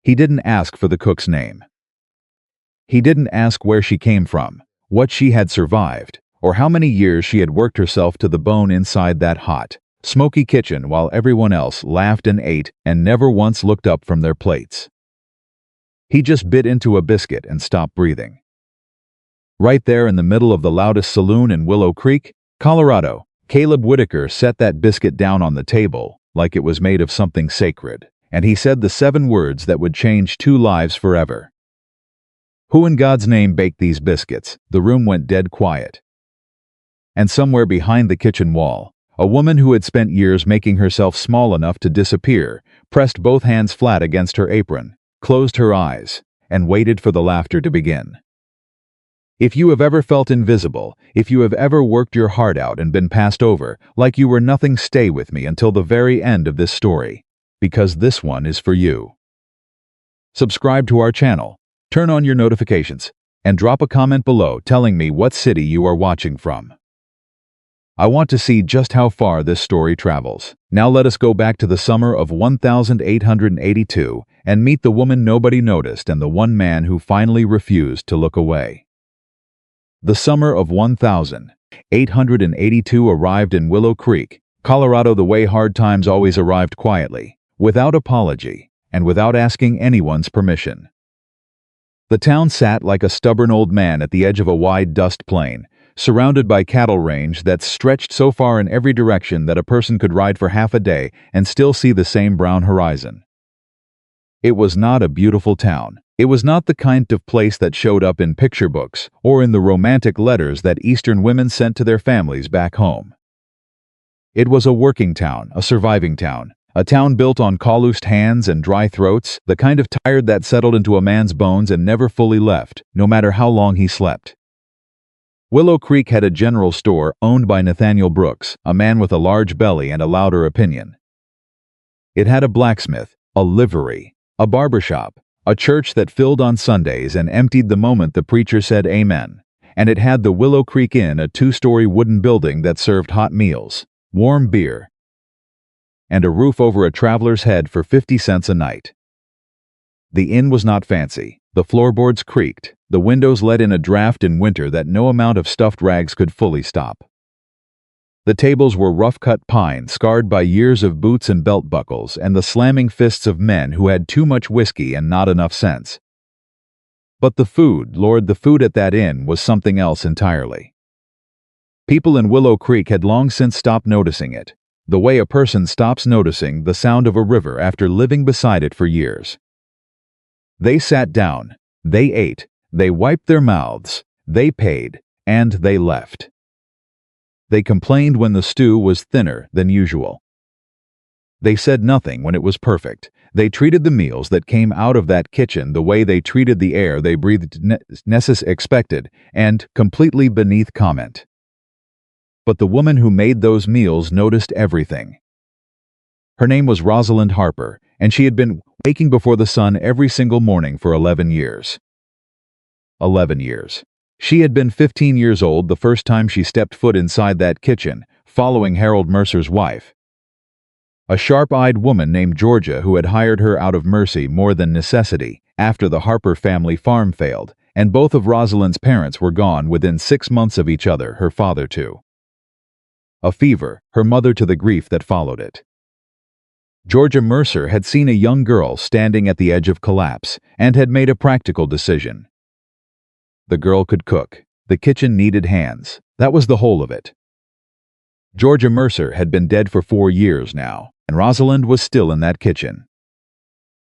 He didn't ask for the cook's name. He didn't ask where she came from, what she had survived, or how many years she had worked herself to the bone inside that hot, smoky kitchen while everyone else laughed and ate and never once looked up from their plates. He just bit into a biscuit and stopped breathing. Right there in the middle of the loudest saloon in Willow Creek, Colorado, Caleb Whitaker set that biscuit down on the table like it was made of something sacred, and he said the 7 words that would change 2 lives forever. "Who in God's name baked these biscuits?" The room went dead quiet. And somewhere behind the kitchen wall, a woman who had spent years making herself small enough to disappear pressed both hands flat against her apron, closed her eyes, and waited for the laughter to begin. If you have ever felt invisible, if you have ever worked your heart out and been passed over like you were nothing, stay with me until the very end of this story, because this one is for you. Subscribe to our channel, turn on your notifications, and drop a comment below telling me what city you are watching from. I want to see just how far this story travels. Now let us go back to the summer of 1882 and meet the woman nobody noticed and the one man who finally refused to look away. The summer of 1882 arrived in Willow Creek, Colorado, the way hard times always arrived, quietly, without apology, and without asking anyone's permission. The town sat like a stubborn old man at the edge of a wide dust plain, surrounded by cattle range that stretched so far in every direction that a person could ride for half a day and still see the same brown horizon. It was not a beautiful town. It was not the kind of place that showed up in picture books or in the romantic letters that Eastern women sent to their families back home. It was a working town, a surviving town, a town built on calloused hands and dry throats, the kind of tired that settled into a man's bones and never fully left, no matter how long he slept. Willow Creek had a general store owned by Nathaniel Brooks, a man with a large belly and a louder opinion. It had a blacksmith, a livery, a barbershop, a church that filled on Sundays and emptied the moment the preacher said amen, and it had the Willow Creek Inn, a 2-story wooden building that served hot meals, warm beer, and a roof over a traveler's head for 50 cents a night. The inn was not fancy. The floorboards creaked, the windows let in a draft in winter that no amount of stuffed rags could fully stop. The tables were rough-cut pine, scarred by years of boots and belt buckles and the slamming fists of men who had too much whiskey and not enough sense. But the food, Lord, the food at that inn was something else entirely. People in Willow Creek had long since stopped noticing it, the way a person stops noticing the sound of a river after living beside it for years. They sat down, they ate, they wiped their mouths, they paid, and they left. They complained when the stew was thinner than usual. They said nothing when it was perfect. They treated the meals that came out of that kitchen the way they treated the air they breathed, expected, and completely beneath comment. But the woman who made those meals noticed everything. Her name was Rosalind Harper, and she had been waking before the sun every single morning for 11 years. 11 years. She had been 15 years old the first time she stepped foot inside that kitchen, following Harold Mercer's wife, a sharp-eyed woman named Georgia who had hired her out of mercy more than necessity after the Harper family farm failed, and both of Rosalind's parents were gone within 6 months of each other, her father too. A fever, her mother to the grief that followed it. Georgia Mercer had seen a young girl standing at the edge of collapse and had made a practical decision. The girl could cook. The kitchen needed hands. That was the whole of it. Georgia Mercer had been dead for 4 years now, and Rosalind was still in that kitchen.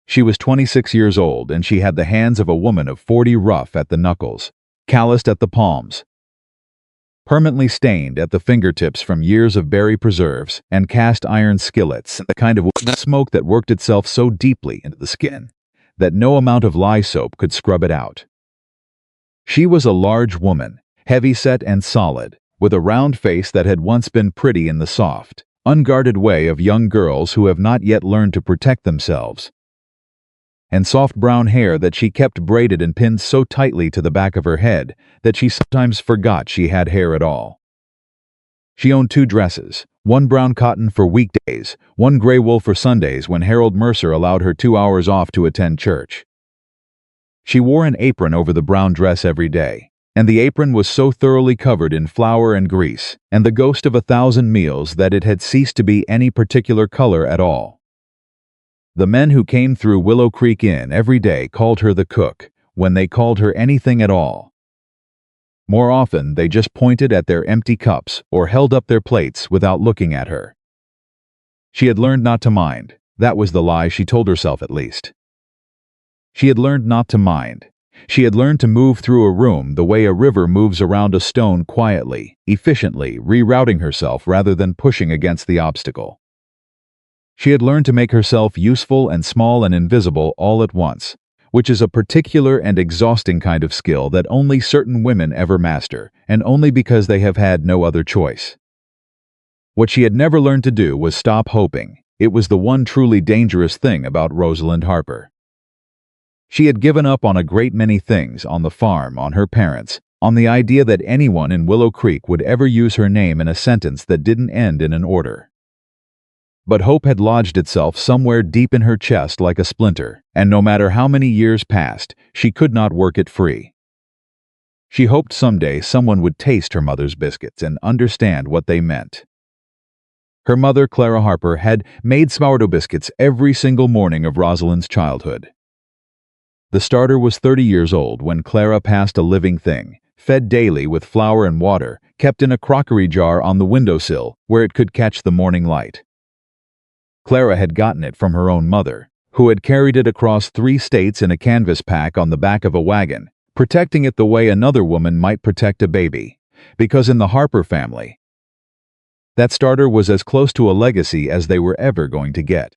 She was 26 years old, and she had the hands of a woman of 40, rough at the knuckles, calloused at the palms, permanently stained at the fingertips from years of berry preserves and cast iron skillets and the kind of smoke that worked itself so deeply into the skin that no amount of lye soap could scrub it out. She was a large woman, heavy-set and solid, with a round face that had once been pretty in the soft, unguarded way of young girls who have not yet learned to protect themselves, and soft brown hair that she kept braided and pinned so tightly to the back of her head that she sometimes forgot she had hair at all. She owned 2 dresses, one brown cotton for weekdays, one gray wool for Sundays when Harold Mercer allowed her 2 hours off to attend church. She wore an apron over the brown dress every day, and the apron was so thoroughly covered in flour and grease, and the ghost of 1,000 meals that it had ceased to be any particular color at all. The men who came through Willow Creek Inn every day called her the cook, when they called her anything at all. More often, they just pointed at their empty cups or held up their plates without looking at her. She had learned not to mind. That was the lie she told herself, at least. She had learned not to mind. She had learned to move through a room the way a river moves around a stone, quietly, efficiently, rerouting herself rather than pushing against the obstacle. She had learned to make herself useful and small and invisible all at once, which is a particular and exhausting kind of skill that only certain women ever master, and only because they have had no other choice. What she had never learned to do was stop hoping. It was the one truly dangerous thing about Rosalind Harper. She had given up on a great many things, on the farm, on her parents, on the idea that anyone in Willow Creek would ever use her name in a sentence that didn't end in an order. But hope had lodged itself somewhere deep in her chest like a splinter, and no matter how many years passed, she could not work it free. She hoped someday someone would taste her mother's biscuits and understand what they meant. Her mother, Clara Harper, had made sourdough biscuits every single morning of Rosalind's childhood. The starter was 30 years old when Clara passed a living thing, fed daily with flour and water, kept in a crockery jar on the windowsill where it could catch the morning light. Clara had gotten it from her own mother, who had carried it across 3 states in a canvas pack on the back of a wagon, protecting it the way another woman might protect a baby, because in the Harper family, that starter was as close to a legacy as they were ever going to get.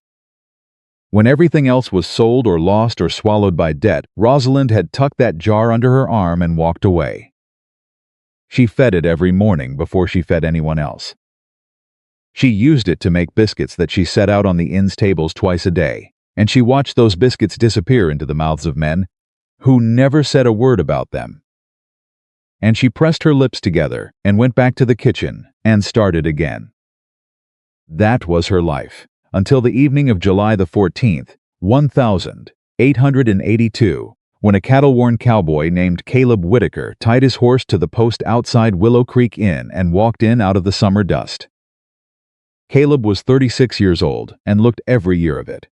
When everything else was sold or lost or swallowed by debt, Rosalind had tucked that jar under her arm and walked away. She fed it every morning before she fed anyone else. She used it to make biscuits that she set out on the inn's tables twice a day, and she watched those biscuits disappear into the mouths of men who never said a word about them. And she pressed her lips together and went back to the kitchen and started again. That was her life, until the evening of July the 14th, 1882, when a cattle-worn cowboy named Caleb Whitaker tied his horse to the post outside Willow Creek Inn and walked in out of the summer dust. Caleb was 36 years old and looked every year of it.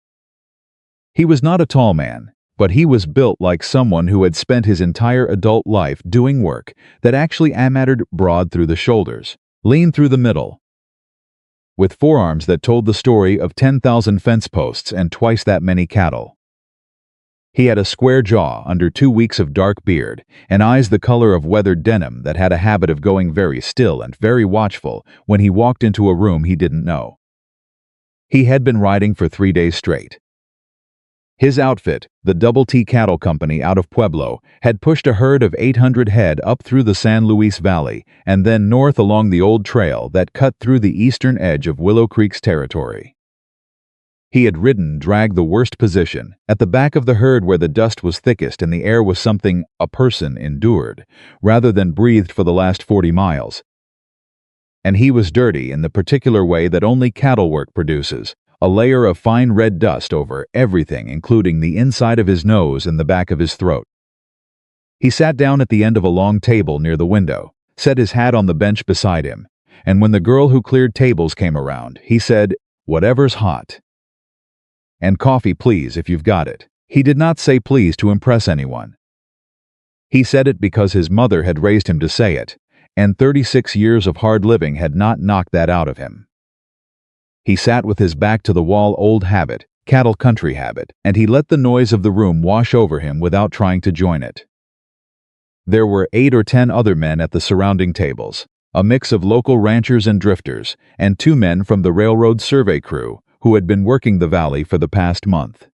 He was not a tall man, but he was built like someone who had spent his entire adult life doing work that actually mattered, broad through the shoulders, lean through the middle, with forearms that told the story of 10,000 fence posts and twice that many cattle. He had a square jaw under 2 weeks of dark beard, and eyes the color of weathered denim that had a habit of going very still and very watchful when he walked into a room he didn't know. He had been riding for 3 days straight. His outfit, the Double T Cattle Company out of Pueblo, had pushed a herd of 800 head up through the San Luis Valley and then north along the old trail that cut through the eastern edge of Willow Creek's territory. He had ridden, dragged the worst position, at the back of the herd where the dust was thickest and the air was something a person endured, rather than breathed for the last 40 miles. And he was dirty in the particular way that only cattle work produces, a layer of fine red dust over everything, including the inside of his nose and the back of his throat. He sat down at the end of a long table near the window, set his hat on the bench beside him, and when the girl who cleared tables came around, he said, "Whatever's hot. And coffee, please, if you've got it." He did not say please to impress anyone. He said it because his mother had raised him to say it, and 36 years of hard living had not knocked that out of him. He sat with his back to the wall, old habit, cattle country habit, and he let the noise of the room wash over him without trying to join it. There were 8 or 10 other men at the surrounding tables, a mix of local ranchers and drifters, and 2 men from the railroad survey crew who had been working the valley for the past month.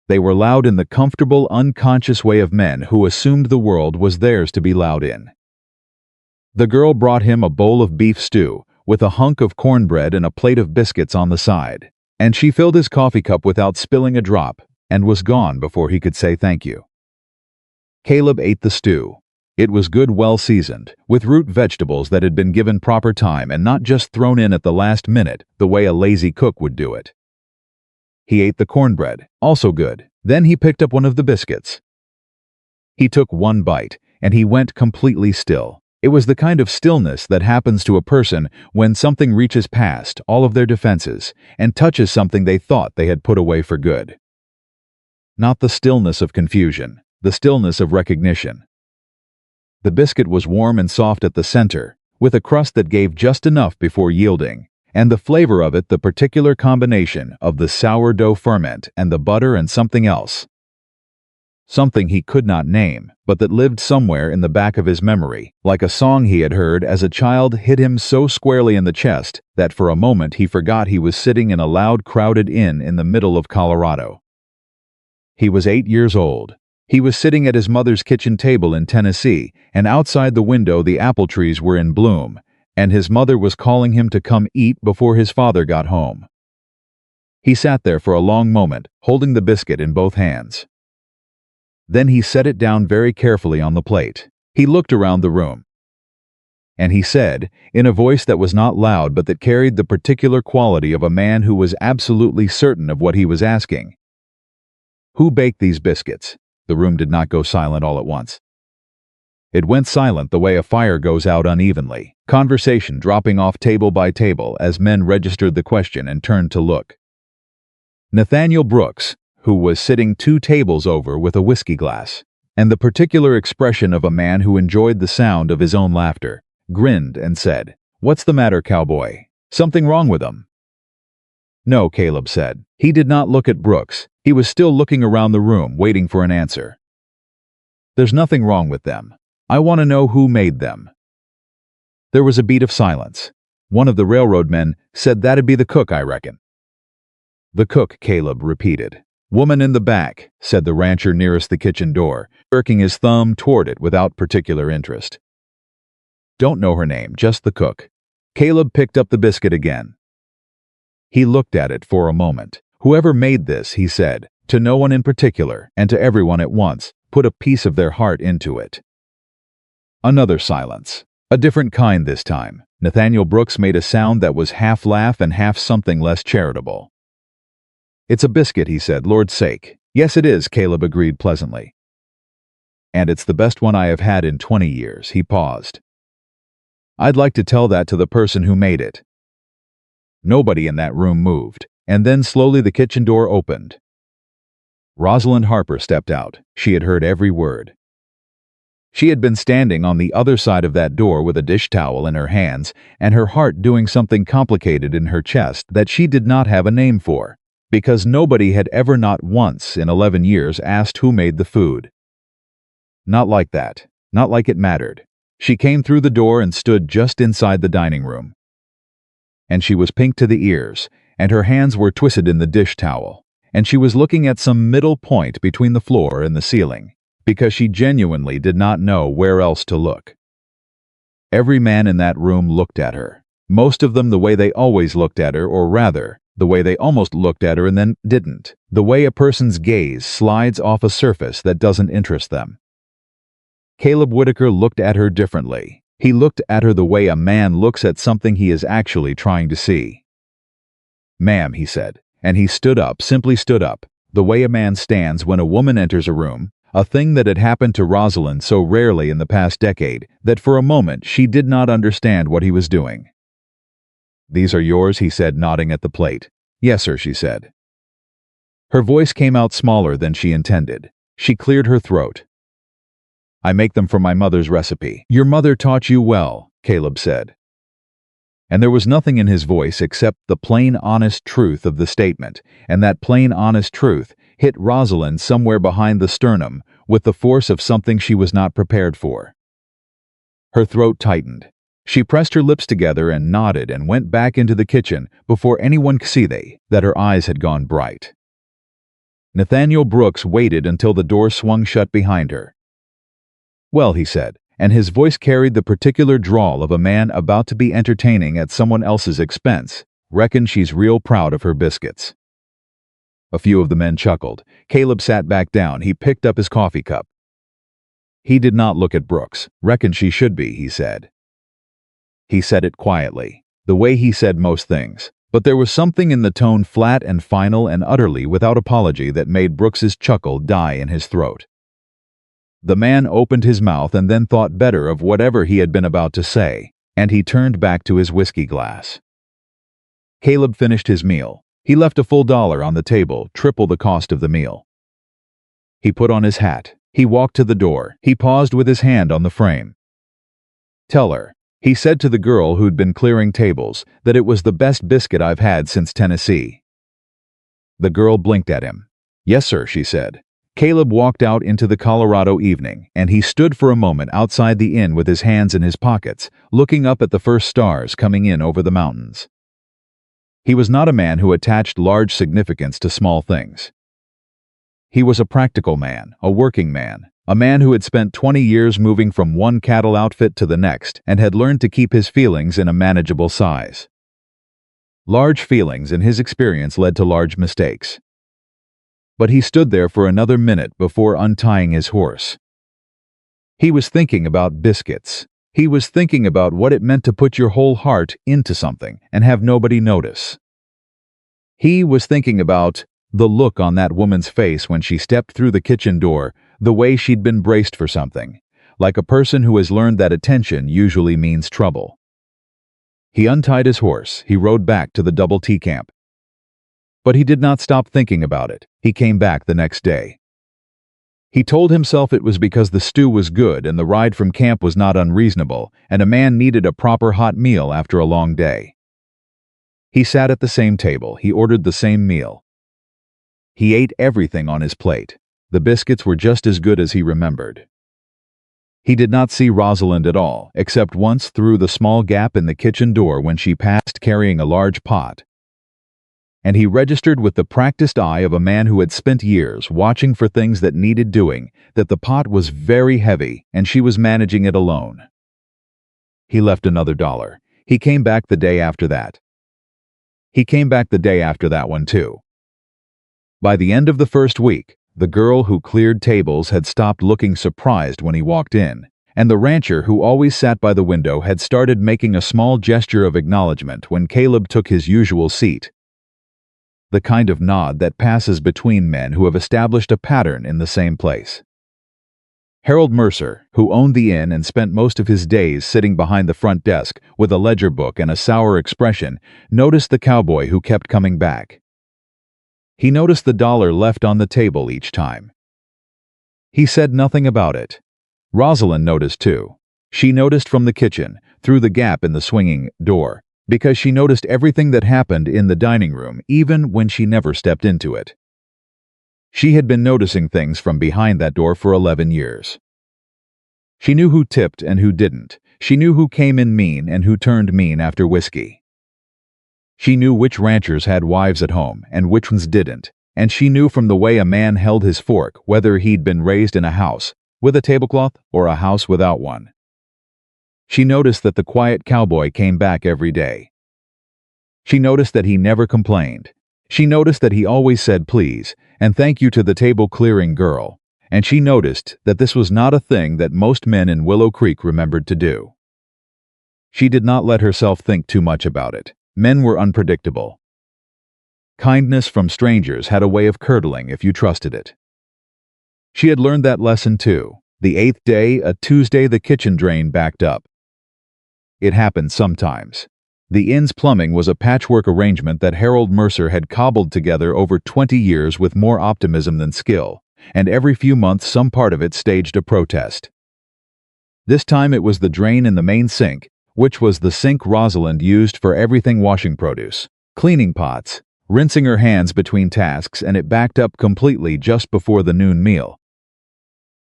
They were loud in the comfortable, unconscious way of men who assumed the world was theirs to be loud in. The girl brought him a bowl of beef stew, with a hunk of cornbread and a plate of biscuits on the side, and she filled his coffee cup without spilling a drop, and was gone before he could say thank you. Caleb ate the stew, It was good, well seasoned, with root vegetables that had been given proper time and not just thrown in at the last minute the way a lazy cook would do it. He ate the cornbread, also good. Then he picked up one of the biscuits. He took one bite, and he went completely still. It was the kind of stillness that happens to a person when something reaches past all of their defenses and touches something they thought they had put away for good. Not the stillness of confusion, the stillness of recognition. The biscuit was warm and soft at the center, with a crust that gave just enough before yielding, and the flavor of it the particular combination of the sourdough ferment and the butter and something else. Something he could not name, but that lived somewhere in the back of his memory, like a song he had heard as a child hit him so squarely in the chest that for a moment he forgot he was sitting in a loud, crowded inn in the middle of Colorado. He was 8 years old. He was sitting at his mother's kitchen table in Tennessee, and outside the window the apple trees were in bloom, and his mother was calling him to come eat before his father got home. He sat there for a long moment, holding the biscuit in both hands. Then he set it down very carefully on the plate. He looked around the room. And he said, in a voice that was not loud but that carried the particular quality of a man who was absolutely certain of what he was asking, "Who baked these biscuits?" The room did not go silent all at once. It went silent the way a fire goes out unevenly, conversation dropping off table by table as men registered the question and turned to look. Nathaniel Brooks, who was sitting 2 tables over with a whiskey glass, and the particular expression of a man who enjoyed the sound of his own laughter, grinned and said, "What's the matter, Cowboy? Something wrong with them?" "No," Caleb said. He did not look at Brooks. He was still looking around the room, waiting for an answer. "There's nothing wrong with them. I want to know who made them." There was a beat of silence. One of the railroad men said, "That'd be the cook, I reckon." "The cook," Caleb repeated. "Woman in the back," said the rancher nearest the kitchen door, jerking his thumb toward it without particular interest. "Don't know her name, just the cook." Caleb picked up the biscuit again. He looked at it for a moment. "Whoever made this," he said, to no one in particular, and to everyone at once, put a piece of their heart into it. Another silence. A different kind this time. Nathaniel Brooks made a sound that was half laugh and half something less charitable. "It's a biscuit," he said, "Lord's sake." "Yes, it is," Caleb agreed pleasantly. "And it's the best one I have had in 20 years, he paused. "I'd like to tell that to the person who made it." Nobody in that room moved, and then slowly the kitchen door opened. Rosalind Harper stepped out. She had heard every word. She had been standing on the other side of that door with a dish towel in her hands and her heart doing something complicated in her chest that she did not have a name for, because nobody had ever not once in 11 years asked who made the food. Not like that. Not like it mattered. She came through the door and stood just inside the dining room. And she was pink to the ears, and her hands were twisted in the dish towel, and she was looking at some middle point between the floor and the ceiling, because she genuinely did not know where else to look. Every man in that room looked at her, most of them the way they always looked at her, or rather, the way they almost looked at her and then didn't, the way a person's gaze slides off a surface that doesn't interest them. Caleb Whitaker looked at her differently. He looked at her the way a man looks at something he is actually trying to see. "Ma'am," he said, and he stood up, simply stood up, the way a man stands when a woman enters a room, a thing that had happened to Rosalind so rarely in the past decade that for a moment she did not understand what he was doing. "These are yours," he said, nodding at the plate. "Yes, sir," she said. Her voice came out smaller than she intended. She cleared her throat. "I make them from my mother's recipe." "Your mother taught you well," Caleb said. And there was nothing in his voice except the plain, honest truth of the statement, and that plain, honest truth hit Rosalind somewhere behind the sternum with the force of something she was not prepared for. Her throat tightened. She pressed her lips together and nodded and went back into the kitchen before anyone could see that her eyes had gone bright. Nathaniel Brooks waited until the door swung shut behind her. "Well," he said, and his voice carried the particular drawl of a man about to be entertaining at someone else's expense, "reckon she's real proud of her biscuits." A few of the men chuckled. Caleb sat back down. He picked up his coffee cup. He did not look at Brooks. "Reckon she should be," he said. He said it quietly, the way he said most things. But there was something in the tone, flat and final and utterly without apology, that made Brooks's chuckle die in his throat. The man opened his mouth and then thought better of whatever he had been about to say, and he turned back to his whiskey glass. Caleb finished his meal. He left a full $1 on the table, triple the cost of the meal. He put on his hat. He walked to the door. He paused with his hand on the frame. "Tell her," he said to the girl who'd been clearing tables, "that it was the best biscuit I've had since Tennessee." The girl blinked at him. "Yes, sir," she said. Caleb walked out into the Colorado evening, and he stood for a moment outside the inn with his hands in his pockets, looking up at the first stars coming in over the mountains. He was not a man who attached large significance to small things. He was a practical man, a working man, a man who had spent 20 years moving from one cattle outfit to the next and had learned to keep his feelings in a manageable size. Large feelings, in his experience, led to large mistakes. But he stood there for another minute before untying his horse. He was thinking about biscuits. He was thinking about what it meant to put your whole heart into something and have nobody notice. He was thinking about the look on that woman's face when she stepped through the kitchen door, the way she'd been braced for something, like a person who has learned that attention usually means trouble. He untied his horse. He rode back to the Double T camp. But he did not stop thinking about it. He came back the next day. He told himself it was because the stew was good and the ride from camp was not unreasonable, and a man needed a proper hot meal after a long day. He sat at the same table. He ordered the same meal. He ate everything on his plate. The biscuits were just as good as he remembered. He did not see Rosalind at all, except once through the small gap in the kitchen door when she passed carrying a large pot. And he registered with the practiced eye of a man who had spent years watching for things that needed doing, that the pot was very heavy and she was managing it alone. He left another $1. He came back the day after that. He came back the day after that one too. By the end of the first week, the girl who cleared tables had stopped looking surprised when he walked in, and the rancher who always sat by the window had started making a small gesture of acknowledgement when Caleb took his usual seat. The kind of nod that passes between men who have established a pattern in the same place. Harold Mercer, who owned the inn and spent most of his days sitting behind the front desk with a ledger book and a sour expression, noticed the cowboy who kept coming back. He noticed the $1 left on the table each time. He said nothing about it. Rosalind noticed too. She noticed from the kitchen, through the gap in the swinging door, because she noticed everything that happened in the dining room, even when she never stepped into it. She had been noticing things from behind that door for 11 years. She knew who tipped and who didn't. She knew who came in mean and who turned mean after whiskey. She knew which ranchers had wives at home and which ones didn't, and she knew from the way a man held his fork whether he'd been raised in a house with a tablecloth or a house without one. She noticed that the quiet cowboy came back every day. She noticed that he never complained. She noticed that he always said please and thank you to the table-clearing girl, and she noticed that this was not a thing that most men in Willow Creek remembered to do. She did not let herself think too much about it. Men were unpredictable. Kindness from strangers had a way of curdling if you trusted it. She had learned that lesson too. The 8th day, a Tuesday, the kitchen drain backed up. It happened sometimes. The inn's plumbing was a patchwork arrangement that Harold Mercer had cobbled together over 20 years with more optimism than skill, and every few months some part of it staged a protest. This time it was the drain in the main sink, which was the sink Rosalind used for everything: washing produce, cleaning pots, rinsing her hands between tasks, and it backed up completely just before the noon meal,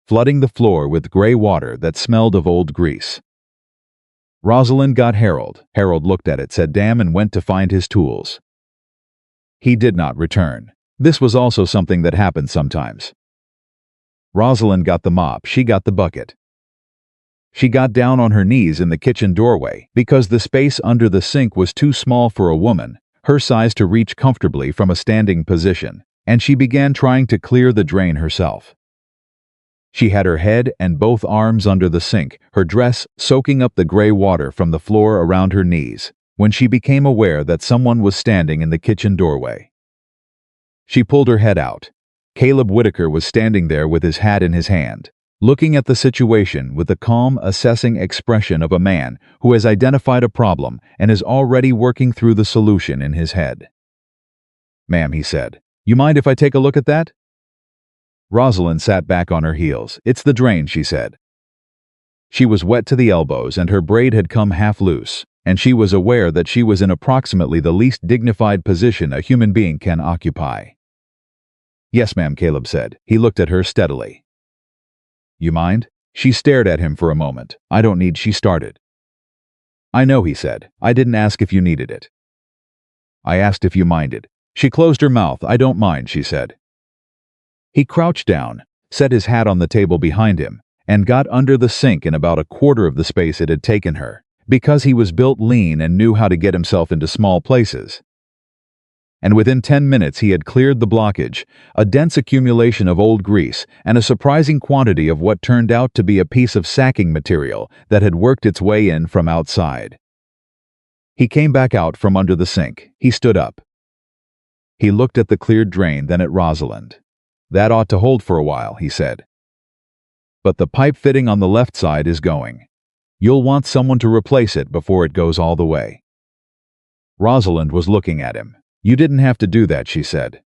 flooding the floor with gray water that smelled of old grease. Rosalind got Harold. Harold looked at it, said damn, and went to find his tools. He did not return. This was also something that happened sometimes. Rosalind got the mop. She got the bucket. She got down on her knees in the kitchen doorway because the space under the sink was too small for a woman her size to reach comfortably from a standing position, and she began trying to clear the drain herself. She had her head and both arms under the sink, her dress soaking up the gray water from the floor around her knees, when she became aware that someone was standing in the kitchen doorway. She pulled her head out. Caleb Whitaker was standing there with his hat in his hand, looking at the situation with the calm, assessing expression of a man who has identified a problem and is already working through the solution in his head. "Ma'am," he said, "you mind if I take a look at that?" Rosalind sat back on her heels. "It's the drain," she said. She was wet to the elbows and her braid had come half loose, and she was aware that she was in approximately the least dignified position a human being can occupy. "Yes, ma'am," Caleb said. He looked at her steadily. "You mind?" She stared at him for a moment. "I don't need," she started. "I know," he said. "I didn't ask if you needed it. I asked if you minded." She closed her mouth. "I don't mind," she said. He crouched down, set his hat on the table behind him, and got under the sink in about a quarter of the space it had taken her, because he was built lean and knew how to get himself into small places. And within 10 minutes he had cleared the blockage, a dense accumulation of old grease, and a surprising quantity of what turned out to be a piece of sacking material that had worked its way in from outside. He came back out from under the sink. He stood up. He looked at the cleared drain, then at Rosalind. "That ought to hold for a while," he said. "But the pipe fitting on the left side is going. You'll want someone to replace it before it goes all the way." Rosalind was looking at him. "You didn't have to do that," she said.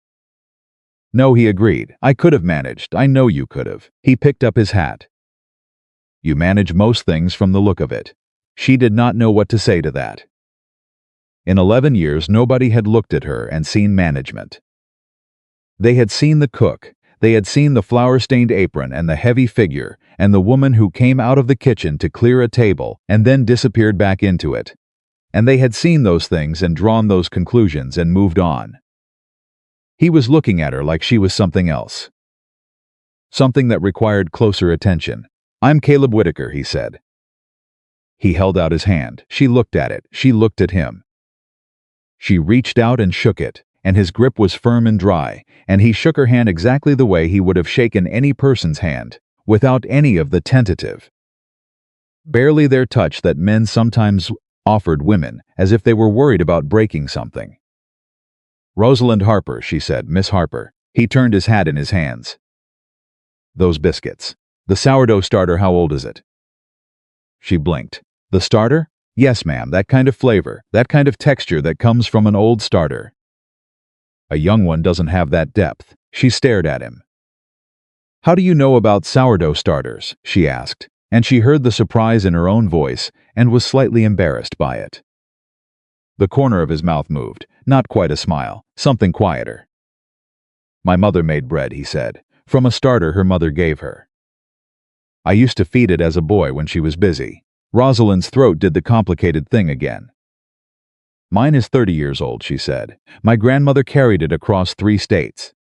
"No," he agreed. "I could have managed. I know you could have." He picked up his hat. "You manage most things from the look of it." She did not know what to say to that. In 11 years, nobody had looked at her and seen management. They had seen the cook, they had seen the flour-stained apron and the heavy figure, and the woman who came out of the kitchen to clear a table and then disappeared back into it. And they had seen those things and drawn those conclusions and moved on. He was looking at her like she was something else. Something that required closer attention. "I'm Caleb Whitaker," he said. He held out his hand. She looked at it. She looked at him. She reached out and shook it, and his grip was firm and dry, and he shook her hand exactly the way he would have shaken any person's hand, without any of the tentative, barely there touch that men sometimes offered women, as if they were worried about breaking something. "Rosalind Harper," she said. "Miss Harper." He turned his hat in his hands. "Those biscuits. The sourdough starter, how old is it?" She blinked. "The starter? Yes, ma'am, that kind of flavor, that kind of texture that comes from an old starter. A young one doesn't have that depth." She stared at him. "How do you know about sourdough starters?" she asked, and she heard the surprise in her own voice and was slightly embarrassed by it. The corner of his mouth moved, not quite a smile, something quieter. "My mother made bread," he said, "from a starter her mother gave her. I used to feed it as a boy when she was busy." Rosalind's throat did the complicated thing again. "Mine is 30 years old," she said. "My grandmother carried it across 3 states."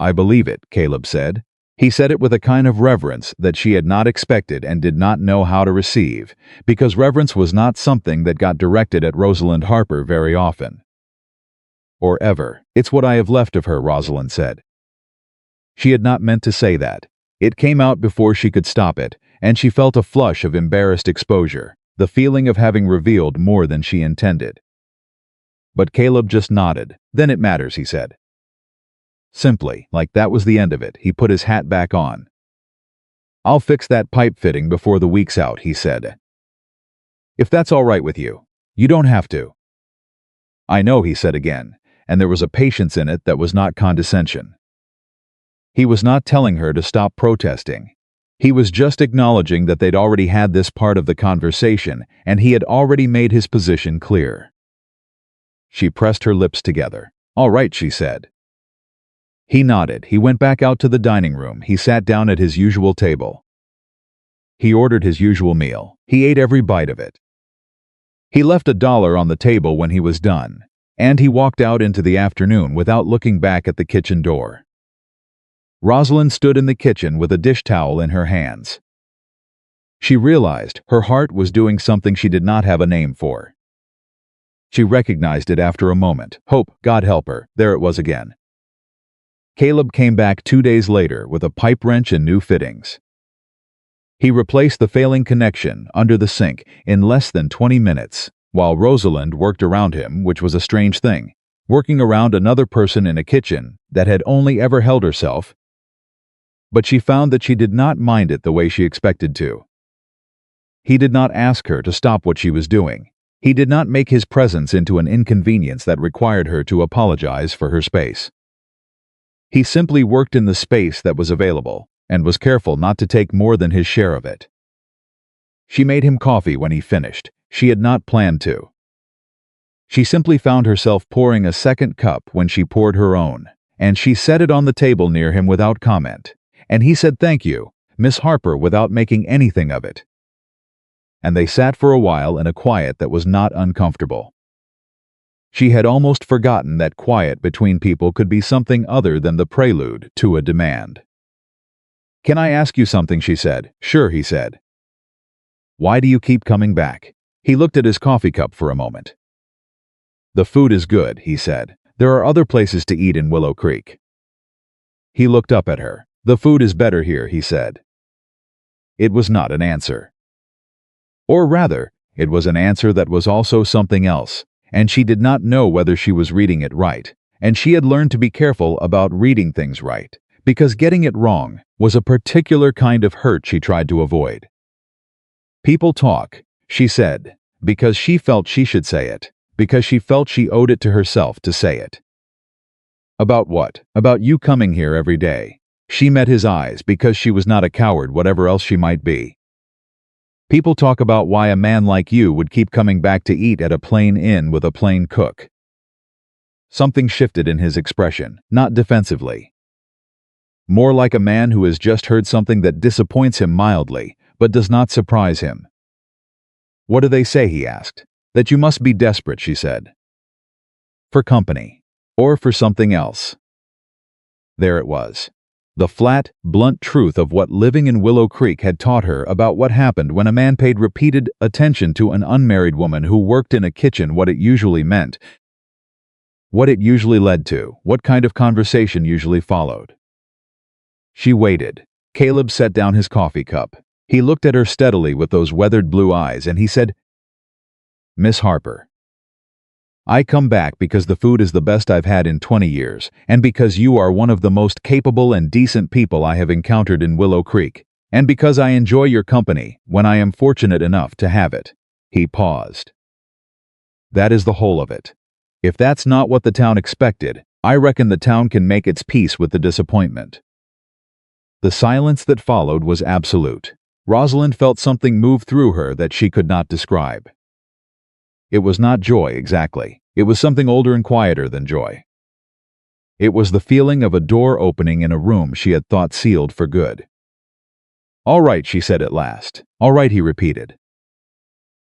"I believe it," Caleb said. He said it with a kind of reverence that she had not expected and did not know how to receive, because reverence was not something that got directed at Rosalind Harper very often. "Or ever. It's what I have left of her," Rosalind said. She had not meant to say that. It came out before she could stop it, and she felt a flush of embarrassed exposure, the feeling of having revealed more than she intended. But Caleb just nodded. "Then it matters," he said. Simply, like that was the end of it. He put his hat back on. "I'll fix that pipe fitting before the week's out," he said. "If that's all right with you. You don't have to." "I know," he said again, and there was a patience in it that was not condescension. He was not telling her to stop protesting. He was just acknowledging that they'd already had this part of the conversation, and he had already made his position clear. She pressed her lips together. "All right," she said. He nodded. He went back out to the dining room. He sat down at his usual table. He ordered his usual meal. He ate every bite of it. He left $1 on the table when he was done, and he walked out into the afternoon without looking back at the kitchen door. Rosalind stood in the kitchen with a dish towel in her hands. She realized her heart was doing something she did not have a name for. She recognized it after a moment. Hope, God help her, there it was again. Caleb came back 2 days later with a pipe wrench and new fittings. He replaced the failing connection under the sink in less than 20 minutes, while Rosalind worked around him, which was a strange thing, working around another person in a kitchen that had only ever held herself. But she found that she did not mind it the way she expected to. He did not ask her to stop what she was doing. He did not make his presence into an inconvenience that required her to apologize for her space. He simply worked in the space that was available, and was careful not to take more than his share of it. She made him coffee when he finished. She had not planned to. She simply found herself pouring a second cup when she poured her own, and she set it on the table near him without comment, and he said thank you, Miss Harper, without making anything of it. And they sat for a while in a quiet that was not uncomfortable. She had almost forgotten that quiet between people could be something other than the prelude to a demand. "Can I ask you something?" she said. "Sure," he said. "Why do you keep coming back?" He looked at his coffee cup for a moment. "The food is good," he said. "There are other places to eat in Willow Creek." He looked up at her. "The food is better here," he said. It was not an answer. Or rather, it was an answer that was also something else, and she did not know whether she was reading it right, and she had learned to be careful about reading things right, because getting it wrong was a particular kind of hurt she tried to avoid. "People talk," she said, because she felt she should say it, because she felt she owed it to herself to say it. "About what?" "About you coming here every day." She met his eyes because she was not a coward, whatever else she might be. "People talk about why a man like you would keep coming back to eat at a plain inn with a plain cook." Something shifted in his expression, not defensively. More like a man who has just heard something that disappoints him mildly, but does not surprise him. "What do they say?" he asked. "That you must be desperate," she said. "For company. Or for something else." There it was. The flat, blunt truth of what living in Willow Creek had taught her about what happened when a man paid repeated attention to an unmarried woman who worked in a kitchen, what it usually meant, what it usually led to, what kind of conversation usually followed. She waited. Caleb set down his coffee cup. He looked at her steadily with those weathered blue eyes, and he said, "Miss Harper, I come back because the food is the best I've had in 20 years, and because you are one of the most capable and decent people I have encountered in Willow Creek, and because I enjoy your company when I am fortunate enough to have it." He paused. "That is the whole of it. If that's not what the town expected, I reckon the town can make its peace with the disappointment." The silence that followed was absolute. Rosalind felt something move through her that she could not describe. It was not joy exactly. It was something older and quieter than joy. It was the feeling of a door opening in a room she had thought sealed for good. "All right," she said at last. "All right," he repeated.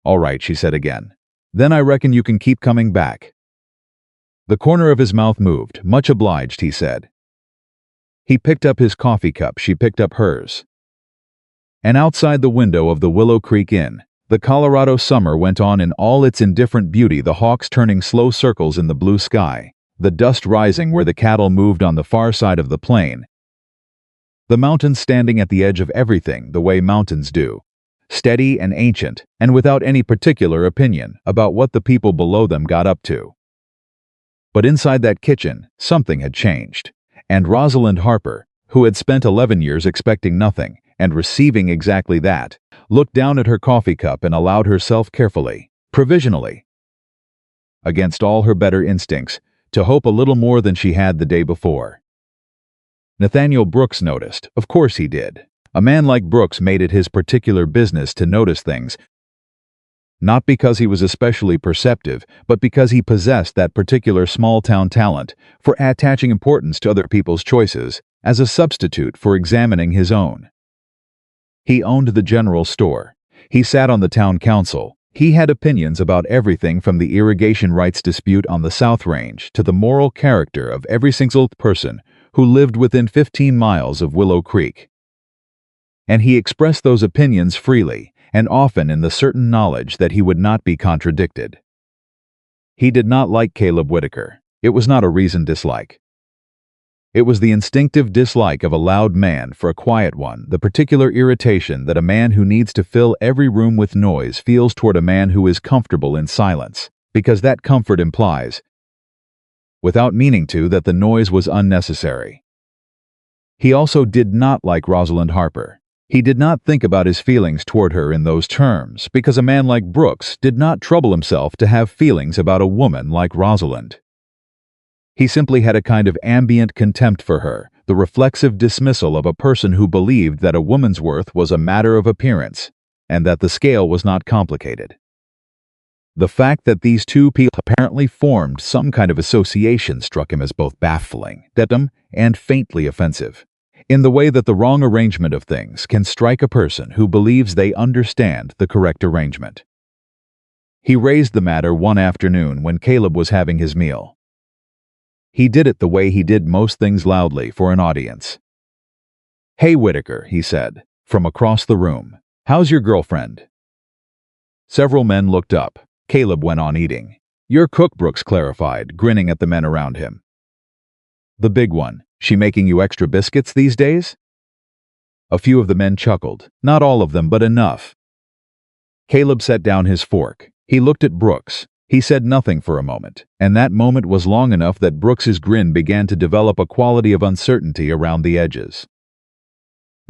"All right," she said again. "Then I reckon you can keep coming back." The corner of his mouth moved. "Much obliged," he said. He picked up his coffee cup. She picked up hers. And outside the window of the Willow Creek Inn, the Colorado summer went on in all its indifferent beauty, the hawks turning slow circles in the blue sky, the dust rising where the cattle moved on the far side of the plain, the mountains standing at the edge of everything the way mountains do, steady and ancient, and without any particular opinion about what the people below them got up to. But inside that kitchen, something had changed, and Rosalind Harper, who had spent 11 years expecting nothing and receiving exactly that, looked down at her coffee cup and allowed herself carefully, provisionally, against all her better instincts, to hope a little more than she had the day before. Nathaniel Brooks noticed. Of course he did. A man like Brooks made it his particular business to notice things, not because he was especially perceptive, but because he possessed that particular small-town talent for attaching importance to other people's choices as a substitute for examining his own. He owned the general store. He sat on the town council. He had opinions about everything from the irrigation rights dispute on the South Range to the moral character of every single person who lived within 15 miles of Willow Creek. And he expressed those opinions freely, and often in the certain knowledge that he would not be contradicted. He did not like Caleb Whitaker. It was not a reasoned dislike. It was the instinctive dislike of a loud man for a quiet one, the particular irritation that a man who needs to fill every room with noise feels toward a man who is comfortable in silence, because that comfort implies, without meaning to, that the noise was unnecessary. He also did not like Rosalind Harper. He did not think about his feelings toward her in those terms, because a man like Brooks did not trouble himself to have feelings about a woman like Rosalind. He simply had a kind of ambient contempt for her, the reflexive dismissal of a person who believed that a woman's worth was a matter of appearance, and that the scale was not complicated. The fact that these two people apparently formed some kind of association struck him as both baffling, and faintly offensive, in the way that the wrong arrangement of things can strike a person who believes they understand the correct arrangement. He raised the matter one afternoon when Caleb was having his meal. He did it the way he did most things, loudly for an audience. "Hey, Whitaker," he said, from across the room. "How's your girlfriend?" Several men looked up. Caleb went on eating. "Your cook," Brooks clarified, grinning at the men around him. "The big one. She making you extra biscuits these days?" A few of the men chuckled. Not all of them, but enough. Caleb set down his fork. He looked at Brooks. He said nothing for a moment, and that moment was long enough that Brooks's grin began to develop a quality of uncertainty around the edges.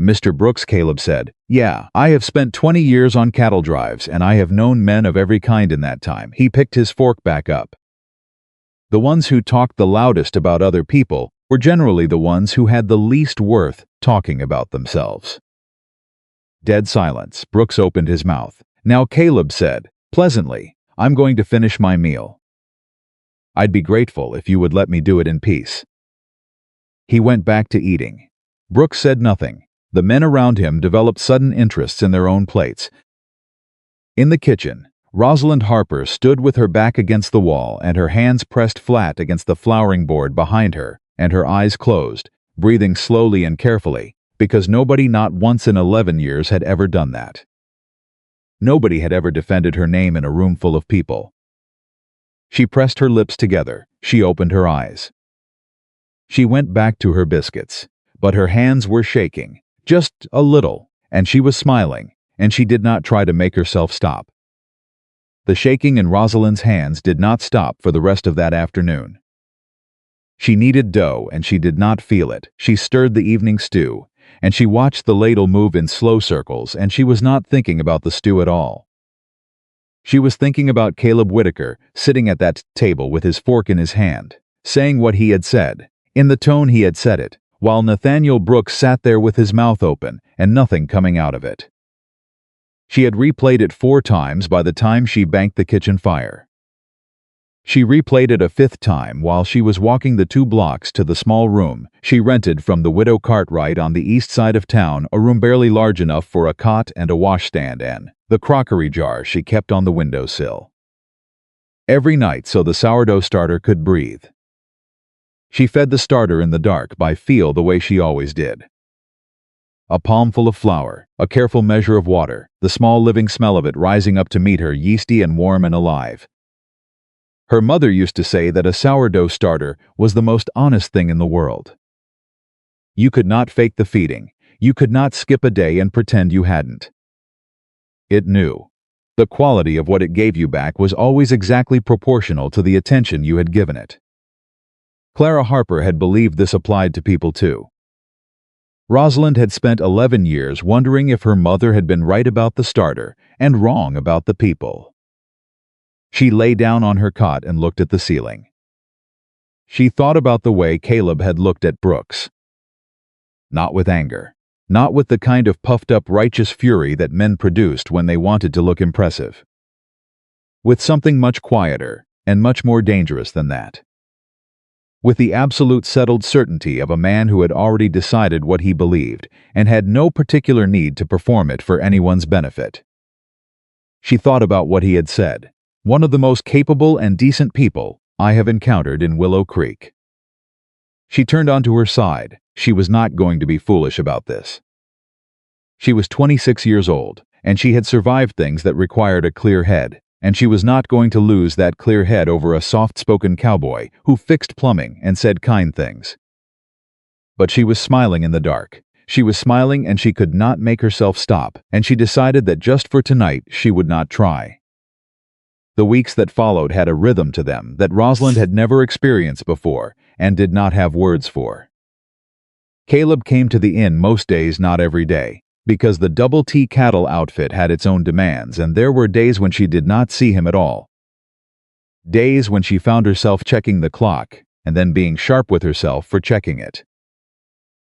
"Mr. Brooks," Caleb said, "yeah, I have spent 20 years on cattle drives, and I have known men of every kind in that time." He picked his fork back up. The ones who talked the loudest about other people were generally the ones who had the least worth talking about themselves. Dead silence. Brooks opened his mouth. "Now," Caleb said, pleasantly, "I'm going to finish my meal. I'd be grateful if you would let me do it in peace." He went back to eating. Brooks said nothing. The men around him developed sudden interests in their own plates. In the kitchen, Rosalind Harper stood with her back against the wall and her hands pressed flat against the flouring board behind her, and her eyes closed, breathing slowly and carefully, because nobody not once in 11 years had ever done that. Nobody had ever defended her name in a room full of people. She pressed her lips together. She opened her eyes. She went back to her biscuits, but her hands were shaking, just a little, and she was smiling, and she did not try to make herself stop. The shaking in Rosalind's hands did not stop for the rest of that afternoon. She kneaded dough, and she did not feel it. She stirred the evening stew, and she watched the ladle move in slow circles, and she was not thinking about the stew at all. She was thinking about Caleb Whitaker, sitting at that table with his fork in his hand, saying what he had said, in the tone he had said it, while Nathaniel Brooks sat there with his mouth open and nothing coming out of it. She had replayed it 4 times by the time she banked the kitchen fire. She replayed it a 5th time while she was walking the 2 blocks to the small room she rented from the widow Cartwright on the east side of town, a room barely large enough for a cot and a washstand and the crockery jar she kept on the windowsill. Every night so the sourdough starter could breathe. She fed the starter in the dark by feel the way she always did. A palmful of flour, a careful measure of water, the small living smell of it rising up to meet her, yeasty and warm and alive. Her mother used to say that a sourdough starter was the most honest thing in the world. You could not fake the feeding. You could not skip a day and pretend you hadn't. It knew. The quality of what it gave you back was always exactly proportional to the attention you had given it. Clara Harper had believed this applied to people too. Rosalind had spent 11 years wondering if her mother had been right about the starter and wrong about the people. She lay down on her cot and looked at the ceiling. She thought about the way Caleb had looked at Brooks. Not with anger, not with the kind of puffed-up righteous fury that men produced when they wanted to look impressive. With something much quieter and much more dangerous than that. With the absolute settled certainty of a man who had already decided what he believed and had no particular need to perform it for anyone's benefit. She thought about what he had said. One of the most capable and decent people I have encountered in Willow Creek. She turned onto her side. She was not going to be foolish about this. She was 26 years old, and she had survived things that required a clear head, and she was not going to lose that clear head over a soft-spoken cowboy who fixed plumbing and said kind things. But she was smiling in the dark. She was smiling and she could not make herself stop, and she decided that just for tonight she would not try. The weeks that followed had a rhythm to them that Rosalind had never experienced before and did not have words for. Caleb came to the inn most days, not every day, because the Double T cattle outfit had its own demands, and there were days when she did not see him at all. Days when she found herself checking the clock and then being sharp with herself for checking it.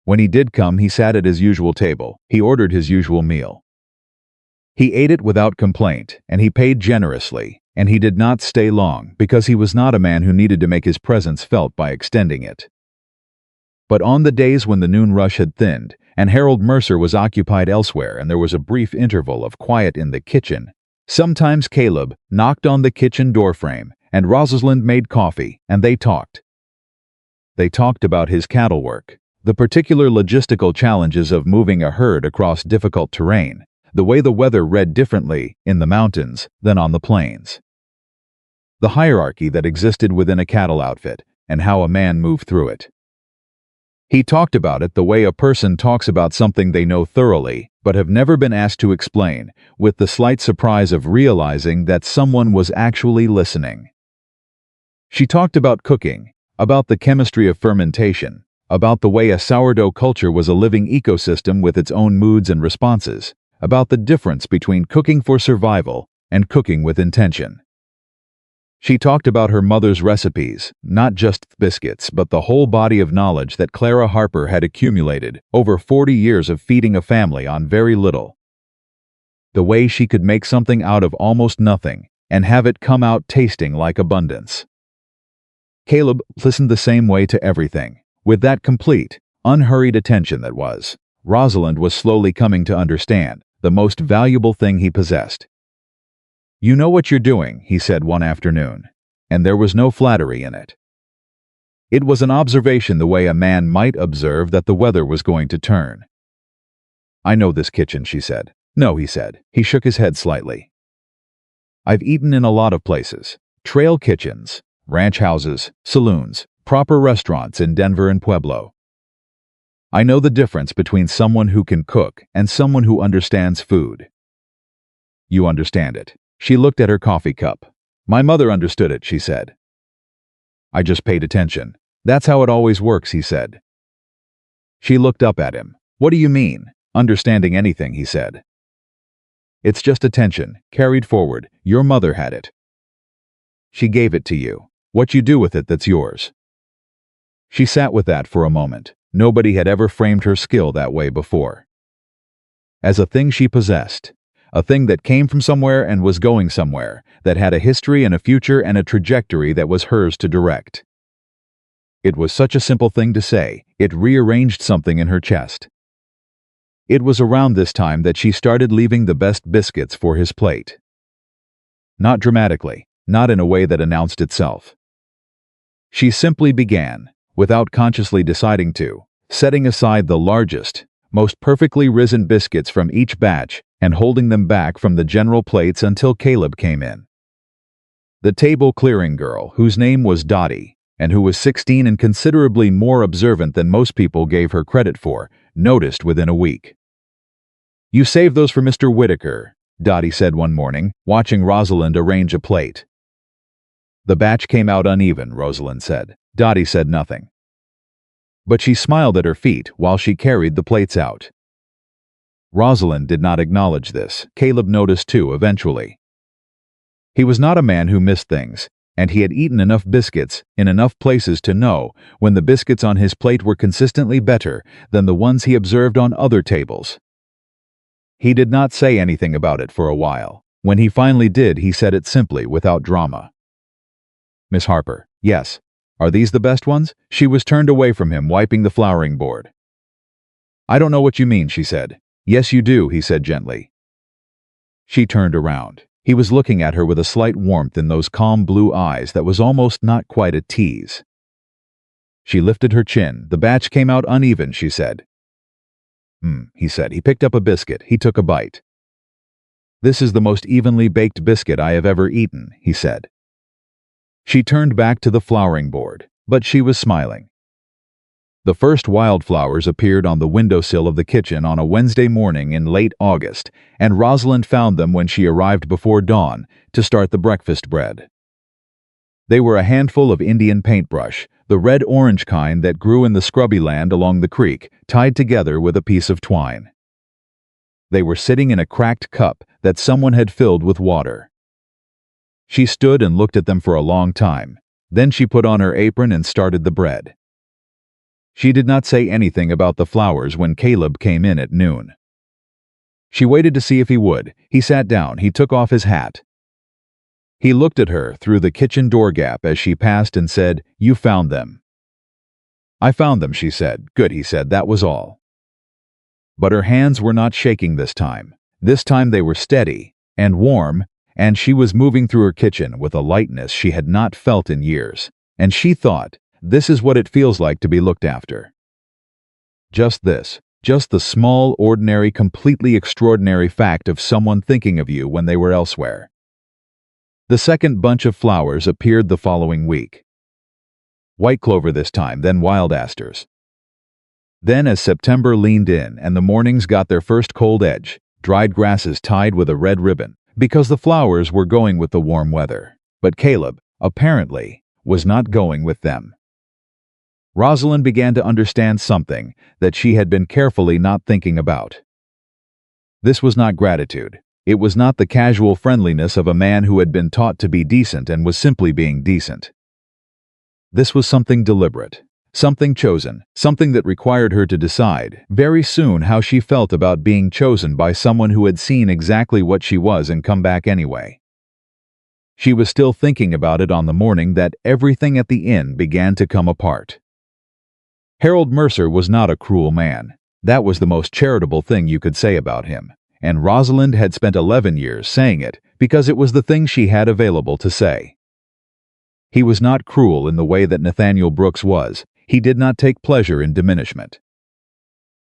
When he did come, he sat at his usual table. He ordered his usual meal. He ate it without complaint, and he paid generously, and he did not stay long because he was not a man who needed to make his presence felt by extending it. But on the days when the noon rush had thinned, and Harold Mercer was occupied elsewhere and there was a brief interval of quiet in the kitchen, sometimes Caleb knocked on the kitchen doorframe, and Rosalind made coffee, and they talked. They talked about his cattle work, the particular logistical challenges of moving a herd across difficult terrain, the way the weather read differently in the mountains than on the plains, the hierarchy that existed within a cattle outfit, and how a man moved through it. He talked about it the way a person talks about something they know thoroughly but have never been asked to explain, with the slight surprise of realizing that someone was actually listening. She talked about cooking, about the chemistry of fermentation, about the way a sourdough culture was a living ecosystem with its own moods and responses, about the difference between cooking for survival and cooking with intention. She talked about her mother's recipes, not just biscuits, but the whole body of knowledge that Clara Harper had accumulated over 40 years of feeding a family on very little. The way she could make something out of almost nothing and have it come out tasting like abundance. Caleb listened the same way to everything, with that complete, unhurried attention that was, Rosalind was slowly coming to understand, the most valuable thing he possessed. "You know what you're doing," he said one afternoon, and there was no flattery in it. It was an observation the way a man might observe that the weather was going to turn. "I know this kitchen," she said. "No," he said. He shook his head slightly. "I've eaten in a lot of places. Trail kitchens, ranch houses, saloons, proper restaurants in Denver and Pueblo. I know the difference between someone who can cook and someone who understands food." "You understand it." She looked at her coffee cup. "My mother understood it," she said. "I just paid attention. That's how it always works," he said. She looked up at him. "What do you mean, understanding anything?" he said. "It's just attention, carried forward. Your mother had it. She gave it to you. What you do with it, that's yours." She sat with that for a moment. Nobody had ever framed her skill that way before. As a thing she possessed, a thing that came from somewhere and was going somewhere, that had a history and a future and a trajectory that was hers to direct. It was such a simple thing to say, it rearranged something in her chest. It was around this time that she started leaving the best biscuits for his plate. Not dramatically, not in a way that announced itself. She simply began, without consciously deciding to, setting aside the largest, most perfectly risen biscuits from each batch and holding them back from the general plates until Caleb came in. The table-clearing girl, whose name was Dottie, and who was 16 and considerably more observant than most people gave her credit for, noticed within a week. "You saved those for Mr. Whitaker," Dottie said one morning, watching Rosalind arrange a plate. "The batch came out uneven," Rosalind said. Dottie said nothing. But she smiled at her feet while she carried the plates out. Rosalind did not acknowledge this. Caleb noticed too, eventually. He was not a man who missed things, and he had eaten enough biscuits in enough places to know when the biscuits on his plate were consistently better than the ones he observed on other tables. He did not say anything about it for a while. When he finally did, he said it simply, without drama. "Miss Harper, yes. Are these the best ones?" She was turned away from him, wiping the flouring board. "I don't know what you mean," she said. "Yes, you do," he said gently. She turned around. He was looking at her with a slight warmth in those calm blue eyes that was almost not quite a tease. She lifted her chin. "The batch came out uneven," she said. He said. He picked up a biscuit. He took a bite. "This is the most evenly baked biscuit I have ever eaten," he said. She turned back to the flouring board, but she was smiling. The first wildflowers appeared on the windowsill of the kitchen on a Wednesday morning in late August, and Rosalind found them when she arrived before dawn to start the breakfast bread. They were a handful of Indian paintbrush, the red-orange kind that grew in the scrubby land along the creek, tied together with a piece of twine. They were sitting in a cracked cup that someone had filled with water. She stood and looked at them for a long time. Then she put on her apron and started the bread. She did not say anything about the flowers when Caleb came in at noon. She waited to see if he would. He sat down. He took off his hat. He looked at her through the kitchen door gap as she passed and said, "You found them." "I found them," she said. "Good," he said. "That was all." But her hands were not shaking this time. This time they were steady and warm, and she was moving through her kitchen with a lightness she had not felt in years. And she thought, this is what it feels like to be looked after. Just this, just the small, ordinary, completely extraordinary fact of someone thinking of you when they were elsewhere. The second bunch of flowers appeared the following week. White clover this time, then wild asters. Then as September leaned in and the mornings got their first cold edge, dried grasses tied with a red ribbon, because the flowers were going with the warm weather. But Caleb, apparently, was not going with them. Rosalind began to understand something that she had been carefully not thinking about. This was not gratitude. It was not the casual friendliness of a man who had been taught to be decent and was simply being decent. This was something deliberate, something chosen, something that required her to decide very soon how she felt about being chosen by someone who had seen exactly what she was and come back anyway. She was still thinking about it on the morning that everything at the inn began to come apart. Harold Mercer was not a cruel man. That was the most charitable thing you could say about him, and Rosalind had spent 11 years saying it because it was the thing she had available to say. He was not cruel in the way that Nathaniel Brooks was. He did not take pleasure in diminishment.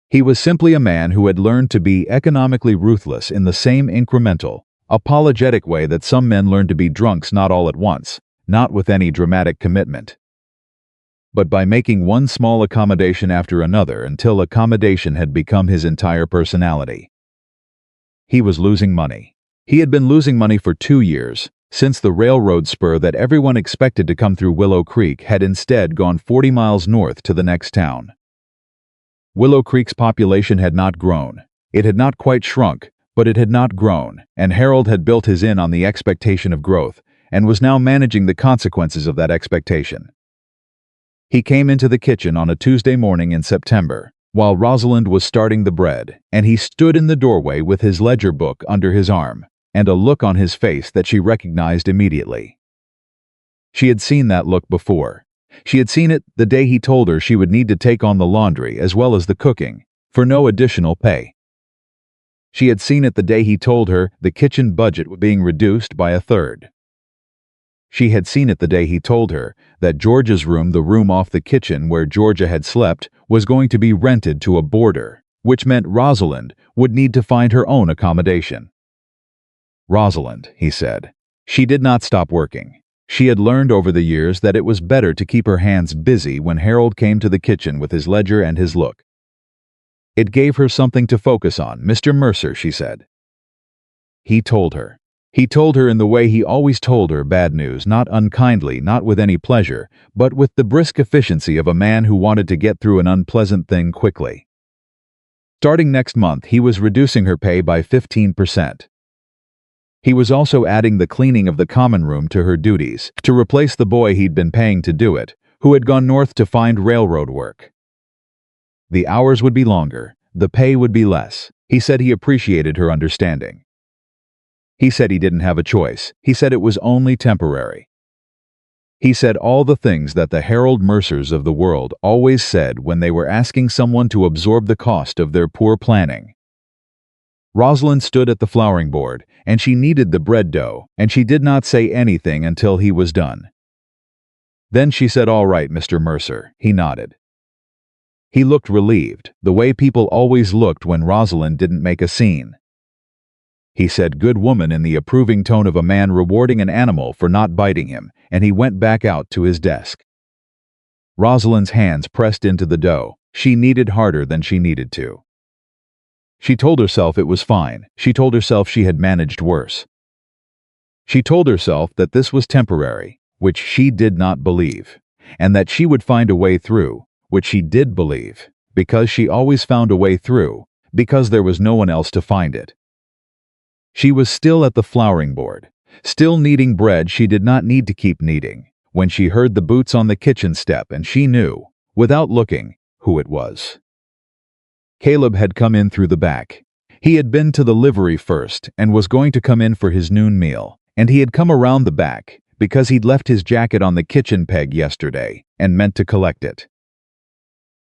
He was simply a man who had learned to be economically ruthless in the same incremental, apologetic way that some men learn to be drunks, not all at once, not with any dramatic commitment, but by making one small accommodation after another until accommodation had become his entire personality. He was losing money. He had been losing money for 2 years, since the railroad spur that everyone expected to come through Willow Creek had instead gone 40 miles north to the next town. Willow Creek's population had not grown. It had not quite shrunk, but it had not grown, and Harold had built his inn on the expectation of growth, and was now managing the consequences of that expectation. He came into the kitchen on a Tuesday morning in September, while Rosalind was starting the bread, and he stood in the doorway with his ledger book under his arm, and a look on his face that she recognized immediately. She had seen that look before. She had seen it the day he told her she would need to take on the laundry as well as the cooking, for no additional pay. She had seen it the day he told her the kitchen budget was being reduced by a third. She had seen it the day he told her that Georgia's room, the room off the kitchen where Georgia had slept, was going to be rented to a boarder, which meant Rosalind would need to find her own accommodation. Rosalind, he said. She did not stop working. She had learned over the years that it was better to keep her hands busy when Harold came to the kitchen with his ledger and his look. It gave her something to focus on. "Mr. Mercer," she said. He told her. He told her in the way he always told her bad news, not unkindly, not with any pleasure, but with the brisk efficiency of a man who wanted to get through an unpleasant thing quickly. Starting next month, he was reducing her pay by 15%. He was also adding the cleaning of the common room to her duties, to replace the boy he'd been paying to do it, who had gone north to find railroad work. The hours would be longer, the pay would be less. He said he appreciated her understanding. He said he didn't have a choice. He said it was only temporary. He said all the things that the Harold Mercers of the world always said when they were asking someone to absorb the cost of their poor planning. Rosalind stood at the flouring board, and she kneaded the bread dough, and she did not say anything until he was done. Then she said, "All right, Mr. Mercer." He nodded. He looked relieved, the way people always looked when Rosalind didn't make a scene. He said, "Good woman," in the approving tone of a man rewarding an animal for not biting him, and he went back out to his desk. Rosalind's hands pressed into the dough. She kneaded harder than she needed to. She told herself it was fine. She told herself she had managed worse. She told herself that this was temporary, which she did not believe, and that she would find a way through, which she did believe, because she always found a way through, because there was no one else to find it. She was still at the flouring board, still kneading bread she did not need to keep kneading, when she heard the boots on the kitchen step, and she knew, without looking, who it was. Caleb had come in through the back. He had been to the livery first and was going to come in for his noon meal, and he had come around the back because he'd left his jacket on the kitchen peg yesterday and meant to collect it.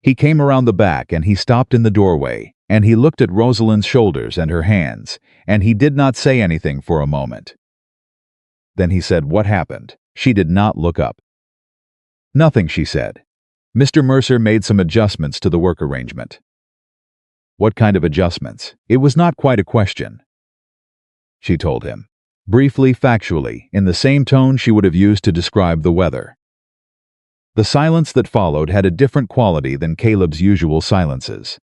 He came around the back and he stopped in the doorway, and he looked at Rosalind's shoulders and her hands, and he did not say anything for a moment. Then he said, "What happened?" She did not look up. "Nothing," she said. "Mr. Mercer made some adjustments to the work arrangement." "What kind of adjustments?" It was not quite a question. She told him, briefly, factually, in the same tone she would have used to describe the weather. The silence that followed had a different quality than Caleb's usual silences.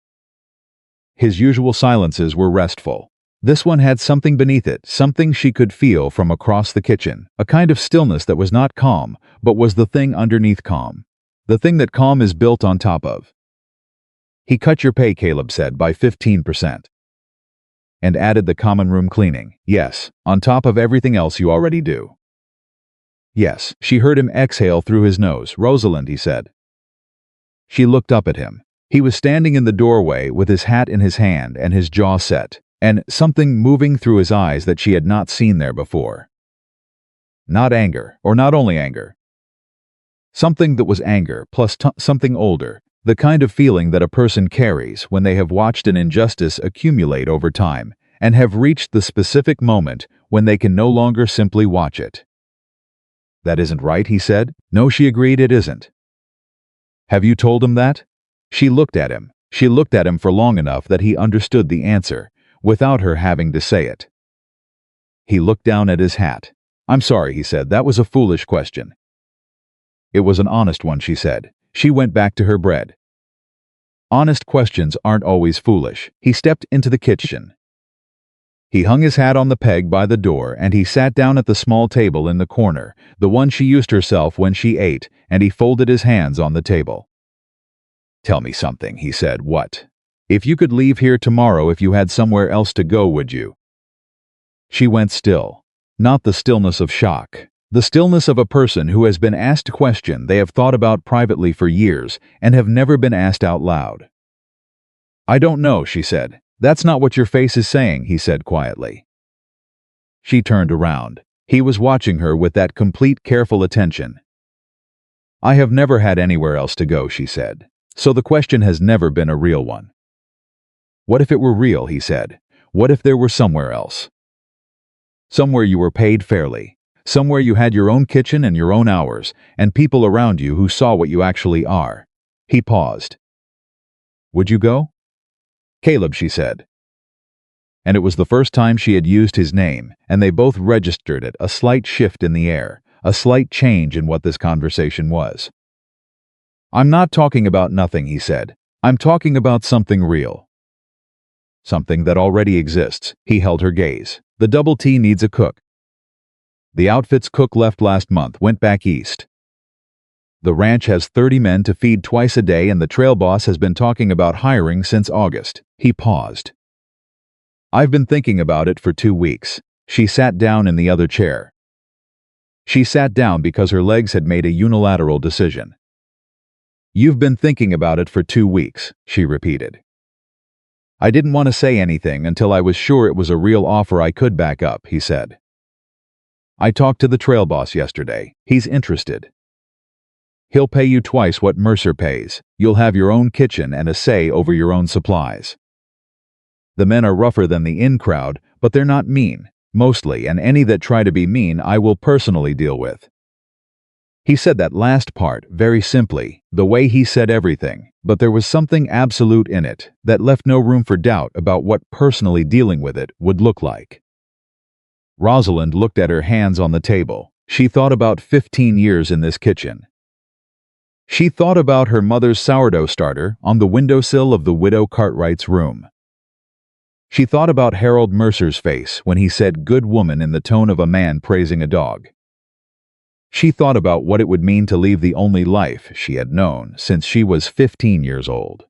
His usual silences were restful. This one had something beneath it, something she could feel from across the kitchen, a kind of stillness that was not calm, but was the thing underneath calm, the thing that calm is built on top of. "He cut your pay," Caleb said, "by 15%. And added the common room cleaning. Yes, on top of everything else you already do." "Yes." She heard him exhale through his nose. "Rosalind," he said. She looked up at him. He was standing in the doorway with his hat in his hand and his jaw set, and something moving through his eyes that she had not seen there before. Not anger, or not only anger. Something that was anger, plus something older, the kind of feeling that a person carries when they have watched an injustice accumulate over time and have reached the specific moment when they can no longer simply watch it. "That isn't right," he said. "No," she agreed, "it isn't." "Have you told him that?" She looked at him. She looked at him for long enough that he understood the answer, without her having to say it. He looked down at his hat. "I'm sorry," he said. "That was a foolish question." "It was an honest one," she said. She went back to her bread. Honest questions aren't always foolish. He stepped into the kitchen. He hung his hat on the peg by the door, and he sat down at the small table in the corner, the one she used herself when she ate, and he folded his hands on the table. "Tell me something," he said. "What? If you could leave here tomorrow, if you had somewhere else to go, would you?" She went still. Not the stillness of shock. The stillness of a person who has been asked a question they have thought about privately for years and have never been asked out loud. "I don't know," she said. "That's not what your face is saying," he said quietly. She turned around. He was watching her with that complete, careful attention. "I have never had anywhere else to go," she said. "So the question has never been a real one." "What if it were real?" he said. "What if there were somewhere else? Somewhere you were paid fairly. Somewhere you had your own kitchen and your own hours, and people around you who saw what you actually are." He paused. "Would you go?" "Caleb," she said. And it was the first time she had used his name, and they both registered it, a slight shift in the air, a slight change in what this conversation was. "I'm not talking about nothing," he said. "I'm talking about something real. Something that already exists." He held her gaze. "The Double T needs a cook. The outfit's cook left last month, went back east. The ranch has 30 men to feed twice a day, and the trail boss has been talking about hiring since August." He paused. "I've been thinking about it for 2 weeks. She sat down in the other chair. She sat down because her legs had made a unilateral decision. "You've been thinking about it for 2 weeks, she repeated. "I didn't want to say anything until I was sure it was a real offer I could back up," he said. "I talked to the trail boss yesterday. He's interested. He'll pay you twice what Mercer pays. You'll have your own kitchen and a say over your own supplies. The men are rougher than the in crowd, but they're not mean, mostly, and any that try to be mean I will personally deal with." He said that last part very simply, the way he said everything, but there was something absolute in it that left no room for doubt about what personally dealing with it would look like. Rosalind looked at her hands on the table. She thought about 15 years in this kitchen. She thought about her mother's sourdough starter on the windowsill of the widow Cartwright's room. She thought about Harold Mercer's face when he said "good woman" in the tone of a man praising a dog. She thought about what it would mean to leave the only life she had known since she was 15 years old.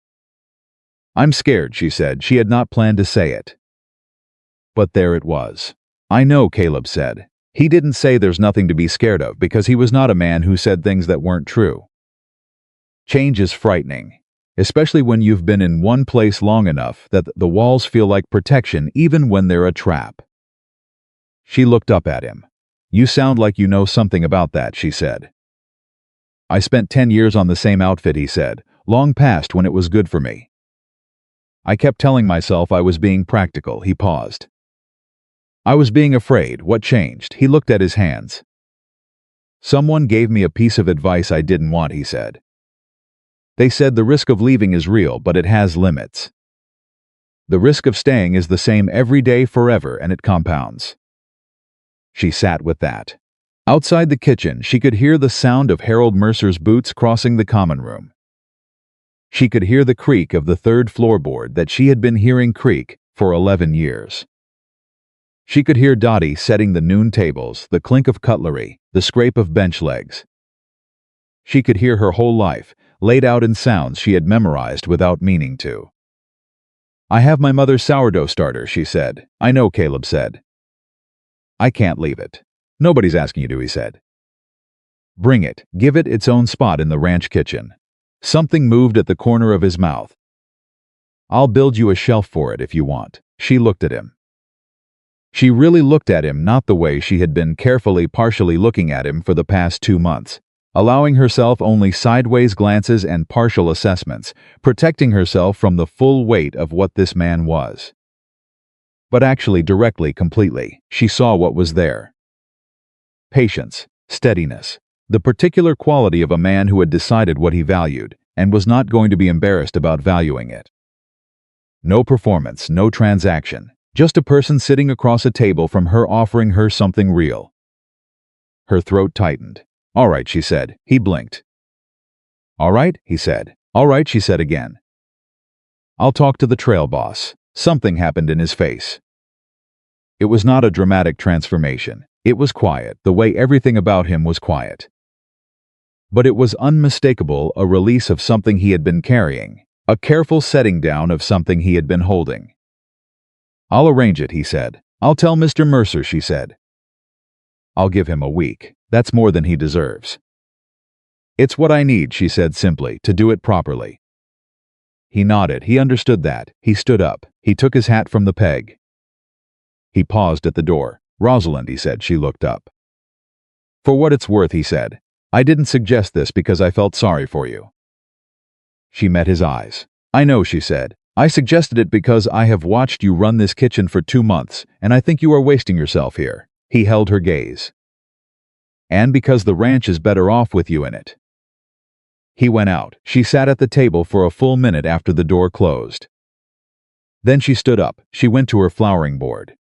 "I'm scared," she said. She had not planned to say it. But there it was. "I know," Caleb said. He didn't say there's nothing to be scared of because he was not a man who said things that weren't true. Change is frightening, especially when you've been in one place long enough that the walls feel like protection even when they're a trap. She looked up at him. "You sound like you know something about that," she said. "I spent 10 years on the same outfit," he said, "long past when it was good for me. I kept telling myself I was being practical." He paused. "I was being afraid. What changed?" He looked at his hands. "Someone gave me a piece of advice I didn't want," he said. "They said the risk of leaving is real, but it has limits. The risk of staying is the same every day forever, and it compounds." She sat with that. Outside the kitchen, she could hear the sound of Harold Mercer's boots crossing the common room. She could hear the creak of the third floorboard that she had been hearing creak for 11 years. She could hear Dottie setting the noon tables, the clink of cutlery, the scrape of bench legs. She could hear her whole life, laid out in sounds she had memorized without meaning to. "I have my mother's sourdough starter," she said. "I know," Caleb said. "I can't leave it." "Nobody's asking you to," he said. "Bring it. Give it its own spot in the ranch kitchen." Something moved at the corner of his mouth. "I'll build you a shelf for it if you want." She looked at him. She really looked at him, not the way she had been carefully partially looking at him for the past 2 months, allowing herself only sideways glances and partial assessments, protecting herself from the full weight of what this man was. But actually directly, completely, she saw what was there. Patience, steadiness, the particular quality of a man who had decided what he valued and was not going to be embarrassed about valuing it. No performance, no transaction. Just a person sitting across a table from her offering her something real. Her throat tightened. "All right," she said. He blinked. "All right," he said. "All right," she said again. "I'll talk to the trail boss." Something happened in his face. It was not a dramatic transformation. It was quiet, the way everything about him was quiet. But it was unmistakable, a release of something he had been carrying, a careful setting down of something he had been holding. "I'll arrange it," he said. "I'll tell Mr. Mercer," she said. "I'll give him a week. That's more than he deserves." "It's what I need," she said simply, "to do it properly." He nodded. He understood that. He stood up. He took his hat from the peg. He paused at the door. "Rosalind," he said. She looked up. "For what it's worth," he said, "I didn't suggest this because I felt sorry for you." She met his eyes. "I know," she said. "I suggested it because I have watched you run this kitchen for 2 months, and I think you are wasting yourself here." He held her gaze. "And because the ranch is better off with you in it." He went out. She sat at the table for a full minute after the door closed. Then she stood up. She went to her flouring board.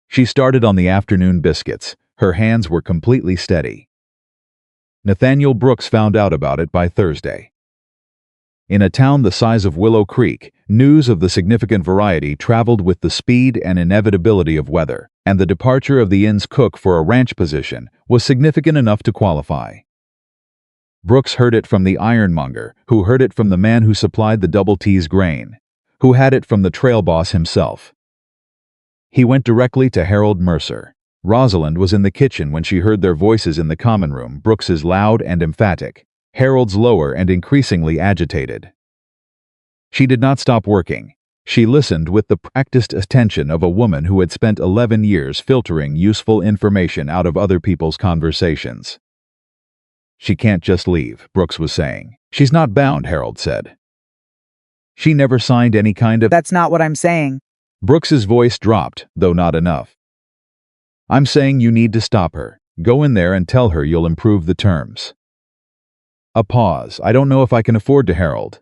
She started on the afternoon biscuits. Her hands were completely steady. Nathaniel Brooks found out about it by Thursday. In a town the size of Willow Creek, news of the significant variety traveled with the speed and inevitability of weather, and the departure of the inn's cook for a ranch position was significant enough to qualify. Brooks heard it from the ironmonger, who heard it from the man who supplied the Double T's grain, who had it from the trail boss himself. He went directly to Harold Mercer. Rosalind was in the kitchen when she heard their voices in the common room, Brooks's loud and emphatic, Harold's lower and increasingly agitated. She did not stop working. She listened with the practiced attention of a woman who had spent 11 years filtering useful information out of other people's conversations. "She can't just leave," Brooks was saying. "She's not bound," Harold said. "She never signed any kind of—" That's not what I'm saying. Brooks's voice dropped, though not enough. "I'm saying you need to stop her. Go in there and tell her you'll improve the terms." A pause. "I don't know if I can afford to, Harold.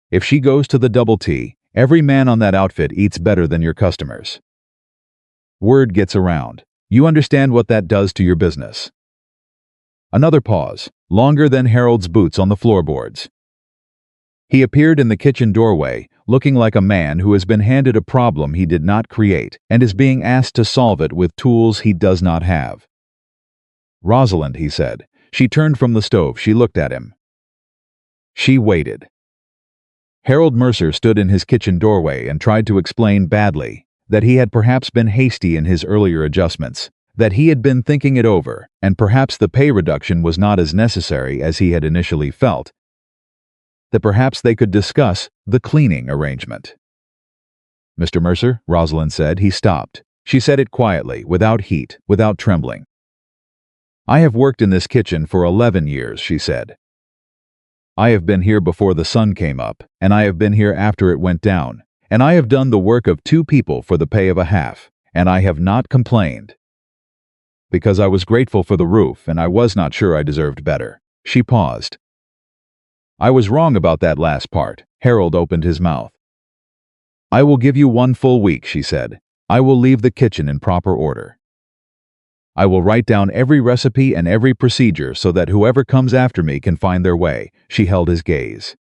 If she goes to the Double T, every man on that outfit eats better than your customers. Word gets around. You understand what that does to your business." Another pause, longer than Harold's boots on the floorboards. He appeared in the kitchen doorway, looking like a man who has been handed a problem he did not create and is being asked to solve it with tools he does not have. "Rosalind," he said. She turned from the stove. She looked at him. She waited. Harold Mercer stood in his kitchen doorway and tried to explain badly that he had perhaps been hasty in his earlier adjustments, that he had been thinking it over, and perhaps the pay reduction was not as necessary as he had initially felt, that perhaps they could discuss the cleaning arrangement. "Mr. Mercer," Rosalind said. He stopped. She said it quietly, without heat, without trembling. "I have worked in this kitchen for 11 years, she said. "I have been here before the sun came up, and I have been here after it went down, and I have done the work of 2 people for the pay of a half, and I have not complained. Because I was grateful for the roof, and I was not sure I deserved better." She paused. "I was wrong about that last part." Harold opened his mouth. "I will give you 1 full week," she said. "I will leave the kitchen in proper order. I will write down every recipe and every procedure so that whoever comes after me can find their way." She held his gaze.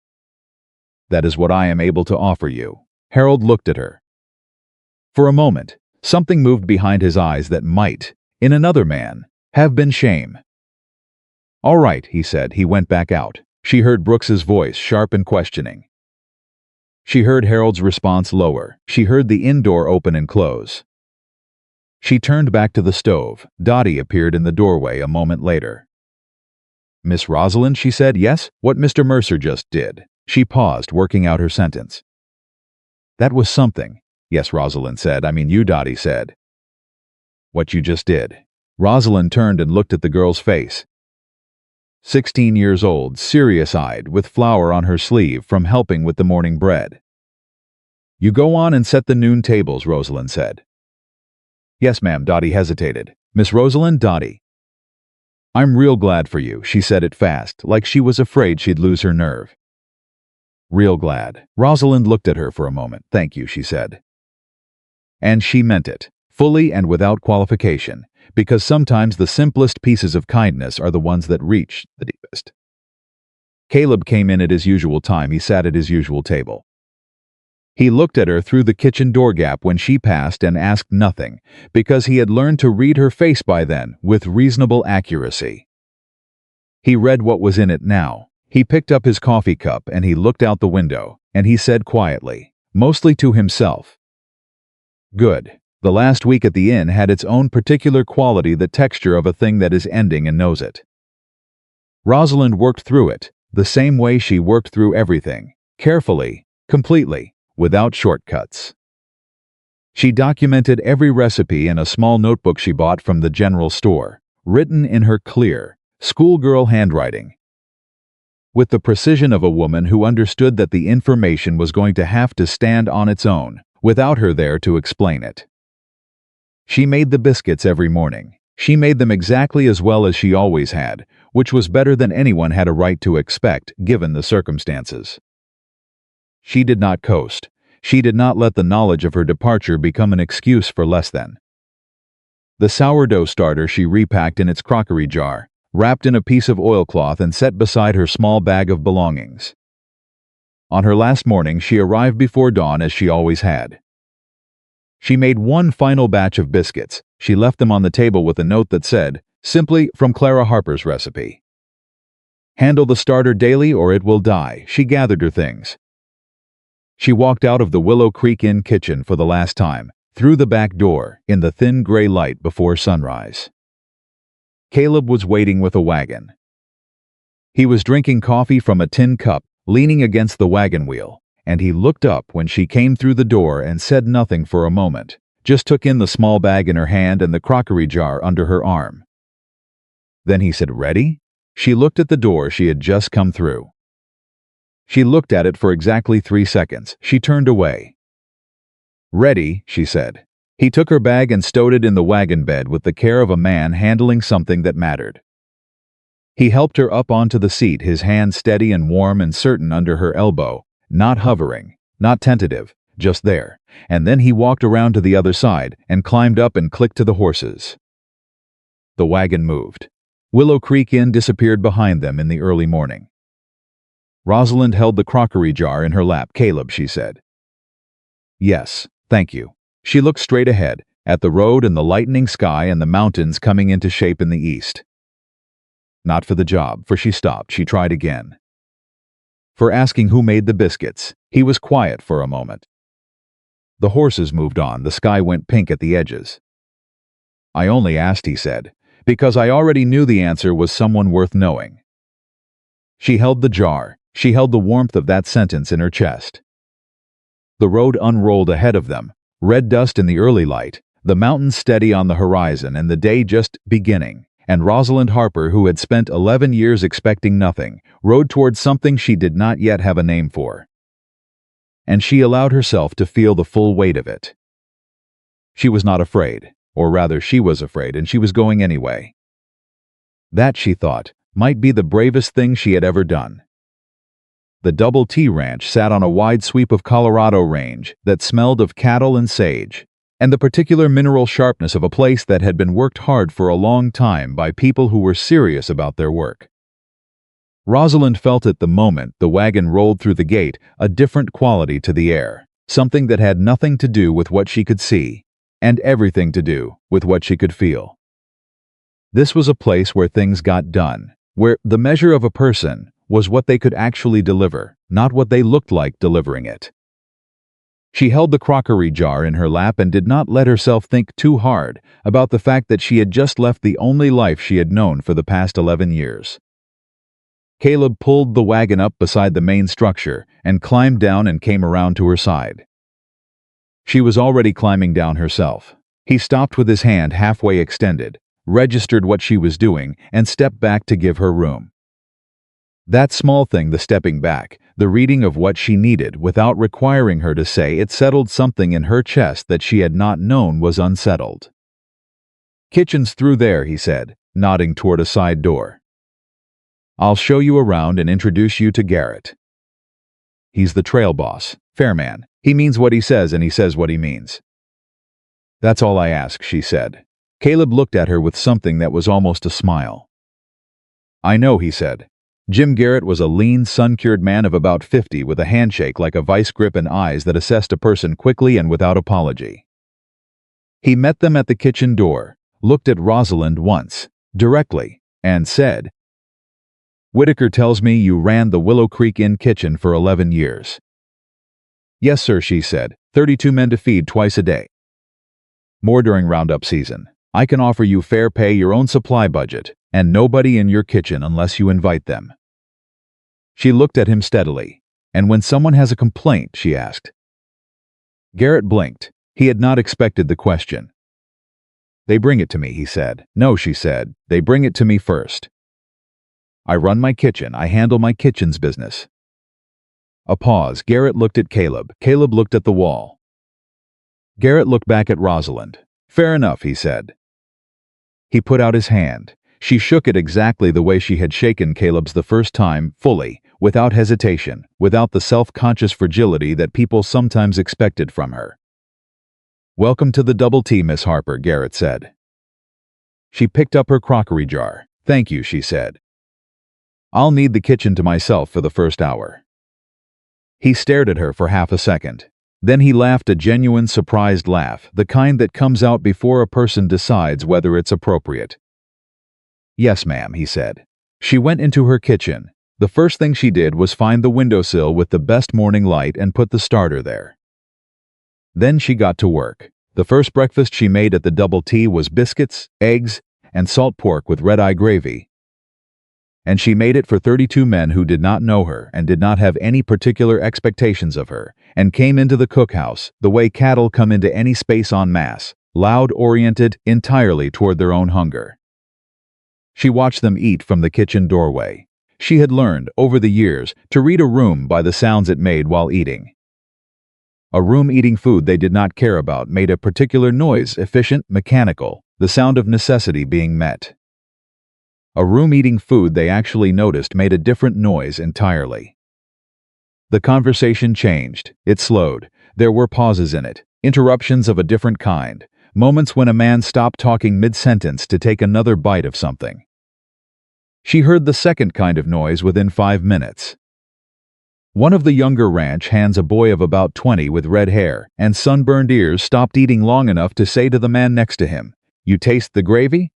"That is what I am able to offer you." Harold looked at her. For a moment, something moved behind his eyes that might, in another man, have been shame. "All right," he said. He went back out. She heard Brooks's voice, sharp and questioning. She heard Harold's response lower. She heard the inn door open and close. She turned back to the stove. Dottie appeared in the doorway a moment later. "Miss Rosalind," she said. "Yes, what Mr. Mercer just did." She paused, working out her sentence. "That was something." "Yes," Rosalind said. "I mean you," Dottie said. "What you just did." Rosalind turned and looked at the girl's face. 16 years old, serious-eyed, with flour on her sleeve from helping with the morning bread. "You go on and set the noon tables," Rosalind said. "Yes, ma'am." Dottie hesitated. "Miss Rosalind, Dottie." "I'm real glad for you." She said it fast, like she was afraid she'd lose her nerve. "Real glad." Rosalind looked at her for a moment. "Thank you," she said. And she meant it, fully and without qualification, because sometimes the simplest pieces of kindness are the ones that reach the deepest. Caleb came in at his usual time. He sat at his usual table. He looked at her through the kitchen door gap when she passed and asked nothing, because he had learned to read her face by then with reasonable accuracy. He read what was in it now. He picked up his coffee cup and he looked out the window, and he said quietly, mostly to himself, "Good. The last week at the inn had its own particular quality, the texture of a thing that is ending and knows it." Rosalind worked through it, the same way she worked through everything, carefully, completely, without shortcuts. She documented every recipe in a small notebook she bought from the general store, written in her clear, schoolgirl handwriting, with the precision of a woman who understood that the information was going to have to stand on its own, without her there to explain it. She made the biscuits every morning. She made them exactly as well as she always had, which was better than anyone had a right to expect, given the circumstances. She did not coast. She did not let the knowledge of her departure become an excuse for less than. The sourdough starter she repacked in its crockery jar, wrapped in a piece of oilcloth and set beside her small bag of belongings. On her last morning, she arrived before dawn as she always had. She made one final batch of biscuits. She left them on the table with a note that said, simply from Clara Harper's recipe, "Handle the starter daily or it will die." She gathered her things. She walked out of the Willow Creek Inn kitchen for the last time, through the back door, in the thin gray light before sunrise. Caleb was waiting with a wagon. He was drinking coffee from a tin cup, leaning against the wagon wheel, and he looked up when she came through the door and said nothing for a moment, just took in the small bag in her hand and the crockery jar under her arm. Then he said, "Ready?" She looked at the door she had just come through. She looked at it for exactly 3 seconds. She turned away. "Ready," she said. He took her bag and stowed it in the wagon bed with the care of a man handling something that mattered. He helped her up onto the seat, his hand steady and warm and certain under her elbow, not hovering, not tentative, just there, and then he walked around to the other side and climbed up and clicked to the horses. The wagon moved. Willow Creek Inn disappeared behind them in the early morning. Rosalind held the crockery jar in her lap. "Caleb," she said. "Yes, thank you." She looked straight ahead, at the road and the lightening sky and the mountains coming into shape in the east. Not for the job, for she stopped. She tried again. For asking who made the biscuits. He was quiet for a moment. The horses moved on. The sky went pink at the edges. "I only asked," he said, "because I already knew the answer was someone worth knowing." She held the jar. She held the warmth of that sentence in her chest. The road unrolled ahead of them, red dust in the early light, the mountains steady on the horizon and the day just beginning, and Rosalind Harper, who had spent 11 years expecting nothing, rode towards something she did not yet have a name for. And she allowed herself to feel the full weight of it. She was not afraid, or rather she was afraid, and she was going anyway. That, she thought, might be the bravest thing she had ever done. The Double T Ranch sat on a wide sweep of Colorado range that smelled of cattle and sage, and the particular mineral sharpness of a place that had been worked hard for a long time by people who were serious about their work. Rosalind felt it the moment the wagon rolled through the gate, a different quality to the air, something that had nothing to do with what she could see, and everything to do with what she could feel. This was a place where things got done, where the measure of a person was what they could actually deliver, not what they looked like delivering it. She held the crockery jar in her lap and did not let herself think too hard about the fact that she had just left the only life she had known for the past 11 years. Caleb pulled the wagon up beside the main structure and climbed down and came around to her side. She was already climbing down herself. He stopped with his hand halfway extended, registered what she was doing, and stepped back to give her room. That small thing, the stepping back, the reading of what she needed without requiring her to say it, settled something in her chest that she had not known was unsettled. "Kitchen's through there," he said, nodding toward a side door. "I'll show you around and introduce you to Garrett. He's the trail boss, fair man. He means what he says and he says what he means." "That's all I ask," she said. Caleb looked at her with something that was almost a smile. "I know," he said. Jim Garrett was a lean, sun-cured man of about 50 with a handshake like a vice grip and eyes that assessed a person quickly and without apology. He met them at the kitchen door, looked at Rosalind once, directly, and said, "Whitaker tells me you ran the Willow Creek Inn kitchen for 11 years. "Yes, sir," she said. 32 men to feed twice a day. More during roundup season. I can offer you fair pay, your own supply budget, and nobody in your kitchen unless you invite them." She looked at him steadily. "And when someone has a complaint?" she asked. Garrett blinked. He had not expected the question. "They bring it to me," he said. "No," she said. "They bring it to me first. I run my kitchen. I handle my kitchen's business." A pause. Garrett looked at Caleb. Caleb looked at the wall. Garrett looked back at Rosalind. "Fair enough," he said. He put out his hand. She shook it exactly the way she had shaken Caleb's the first time, fully, without hesitation, without the self-conscious fragility that people sometimes expected from her. "Welcome to the Double T, Miss Harper," Garrett said. She picked up her crockery jar. "Thank you," she said. "I'll need the kitchen to myself for the first hour." He stared at her for half a second. Then he laughed, a genuine, surprised laugh, the kind that comes out before a person decides whether it's appropriate. "Yes, ma'am," he said. She went into her kitchen. The first thing she did was find the windowsill with the best morning light and put the starter there. Then she got to work. The first breakfast she made at the Double T was biscuits, eggs, and salt pork with red-eye gravy. And she made it for 32 men who did not know her and did not have any particular expectations of her, and came into the cookhouse the way cattle come into any space en masse, loud-oriented entirely toward their own hunger. She watched them eat from the kitchen doorway. She had learned, over the years, to read a room by the sounds it made while eating. A room eating food they did not care about made a particular noise, efficient, mechanical, the sound of necessity being met. A room eating food they actually noticed made a different noise entirely. The conversation changed. It slowed. There were pauses in it, interruptions of a different kind, moments when a man stopped talking mid-sentence to take another bite of something. She heard the second kind of noise within 5 minutes. One of the younger ranch hands, a boy of about 20 with red hair and sunburned ears, stopped eating long enough to say to the man next to him, "You taste the gravy?"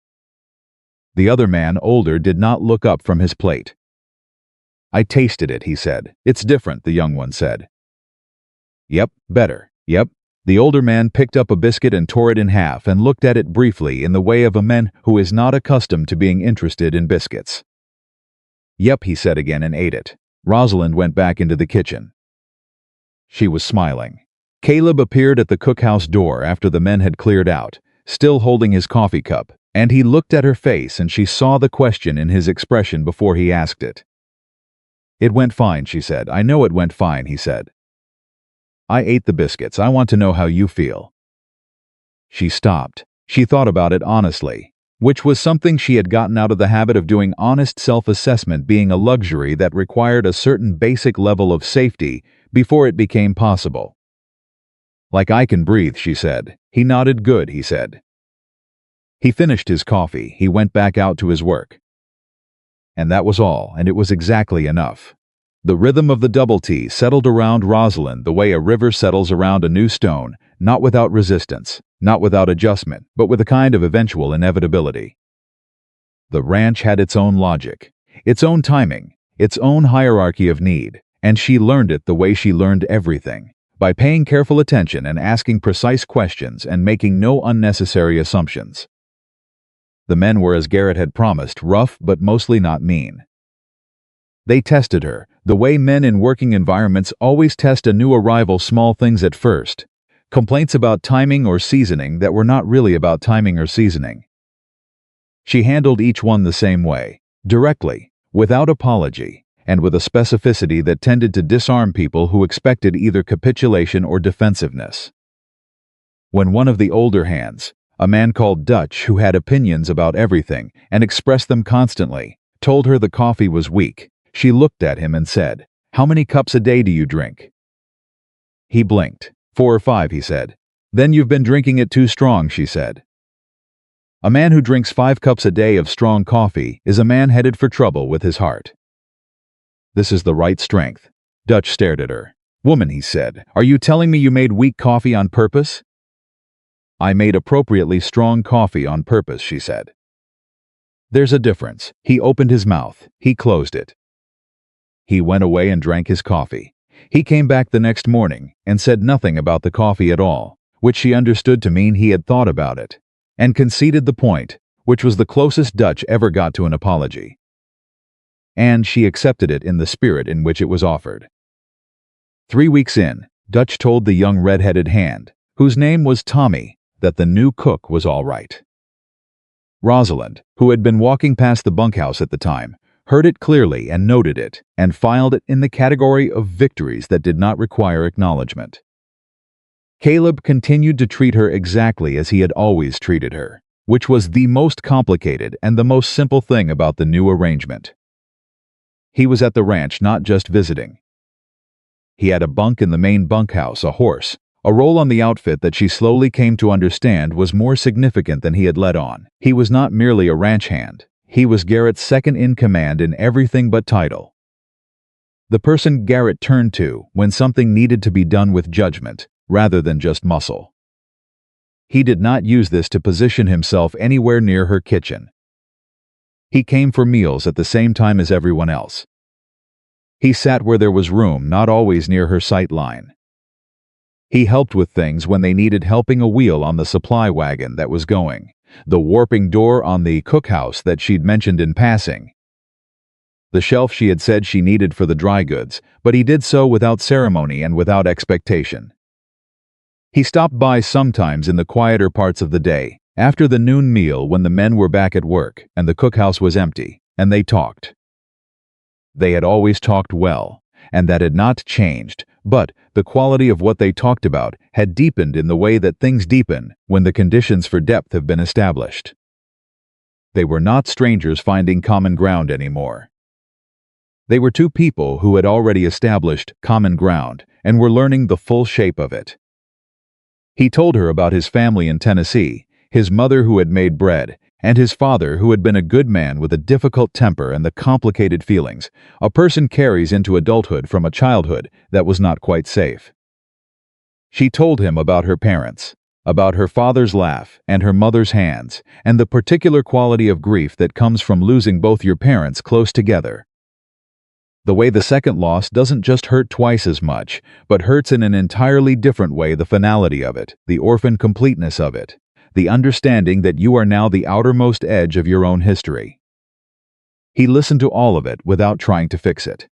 The other man, older, did not look up from his plate. "I tasted it," he said. "It's different," the young one said. "Yep, better. Yep." The older man picked up a biscuit and tore it in half and looked at it briefly in the way of a man who is not accustomed to being interested in biscuits. "Yep," he said again and ate it. Rosalind went back into the kitchen. She was smiling. Caleb appeared at the cookhouse door after the men had cleared out, still holding his coffee cup, and he looked at her face and she saw the question in his expression before he asked it. "It went fine," she said. "I know it went fine," he said. "I ate the biscuits. I want to know how you feel." She stopped. She thought about it honestly, which was something she had gotten out of the habit of doing, honest self-assessment being a luxury that required a certain basic level of safety before it became possible. "Like I can breathe," she said. He nodded. "Good," he said. He finished his coffee. He went back out to his work. And that was all, and it was exactly enough. The rhythm of the double T settled around Rosalind the way a river settles around a new stone, not without resistance, not without adjustment, but with a kind of eventual inevitability. The ranch had its own logic, its own timing, its own hierarchy of need, and she learned it the way she learned everything, by paying careful attention and asking precise questions and making no unnecessary assumptions. The men were, as Garrett had promised, rough but mostly not mean. They tested her, the way men in working environments always test a new arrival, small things at first. Complaints about timing or seasoning that were not really about timing or seasoning. She handled each one the same way, directly, without apology, and with a specificity that tended to disarm people who expected either capitulation or defensiveness. When one of the older hands, a man called Dutch who had opinions about everything and expressed them constantly, told her the coffee was weak, she looked at him and said, "How many cups a day do you drink?" He blinked. 4 or 5, he said. "Then you've been drinking it too strong," she said. A man who drinks 5 cups a day of strong coffee is a man headed for trouble with his heart. "This is the right strength." Dutch stared at her. "Woman," he said, "are you telling me you made weak coffee on purpose?" "I made appropriately strong coffee on purpose," she said. "There's a difference." He opened his mouth. He closed it. He went away and drank his coffee. He came back the next morning and said nothing about the coffee at all, which she understood to mean he had thought about it, and conceded the point, which was the closest Dutch ever got to an apology. And she accepted it in the spirit in which it was offered. 3 weeks in, Dutch told the young red-headed hand, whose name was Tommy, that the new cook was all right. Rosalind, who had been walking past the bunkhouse at the time, heard it clearly and noted it, and filed it in the category of victories that did not require acknowledgement. Caleb continued to treat her exactly as he had always treated her, which was the most complicated and the most simple thing about the new arrangement. He was at the ranch not just visiting. He had a bunk in the main bunkhouse, a horse, a role on the outfit that she slowly came to understand was more significant than he had let on. He was not merely a ranch hand. He was Garrett's second in command in everything but title. The person Garrett turned to when something needed to be done with judgment, rather than just muscle. He did not use this to position himself anywhere near her kitchen. He came for meals at the same time as everyone else. He sat where there was room, not always near her sight line. He helped with things when they needed helping, a wheel on the supply wagon that was going, the warping door on the cookhouse that she'd mentioned in passing, the shelf she had said she needed for the dry goods, but he did so without ceremony and without expectation. He stopped by sometimes in the quieter parts of the day, after the noon meal when the men were back at work and the cookhouse was empty, and they talked. They had always talked well, and that had not changed, but the quality of what they talked about had deepened in the way that things deepen when the conditions for depth have been established. They were not strangers finding common ground anymore. They were two people who had already established common ground and were learning the full shape of it. He told her about his family in Tennessee, his mother who had made bread, and his father, who had been a good man with a difficult temper and the complicated feelings a person carries into adulthood from a childhood that was not quite safe. She told him about her parents, about her father's laugh and her mother's hands, and the particular quality of grief that comes from losing both your parents close together. The way the second loss doesn't just hurt twice as much, but hurts in an entirely different way: the finality of it, the orphan completeness of it, the understanding that you are now the outermost edge of your own history. He listened to all of it without trying to fix it.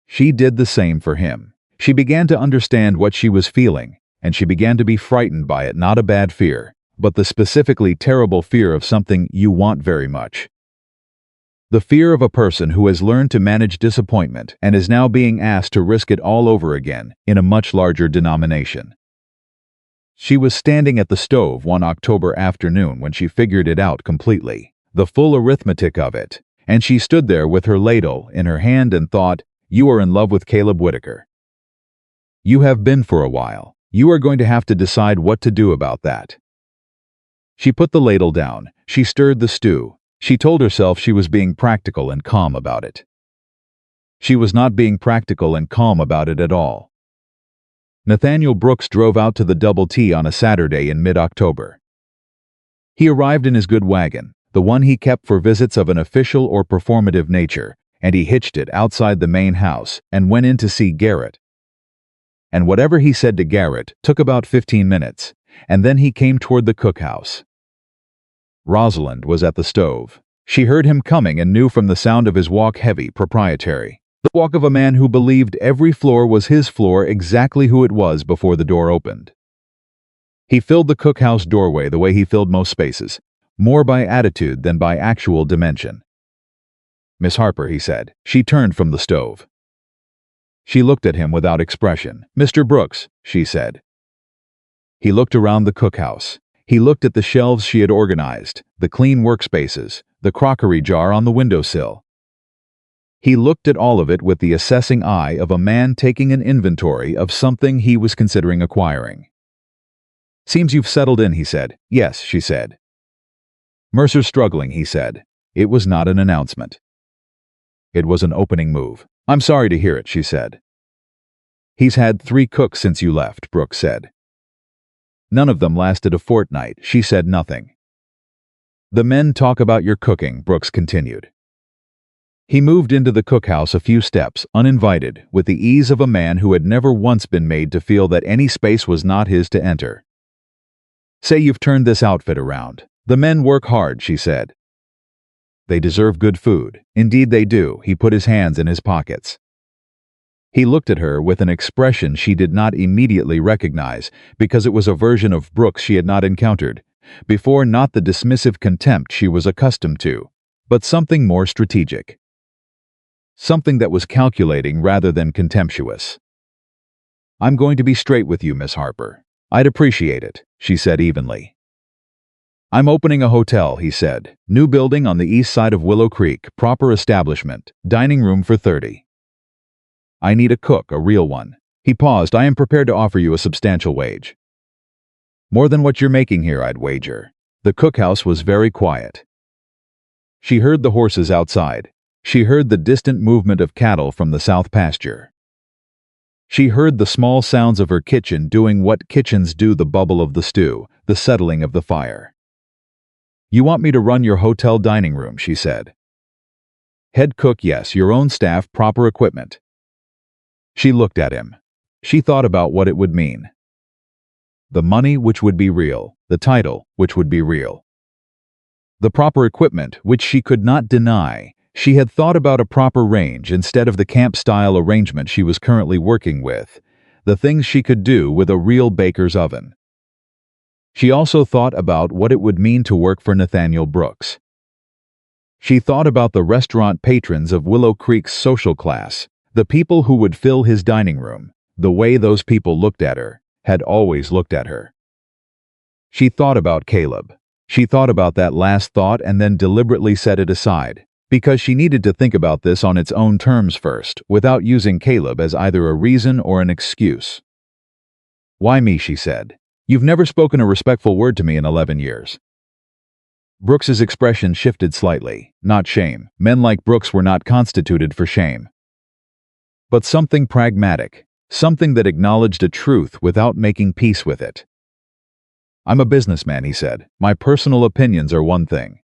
She did the same for him. She began to understand what she was feeling, and she began to be frightened by it, not a bad fear, but the specifically terrible fear of something you want very much. The fear of a person who has learned to manage disappointment and is now being asked to risk it all over again in a much larger denomination. She was standing at the stove one October afternoon when she figured it out completely, the full arithmetic of it, and she stood there with her ladle in her hand and thought, "You are in love with Caleb Whitaker. You have been for a while. You are going to have to decide what to do about that." She put the ladle down. She stirred the stew. She told herself she was being practical and calm about it. She was not being practical and calm about it at all. Nathaniel Brooks drove out to the Double T on a Saturday in mid-October. He arrived in his good wagon, the one he kept for visits of an official or performative nature, and he hitched it outside the main house and went in to see Garrett. And whatever he said to Garrett took about 15 minutes, and then he came toward the cookhouse. Rosalind was at the stove. She heard him coming and knew from the sound of his walk, heavy, proprietary, the walk of a man who believed every floor was his floor, exactly who it was before the door opened. He filled the cookhouse doorway the way he filled most spaces, more by attitude than by actual dimension. "Miss Harper," he said. She turned from the stove. She looked at him without expression. "Mr. Brooks," she said. He looked around the cookhouse. He looked at the shelves she had organized, the clean workspaces, the crockery jar on the windowsill. He looked at all of it with the assessing eye of a man taking an inventory of something he was considering acquiring. "Seems you've settled in," he said. "Yes," she said. "Mercer's struggling," he said. It was not an announcement. It was an opening move. "I'm sorry to hear it," she said. "He's had 3 cooks since you left," Brooks said. "None of them lasted a fortnight." She said nothing. "The men talk about your cooking," Brooks continued. He moved into the cookhouse a few steps, uninvited, with the ease of a man who had never once been made to feel that any space was not his to enter. "Say you've turned this outfit around. The men work hard," she said. "They deserve good food. Indeed they do." He put his hands in his pockets. He looked at her with an expression she did not immediately recognize, because it was a version of Brooks she had not encountered before, not the dismissive contempt she was accustomed to, but something more strategic. Something that was calculating rather than contemptuous. "I'm going to be straight with you, Miss Harper. I'd appreciate it," she said evenly. "I'm opening a hotel," he said. "New building on the east side of Willow Creek, proper establishment, dining room for 30. I need a cook, a real one." He paused. "I am prepared to offer you a substantial wage. More than what you're making here, I'd wager." The cookhouse was very quiet. She heard the horses outside. She heard the distant movement of cattle from the south pasture. She heard the small sounds of her kitchen doing what kitchens do: the bubble of the stew, the settling of the fire. "You want me to run your hotel dining room," she said. "Head cook, yes. Your own staff, proper equipment." She looked at him. She thought about what it would mean. The money, which would be real. The title, which would be real. The proper equipment, which she could not deny. She had thought about a proper range instead of the camp-style arrangement she was currently working with. The things she could do with a real baker's oven. She also thought about what it would mean to work for Nathaniel Brooks. She thought about the restaurant patrons of Willow Creek's social class, the people who would fill his dining room, the way those people looked at her, had always looked at her. She thought about Caleb. She thought about that last thought and then deliberately set it aside, because she needed to think about this on its own terms first, without using Caleb as either a reason or an excuse. "Why me?" she said. "You've never spoken a respectful word to me in 11 years. Brooks's expression shifted slightly. Not shame. Men like Brooks were not constituted for shame. But something pragmatic. Something that acknowledged a truth without making peace with it. I'm a businessman, he said. My personal opinions are one thing.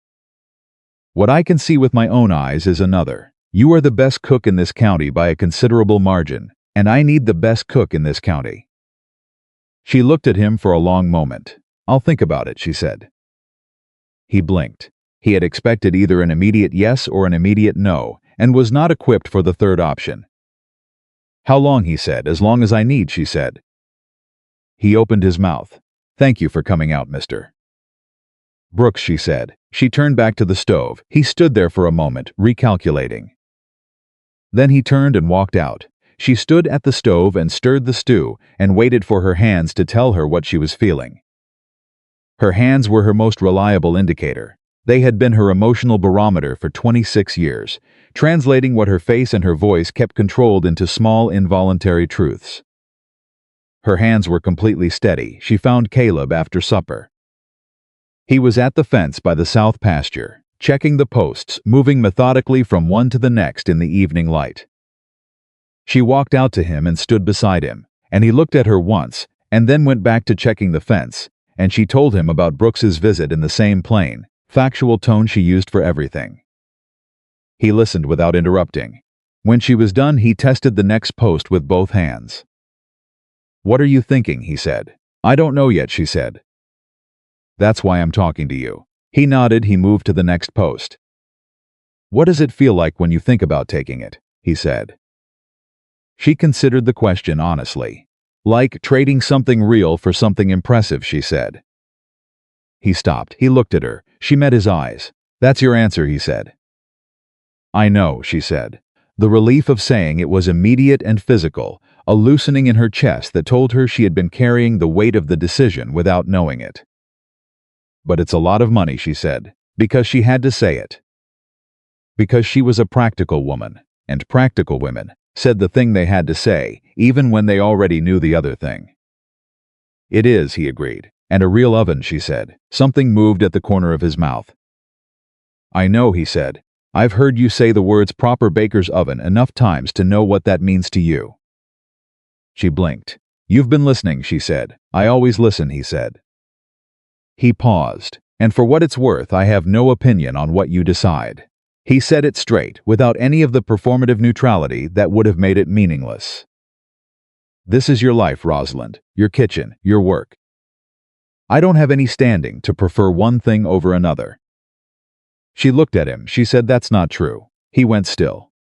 What I can see with my own eyes is another. You are the best cook in this county by a considerable margin, and I need the best cook in this county. She looked at him for a long moment. I'll think about it, she said. He blinked. He had expected either an immediate yes or an immediate no, and was not equipped for the third option. How long, he said. As long as I need, she said. He opened his mouth. Thank you for coming out, mister. Brooks, she said. She turned back to the stove. He stood there for a moment, recalculating. Then he turned and walked out. She stood at the stove and stirred the stew and waited for her hands to tell her what she was feeling. Her hands were her most reliable indicator. They had been her emotional barometer for 26 years, translating what her face and her voice kept controlled into small, involuntary truths. Her hands were completely steady. She found Caleb after supper. He was at the fence by the south pasture, checking the posts, moving methodically from one to the next in the evening light. She walked out to him and stood beside him, and he looked at her once, and then went back to checking the fence, and she told him about Brooks's visit in the same plain, factual tone she used for everything. He listened without interrupting. When she was done, he tested the next post with both hands. What are you thinking, he said. I don't know yet, she said. That's why I'm talking to you. He nodded. He moved to the next post. What does it feel like when you think about taking it, he said. She considered the question honestly. Like trading something real for something impressive, she said. He stopped. He looked at her. She met his eyes. That's your answer, he said. I know, she said. The relief of saying it was immediate and physical, a loosening in her chest that told her she had been carrying the weight of the decision without knowing it. But it's a lot of money, she said, because she had to say it. Because she was a practical woman, and practical women said the thing they had to say, even when they already knew the other thing. It is, he agreed, and a real oven, she said. Something moved at the corner of his mouth. I know, he said. I've heard you say the words proper baker's oven enough times to know what that means to you. She blinked. You've been listening, she said. I always listen, he said. He paused. And for what it's worth, I have no opinion on what you decide. He said it straight, without any of the performative neutrality that would have made it meaningless. This is your life, Rosalind, your kitchen, your work. I don't have any standing to prefer one thing over another. She looked at him. She said that's not true. He went still.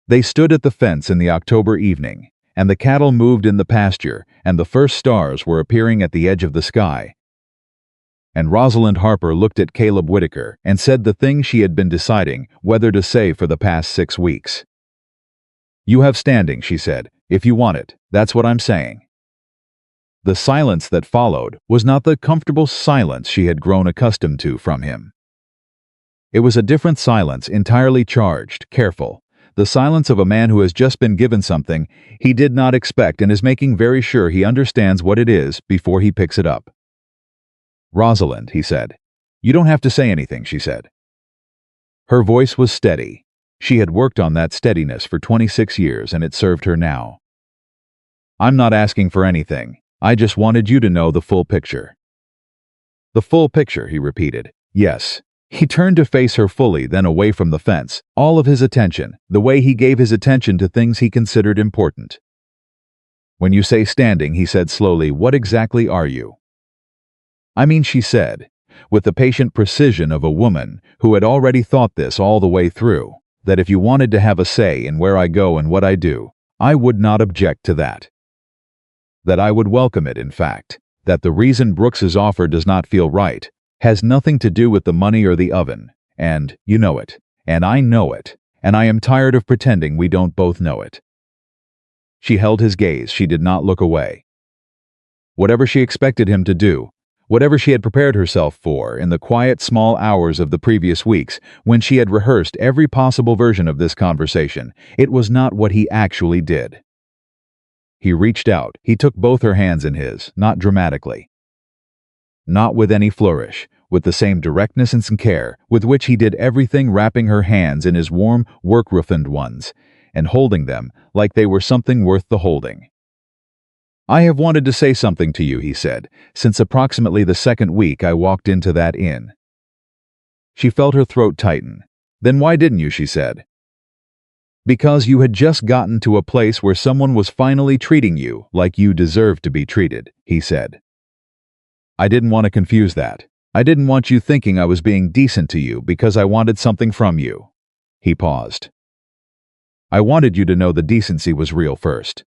They stood at the fence in the October evening, and the cattle moved in the pasture, and the first stars were appearing at the edge of the sky. And Rosalind Harper looked at Caleb Whitaker and said the thing she had been deciding whether to say for the past 6 weeks. You have standing, she said, if you want it. That's what I'm saying. The silence that followed was not the comfortable silence she had grown accustomed to from him. It was a different silence, entirely charged, careful, the silence of a man who has just been given something he did not expect and is making very sure he understands what it is before he picks it up. Rosalind, he said. You don't have to say anything, she said. Her voice was steady. She had worked on that steadiness for 26 years, and it served her now. I'm not asking for anything. I just wanted you to know the full picture. The full picture, he repeated. Yes. He turned to face her fully, then away from the fence, all of his attention, the way he gave his attention to things he considered important. When you say standing, he said slowly, what exactly are you? I mean, she said, with the patient precision of a woman who had already thought this all the way through, that if you wanted to have a say in where I go and what I do, I would not object to that. That I would welcome it, in fact, that the reason Brooks's offer does not feel right has nothing to do with the money or the oven, and you know it, and I know it, and I am tired of pretending we don't both know it. She held his gaze. She did not look away. Whatever she expected him to do, whatever she had prepared herself for in the quiet small hours of the previous weeks when she had rehearsed every possible version of this conversation, it was not what he actually did. He reached out. He took both her hands in his, not dramatically. Not with any flourish, with the same directness and care with which he did everything, wrapping her hands in his warm, work-roughened ones, and holding them like they were something worth the holding. "I have wanted to say something to you," he said, "since approximately the second week I walked into that inn." She felt her throat tighten. "Then why didn't you?" she said. "Because you had just gotten to a place where someone was finally treating you like you deserved to be treated," he said. "I didn't want to confuse that. I didn't want you thinking I was being decent to you because I wanted something from you." He paused. "I wanted you to know the decency was real first."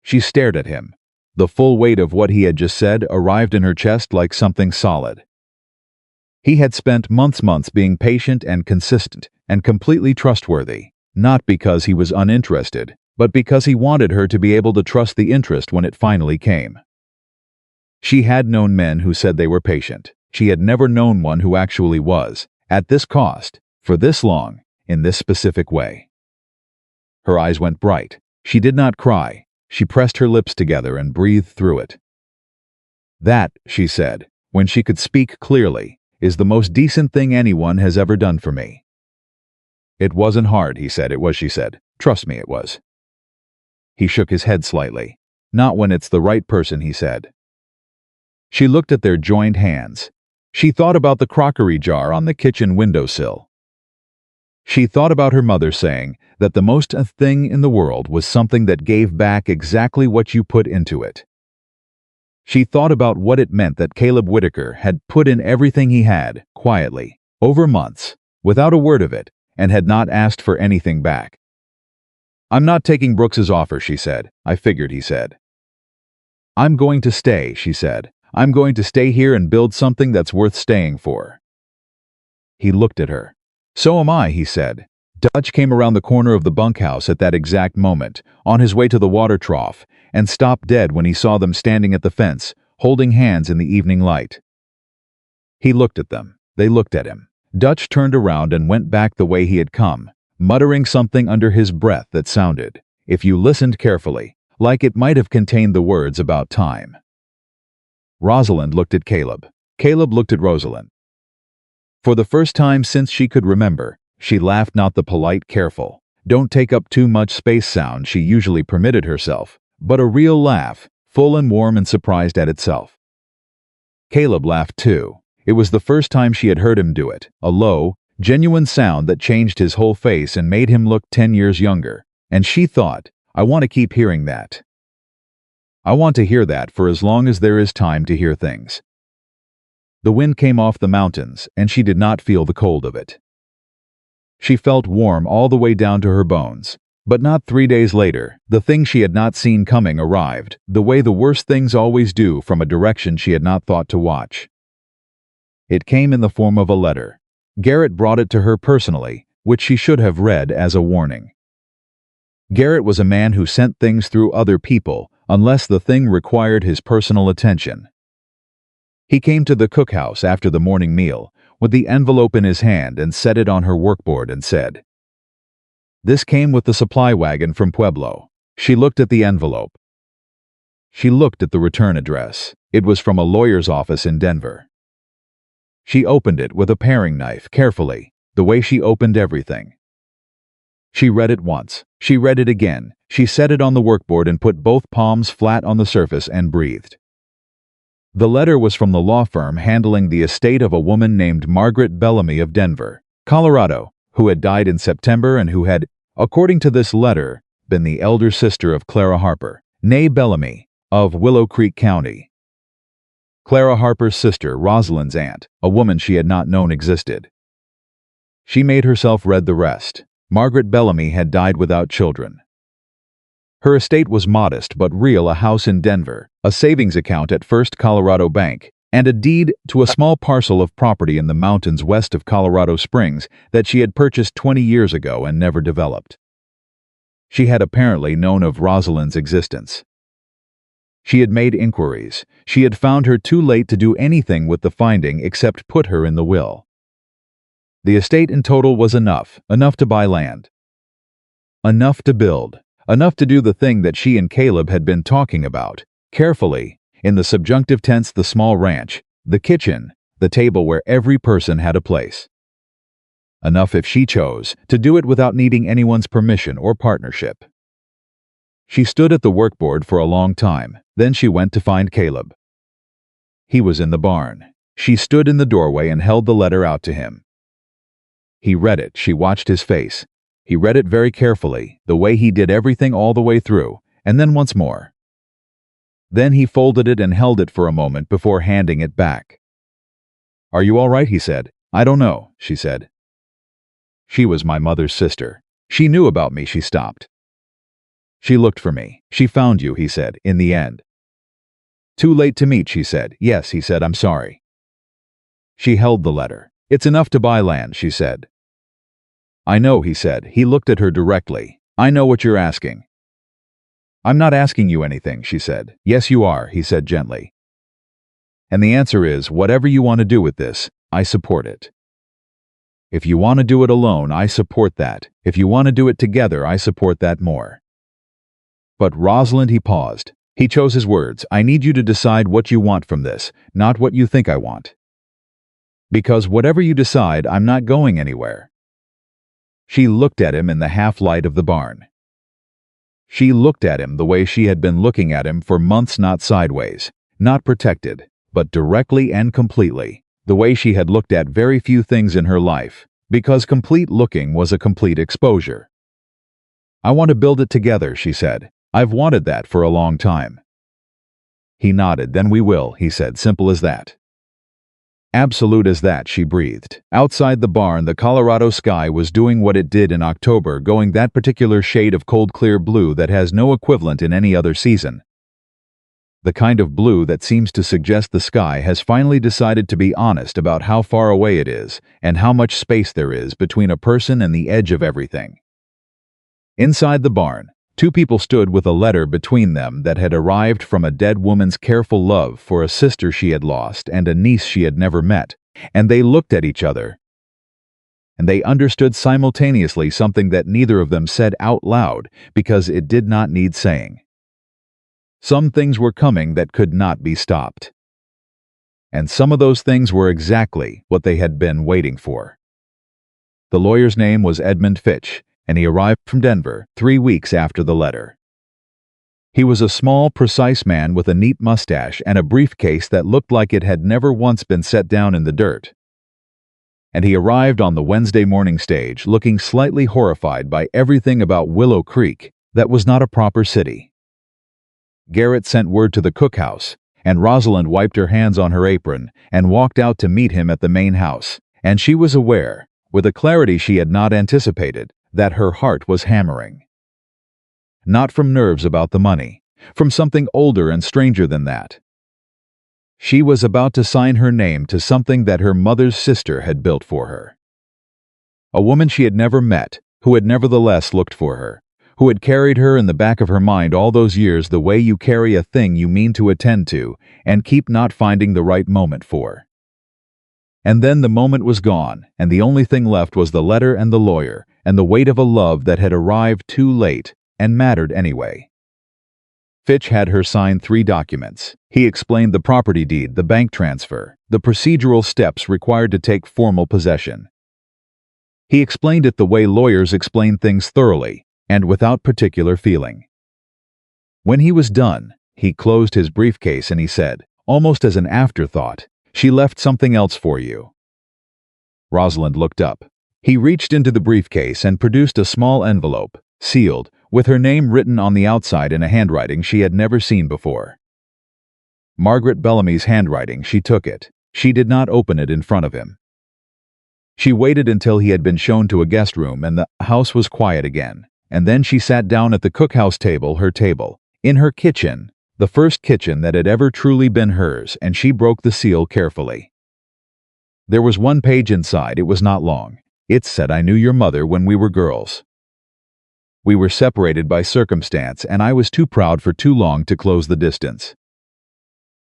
She stared at him. The full weight of what he had just said arrived in her chest like something solid. He had spent months being patient and consistent and completely trustworthy, not because he was uninterested, but because he wanted her to be able to trust the interest when it finally came. She had known men who said they were patient. She had never known one who actually was, at this cost, for this long, in this specific way. Her eyes went bright. She did not cry. She pressed her lips together and breathed through it. "That," she said, when she could speak clearly, "is the most decent thing anyone has ever done for me." "It wasn't hard," he said. "It was," she said. "Trust me, it was." He shook his head slightly. "Not when it's the right person," he said. She looked at their joined hands. She thought about the crockery jar on the kitchen windowsill. She thought about her mother saying that the most thing in the world was something that gave back exactly what you put into it. She thought about what it meant that Caleb Whitaker had put in everything he had, quietly, over months, without a word of it, and had not asked for anything back. "I'm not taking Brooks's offer," she said. "I figured," he said. "I'm going to stay," she said. "I'm going to stay here and build something that's worth staying for." He looked at her. "So am I," he said. Dutch came around the corner of the bunkhouse at that exact moment, on his way to the water trough, and stopped dead when he saw them standing at the fence, holding hands in the evening light. He looked at them. They looked at him. Dutch turned around and went back the way he had come, muttering something under his breath that sounded, if you listened carefully, like it might have contained the words about time. Rosalind looked at Caleb. Caleb looked at Rosalind. For the first time since she could remember, she laughed, not the polite, careful, "Don't take up too much space" sound she usually permitted herself, but a real laugh, full and warm and surprised at itself. Caleb laughed too. It was the first time she had heard him do it, a low, genuine sound that changed his whole face and made him look 10 years younger, and she thought, "I want to keep hearing that. I want to hear that for as long as there is time to hear things." The wind came off the mountains, and she did not feel the cold of it. She felt warm all the way down to her bones. But not 3 days later, the thing she had not seen coming arrived, the way the worst things always do, from a direction she had not thought to watch. It came in the form of a letter. Garrett brought it to her personally, which she should have read as a warning. Garrett was a man who sent things through other people unless the thing required his personal attention. He came to the cookhouse after the morning meal, with the envelope in his hand, and set it on her workboard and said, "This came with the supply wagon from Pueblo." She looked at the envelope. She looked at the return address. It was from a lawyer's office in Denver. She opened it with a paring knife, carefully, the way she opened everything. She read it once. She read it again. She set it on the workboard and put both palms flat on the surface and breathed. The letter was from the law firm handling the estate of a woman named Margaret Bellamy of Denver, Colorado, who had died in September and who had, according to this letter, been the elder sister of Clara Harper, née Bellamy, of Willow Creek County. Clara Harper's sister, Rosalind's aunt, a woman she had not known existed. She made herself read the rest. Margaret Bellamy had died without children. Her estate was modest but real: a house in Denver, a savings account at First Colorado Bank, and a deed to a small parcel of property in the mountains west of Colorado Springs that she had purchased 20 years ago and never developed. She had apparently known of Rosalind's existence. She had made inquiries. She had found her too late to do anything with the finding except put her in the will. The estate in total was enough to buy land, enough to build, enough to do the thing that she and Caleb had been talking about, carefully, in the subjunctive tense: the small ranch, the kitchen, the table where every person had a place. Enough if she chose to do it without needing anyone's permission or partnership. She stood at the workboard for a long time, then she went to find Caleb. He was in the barn. She stood in the doorway and held the letter out to him. He read it. She watched his face. He read it very carefully, the way he did everything all the way through, and then once more. Then he folded it and held it for a moment before handing it back. "Are you all right?" he said. "I don't know," she said. "She was my mother's sister. She knew about me." She stopped. "She looked for me. She found you," he said, "in the end." "Too late to meet," she said. "Yes," he said, "I'm sorry." She held the letter. "It's enough to buy land," she said. "I know," he said. He looked at her directly. "I know what you're asking." "I'm not asking you anything," she said. "Yes, you are," he said gently. "And the answer is, whatever you want to do with this, I support it. If you want to do it alone, I support that. If you want to do it together, I support that more. But Rosalind," he paused. He chose his words. "I need you to decide what you want from this, not what you think I want. Because whatever you decide, I'm not going anywhere." She looked at him in the half-light of the barn. She looked at him the way she had been looking at him for months, not sideways, not protected, but directly and completely, the way she had looked at very few things in her life, because complete looking was a complete exposure. "I want to build it together," she said. "I've wanted that for a long time." He nodded. "Then we will," he said. "Simple as that." "Absolute as that," she breathed. Outside the barn, the Colorado sky was doing what it did in October, going that particular shade of cold clear blue that has no equivalent in any other season. The kind of blue that seems to suggest the sky has finally decided to be honest about how far away it is and how much space there is between a person and the edge of everything. Inside the barn, two people stood with a letter between them that had arrived from a dead woman's careful love for a sister she had lost and a niece she had never met, and they looked at each other, and they understood simultaneously something that neither of them said out loud because it did not need saying. Some things were coming that could not be stopped. And some of those things were exactly what they had been waiting for. The lawyer's name was Edmund Fitch, and he arrived from Denver 3 weeks after the letter. He was a small, precise man with a neat mustache and a briefcase that looked like it had never once been set down in the dirt. And he arrived on the Wednesday morning stage looking slightly horrified by everything about Willow Creek that was not a proper city. Garrett sent word to the cookhouse, and Rosalind wiped her hands on her apron and walked out to meet him at the main house, and she was aware, with a clarity she had not anticipated, that her heart was hammering. Not from nerves about the money, from something older and stranger than that. She was about to sign her name to something that her mother's sister had built for her. A woman she had never met, who had nevertheless looked for her, who had carried her in the back of her mind all those years the way you carry a thing you mean to attend to and keep not finding the right moment for. And then the moment was gone, and the only thing left was the letter and the lawyer, and the weight of a love that had arrived too late and mattered anyway. Fitch had her sign 3 documents. He explained the property deed, the bank transfer, the procedural steps required to take formal possession. He explained it the way lawyers explain things thoroughly, and without particular feeling. When he was done, he closed his briefcase and he said, almost as an afterthought, "She left something else for you." Rosalind looked up. He reached into the briefcase and produced a small envelope, sealed, with her name written on the outside in a handwriting she had never seen before. Margaret Bellamy's handwriting. She took it. She did not open it in front of him. She waited until he had been shown to a guest room and the house was quiet again, and then she sat down at the cookhouse table, her table, in her kitchen, the first kitchen that had ever truly been hers, and she broke the seal carefully. There was one page inside. It was not long. It said, "I knew your mother when we were girls. We were separated by circumstance, and I was too proud for too long to close the distance.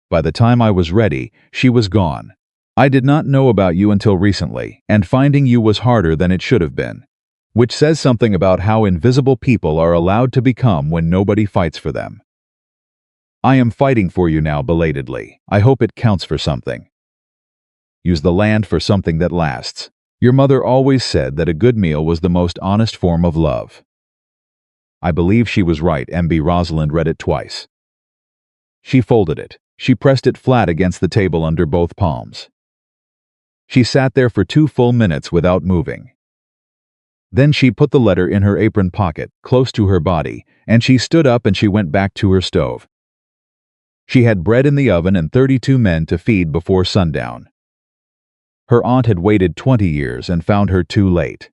By the time I was ready, she was gone. I did not know about you until recently, and finding you was harder than it should have been," which says something about how invisible people are allowed to become when nobody fights for them. "I am fighting for you now belatedly. I hope it counts for something. Use the land for something that lasts. Your mother always said that a good meal was the most honest form of love. I believe she was right. MB Rosalind read it twice. She folded it. She pressed it flat against the table under both palms. She sat there for 2 full minutes without moving. Then she put the letter in her apron pocket, close to her body, and she stood up and she went back to her stove. She had bread in the oven and 32 men to feed before sundown. Her aunt had waited 20 years and found her too late.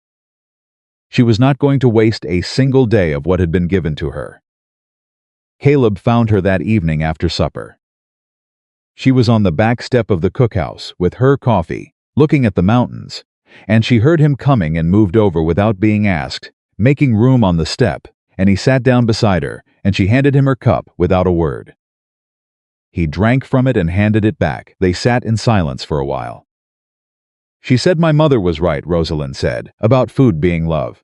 She was not going to waste a single day of what had been given to her. Caleb found her that evening after supper. She was on the back step of the cookhouse with her coffee, looking at the mountains, and she heard him coming and moved over without being asked, making room on the step, and he sat down beside her, and she handed him her cup without a word. He drank from it and handed it back. They sat in silence for a while. She said my mother was right, Rosalind said, about food being love.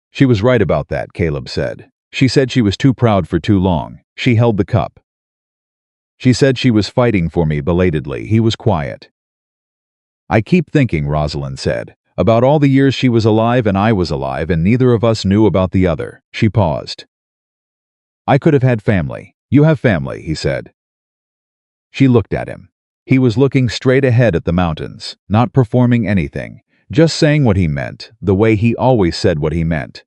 She was right about that, Caleb said. She said she was too proud for too long. She held the cup. She said she was fighting for me belatedly. He was quiet. I keep thinking, Rosalind said, about all the years she was alive and I was alive and neither of us knew about the other. She paused. I could have had family. You have family, he said. She looked at him. He was looking straight ahead at the mountains, not performing anything, just saying what he meant, the way he always said what he meant.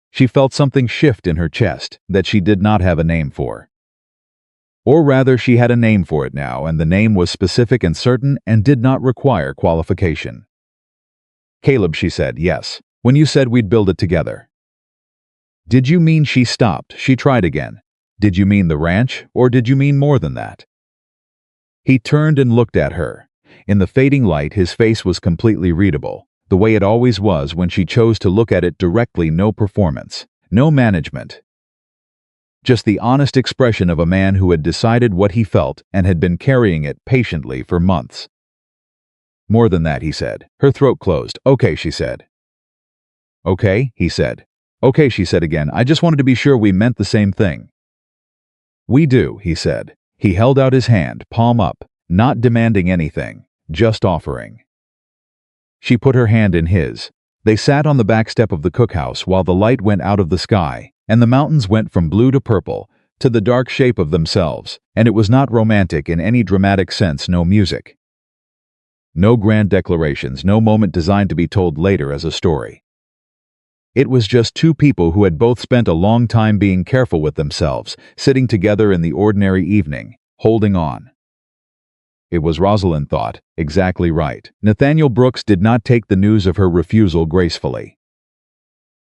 She felt something shift in her chest that she did not have a name for. Or rather, she had a name for it now, and the name was specific and certain and did not require qualification. Caleb, she said, yes, when you said we'd build it together. Did you mean? She stopped. She tried again. Did you mean the ranch, or did you mean more than that? He turned and looked at her. In the fading light, his face was completely readable, the way it always was when she chose to look at it directly. No performance, no management. Just the honest expression of a man who had decided what he felt and had been carrying it patiently for months. More than that, he said. Her throat closed. Okay, she said. Okay, he said. Okay, she said again. I just wanted to be sure we meant the same thing. We do, he said. He held out his hand, palm up, not demanding anything, just offering. She put her hand in his. They sat on the back step of the cookhouse while the light went out of the sky, and the mountains went from blue to purple, to the dark shape of themselves, and it was not romantic in any dramatic sense. No music. No grand declarations, no moment designed to be told later as a story. It was just two people who had both spent a long time being careful with themselves, sitting together in the ordinary evening, holding on. It was, Rosalind thought, exactly right. Nathaniel Brooks did not take the news of her refusal gracefully.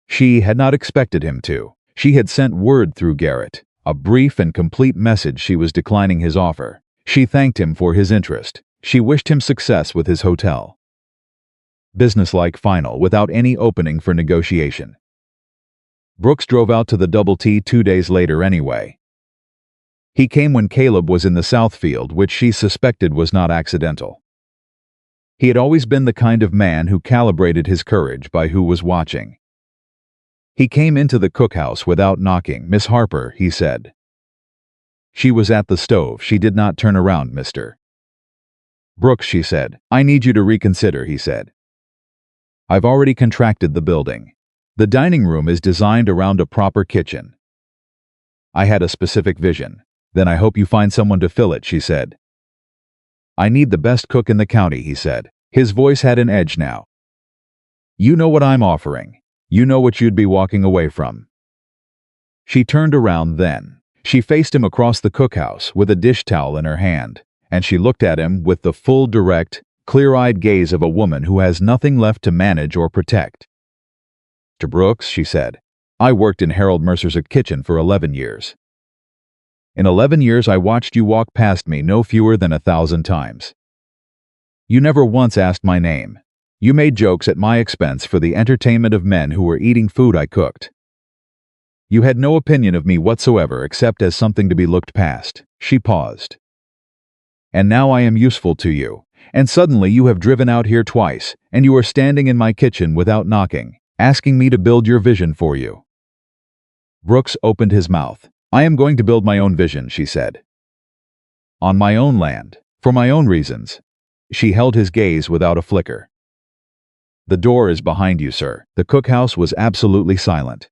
She had not expected him to. She had sent word through Garrett, a brief and complete message she was declining his offer. She thanked him for his interest. She wished him success with his hotel. Businesslike, final, without any opening for negotiation. Brooks drove out to the Double T 2 days later anyway. He came when Caleb was in the Southfield, which she suspected was not accidental. He had always been the kind of man who calibrated his courage by who was watching. He came into the cookhouse without knocking. Miss Harper, he said. She was at the stove. She did not turn around, Mr. Brooks, she said. I need you to reconsider, he said. I've already contracted the building. The dining room is designed around a proper kitchen. I had a specific vision. Then I hope you find someone to fill it, she said. I need the best cook in the county, he said. His voice had an edge now. You know what I'm offering. You know what you'd be walking away from. She turned around then. She faced him across the cookhouse with a dish towel in her hand, and she looked at him with the full, direct, clear-eyed gaze of a woman who has nothing left to manage or protect. Mr. Brooks, she said, I worked in Harold Mercer's kitchen for 11 years. In 11 years I watched you walk past me no fewer than 1,000 times. You never once asked my name. You made jokes at my expense for the entertainment of men who were eating food I cooked. You had no opinion of me whatsoever except as something to be looked past. She paused. And now I am useful to you. And suddenly you have driven out here twice, and you are standing in my kitchen without knocking, asking me to build your vision for you. Brooks opened his mouth. I am going to build my own vision, she said. On my own land, for my own reasons. She held his gaze without a flicker. "The door is behind you, sir." The cookhouse was absolutely silent.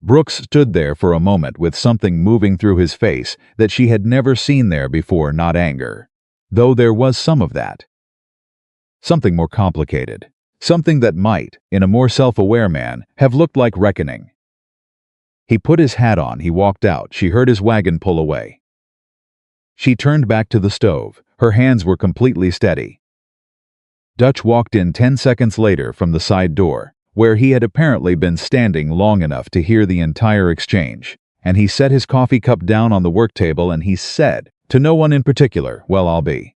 Brooks stood there for a moment with something moving through his face that she had never seen there before, not anger, though there was some of that. Something more complicated. Something that might, in a more self-aware man, have looked like reckoning. He put his hat on, he walked out, she heard his wagon pull away. She turned back to the stove, her hands were completely steady. Dutch walked in 10 seconds later from the side door, where he had apparently been standing long enough to hear the entire exchange, and he set his coffee cup down on the work table and he said, to no one in particular, "Well, I'll be."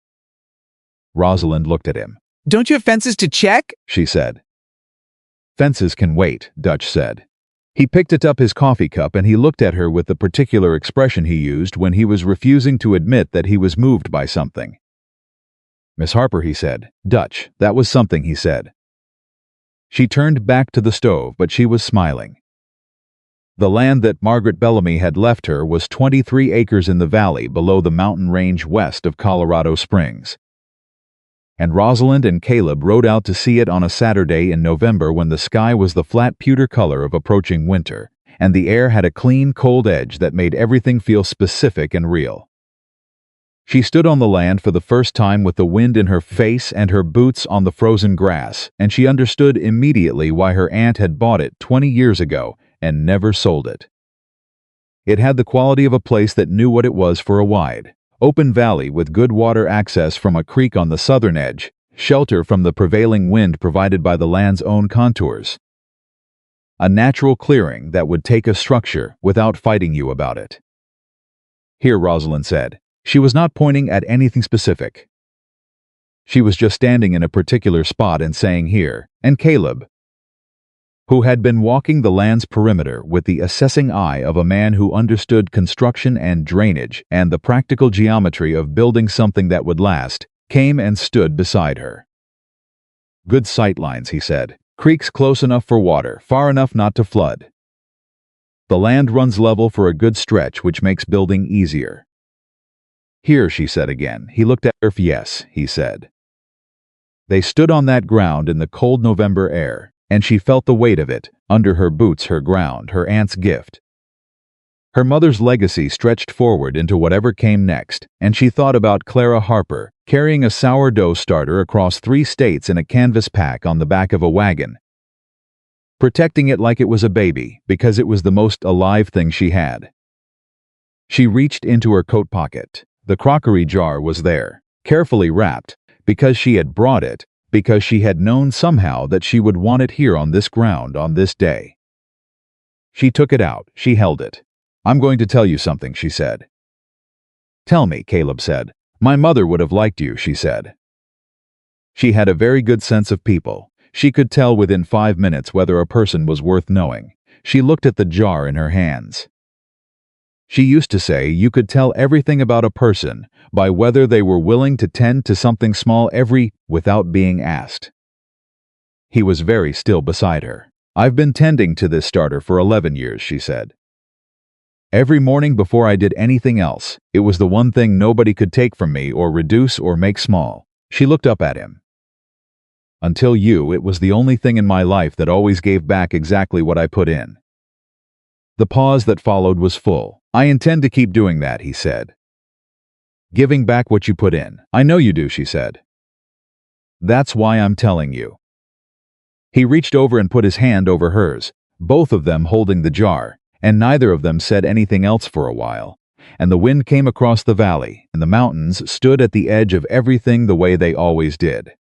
Rosalind looked at him. "Don't you have fences to check?" she said. "Fences can wait," Dutch said. He picked it up his coffee cup and he looked at her with the particular expression he used when he was refusing to admit that he was moved by something. "Miss Harper," he said. "Dutch, that was something," he said. She turned back to the stove, but she was smiling. The land that Margaret Bellamy had left her was 23 acres in the valley below the mountain range west of Colorado Springs. And Rosalind and Caleb rode out to see it on a Saturday in November when the sky was the flat pewter color of approaching winter, and the air had a clean, cold edge that made everything feel specific and real. She stood on the land for the first time with the wind in her face and her boots on the frozen grass, and she understood immediately why her aunt had bought it 20 years ago and never sold it. It had the quality of a place that knew what it was for a wide, open valley with good water access from a creek on the southern edge, shelter from the prevailing wind provided by the land's own contours. A natural clearing that would take a structure without fighting you about it. "Here," Rosalind said. She was not pointing at anything specific. She was just standing in a particular spot and saying "here," and Caleb, who had been walking the land's perimeter with the assessing eye of a man who understood construction and drainage and the practical geometry of building something that would last, came and stood beside her. "Good sight lines," he said. "Creeks close enough for water, far enough not to flood. The land runs level for a good stretch, which makes building easier." "Here," she said again. He looked at her. "Yes," he said. They stood on that ground in the cold November air, and she felt the weight of it, under her boots, her ground, her aunt's gift. Her mother's legacy stretched forward into whatever came next, and she thought about Clara Harper, carrying a sourdough starter across 3 states in a canvas pack on the back of a wagon, protecting it like it was a baby, because it was the most alive thing she had. She reached into her coat pocket. The crockery jar was there, carefully wrapped, because she had brought it, because she had known somehow that she would want it here on this ground on this day. She took it out, she held it. "I'm going to tell you something," she said. "Tell me," Caleb said. "My mother would have liked you," she said. She had a very good sense of people. She could tell within 5 minutes whether a person was worth knowing. She looked at the jar in her hands. She used to say you could tell everything about a person by whether they were willing to tend to something small without being asked. He was very still beside her. "I've been tending to this starter for 11 years, she said. "Every morning before I did anything else, it was the one thing nobody could take from me or reduce or make small." She looked up at him. "Until you, it was the only thing in my life that always gave back exactly what I put in." The pause that followed was full. "I intend to keep doing that," he said. "Giving back what you put in. I know you do," she said. "That's why I'm telling you." He reached over and put his hand over hers, both of them holding the jar, and neither of them said anything else for a while. And the wind came across the valley, and the mountains stood at the edge of everything the way they always did.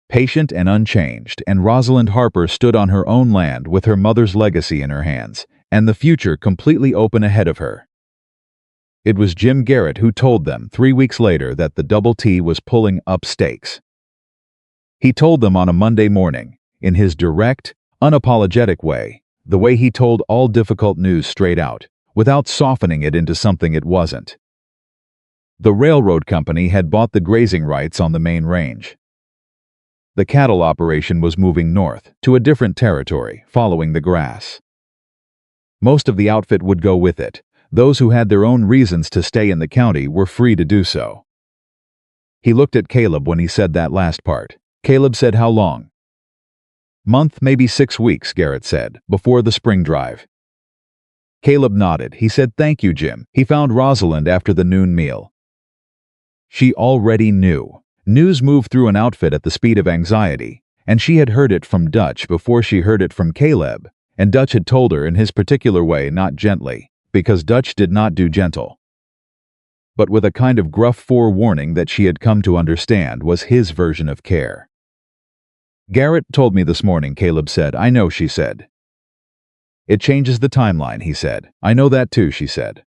Patient and unchanged, and Rosalind Harper stood on her own land with her mother's legacy in her hands, and the future completely open ahead of her. It was Jim Garrett who told them 3 weeks later that the Double T was pulling up stakes. He told them on a Monday morning, in his direct, unapologetic way, the way he told all difficult news straight out, without softening it into something it wasn't. The railroad company had bought the grazing rights on the main range. The cattle operation was moving north, to a different territory, following the grass. Most of the outfit would go with it. Those who had their own reasons to stay in the county were free to do so. He looked at Caleb when he said that last part. Caleb said, "How long?" "Month, maybe 6 weeks," Garrett said, "before the spring drive." Caleb nodded. He said, "Thank you, Jim." He found Rosalind after the noon meal. She already knew. News moved through an outfit at the speed of anxiety, and she had heard it from Dutch before she heard it from Caleb, and Dutch had told her in his particular way, not gently, because Dutch did not do gentle, but with a kind of gruff forewarning that she had come to understand was his version of care. "Garrett told me this morning," Caleb said. "I know," she said. "It changes the timeline," he said. "I know that too," she said.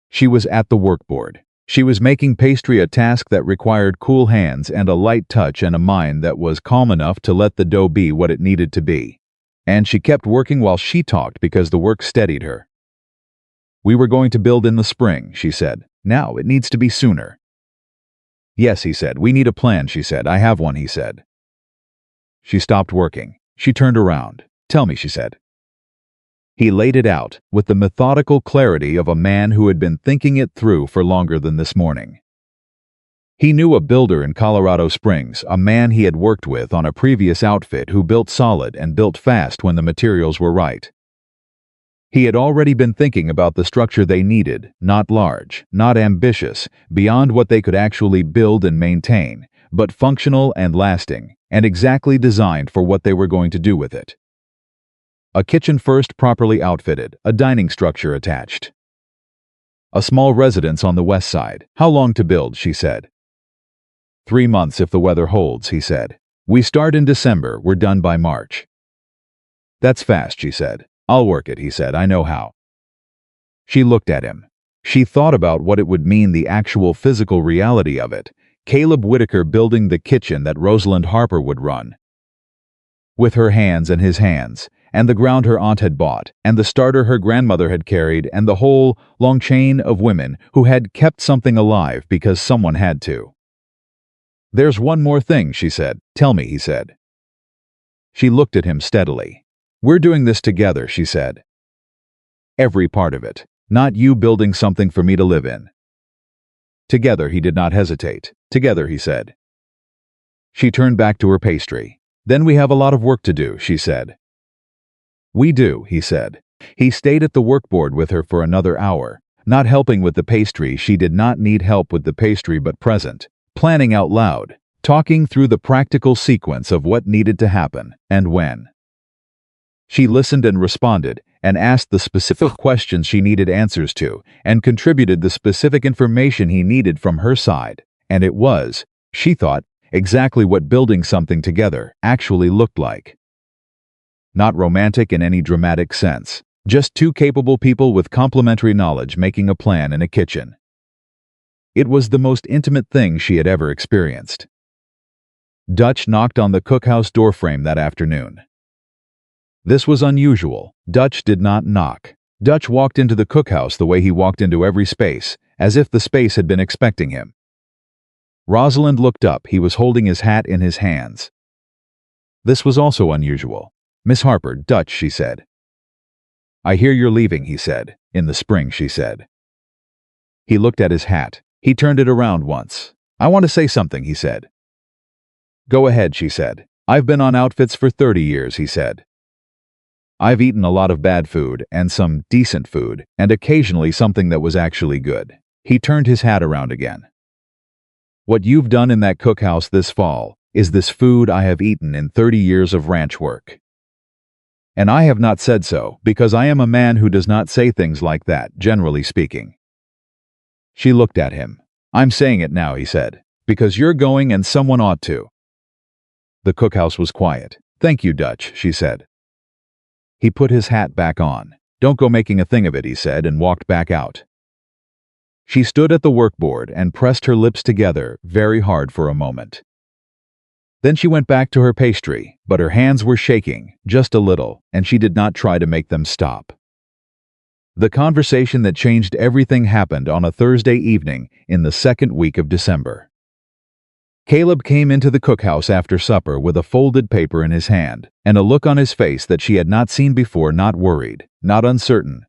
She was at the workboard. She was making pastry, a task that required cool hands and a light touch and a mind that was calm enough to let the dough be what it needed to be. And she kept working while she talked because the work steadied her. "We were going to build in the spring," she said. "Now it needs to be sooner." "Yes," he said. "We need a plan," she said. "I have one," he said. She stopped working. She turned around. "Tell me," she said. He laid it out, with the methodical clarity of a man who had been thinking it through for longer than this morning. He knew a builder in Colorado Springs, a man he had worked with on a previous outfit who built solid and built fast when the materials were right. He had already been thinking about the structure they needed, not large, not ambitious, beyond what they could actually build and maintain, but functional and lasting, and exactly designed for what they were going to do with it. A kitchen first, properly outfitted, a dining structure attached. A small residence on the west side. "How long to build?" she said. 3 months if the weather holds," he said. "We start in December, we're done by March." "That's fast," she said. "I'll work it," he said. "I know how." She looked at him. She thought about what it would mean, the actual physical reality of it. Caleb Whitaker building the kitchen that Rosalind Harper would run. With her hands and his hands, and the ground her aunt had bought, and the starter her grandmother had carried, and the whole long chain of women who had kept something alive because someone had to. "There's one more thing," she said. "Tell me," he said. She looked at him steadily. "We're doing this together," she said. "Every part of it. Not you building something for me to live in." Together, he did not hesitate. "Together," he said. She turned back to her pastry. "Then we have a lot of work to do," she said. "We do," he said. He stayed at the workboard with her for another hour, not helping with the pastry. She did not need help with the pastry, but present, planning out loud, talking through the practical sequence of what needed to happen and when. She listened and responded, and asked the specific questions she needed answers to, and contributed the specific information he needed from her side, and it was, she thought, exactly what building something together actually looked like. Not romantic in any dramatic sense, just two capable people with complementary knowledge making a plan in a kitchen. It was the most intimate thing she had ever experienced. Dutch knocked on the cookhouse doorframe that afternoon. This was unusual. Dutch did not knock. Dutch walked into the cookhouse the way he walked into every space, as if the space had been expecting him. Rosalind looked up. He was holding his hat in his hands. This was also unusual. "Miss Harper, Dutch," she said. "I hear you're leaving," he said. "In the spring," she said. He looked at his hat. He turned it around once. "I want to say something," he said. "Go ahead," she said. "I've been on outfits for 30 years, he said. I've eaten a lot of bad food, and some decent food, and occasionally something that was actually good." He turned his hat around again. "What you've done in that cookhouse this fall is this food I have eaten in 30 years of ranch work. And I have not said so, because I am a man who does not say things like that, generally speaking." She looked at him. "I'm saying it now," he said, "because you're going and someone ought to." The cookhouse was quiet. "Thank you, Dutch," she said. He put his hat back on. "Don't go making a thing of it," he said, and walked back out. She stood at the workboard and pressed her lips together very hard for a moment. Then she went back to her pastry, but her hands were shaking, just a little, and she did not try to make them stop. The conversation that changed everything happened on a Thursday evening in the second week of December. Caleb came into the cookhouse after supper with a folded paper in his hand, and a look on his face that she had not seen before, not worried, not uncertain,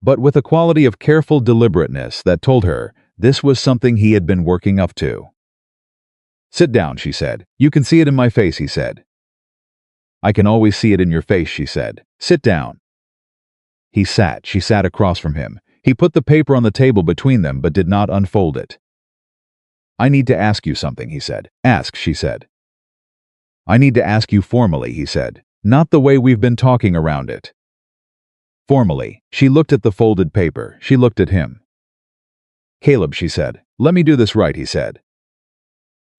but with a quality of careful deliberateness that told her This was something he had been working up to. "Sit down," she said. "You can see it in my face," he said. "I can always see it in your face," she said. "Sit down." He sat. She sat across from him. He put the paper on the table between them but did not unfold it. "I need to ask you something," he said. "Ask," she said. "I need to ask you formally," he said. "Not the way we've been talking around it." Formally. She looked at the folded paper. She looked at him. "Caleb," she said. "Let me do this right," he said.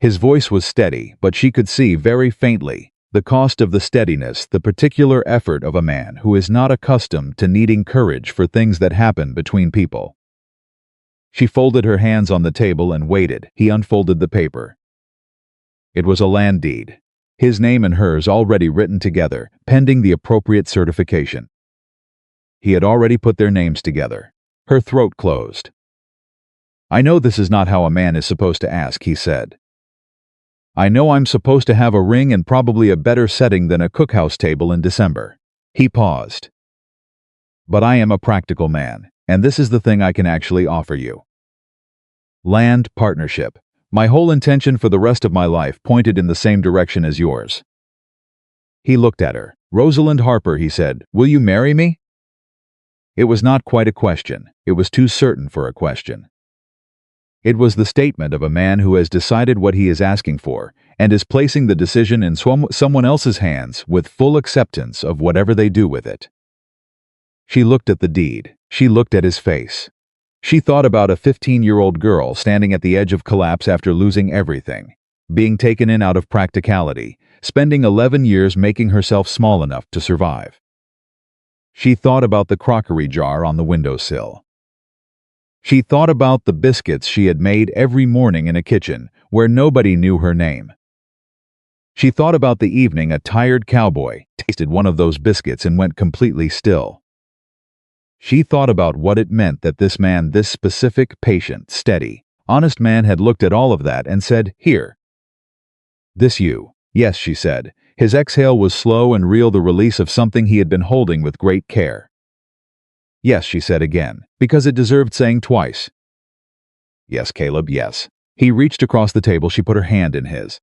His voice was steady, but she could see very faintly the cost of the steadiness, the particular effort of a man who is not accustomed to needing courage for things that happen between people. She folded her hands on the table and waited. He unfolded the paper. It was a land deed. His name and hers already written together, pending the appropriate certification. He had already put their names together. Her throat closed. "I know this is not how a man is supposed to ask," he said. "I know I'm supposed to have a ring and probably a better setting than a cookhouse table in December." He paused. "But I am a practical man, and this is the thing I can actually offer you. Land partnership. My whole intention for the rest of my life pointed in the same direction as yours." He looked at her. "Rosalind Harper," he said, "will you marry me?" It was not quite a question. It was too certain for a question. It was the statement of a man who has decided what he is asking for and is placing the decision in someone else's hands with full acceptance of whatever they do with it. She looked at the deed. She looked at his face. She thought about a 15-year-old girl standing at the edge of collapse after losing everything, being taken in out of practicality, spending 11 years making herself small enough to survive. She thought about the crockery jar on the windowsill. She thought about the biscuits she had made every morning in a kitchen where nobody knew her name. She thought about the evening a tired cowboy tasted one of those biscuits and went completely still. She thought about what it meant that this man, this specific, patient, steady, honest man had looked at all of that and said, "Here." "This you." "Yes," she said. His exhale was slow and real, the release of something he had been holding with great care. "Yes," she said again, because it deserved saying twice. "Yes, Caleb, yes." He reached across the table. She put her hand in his.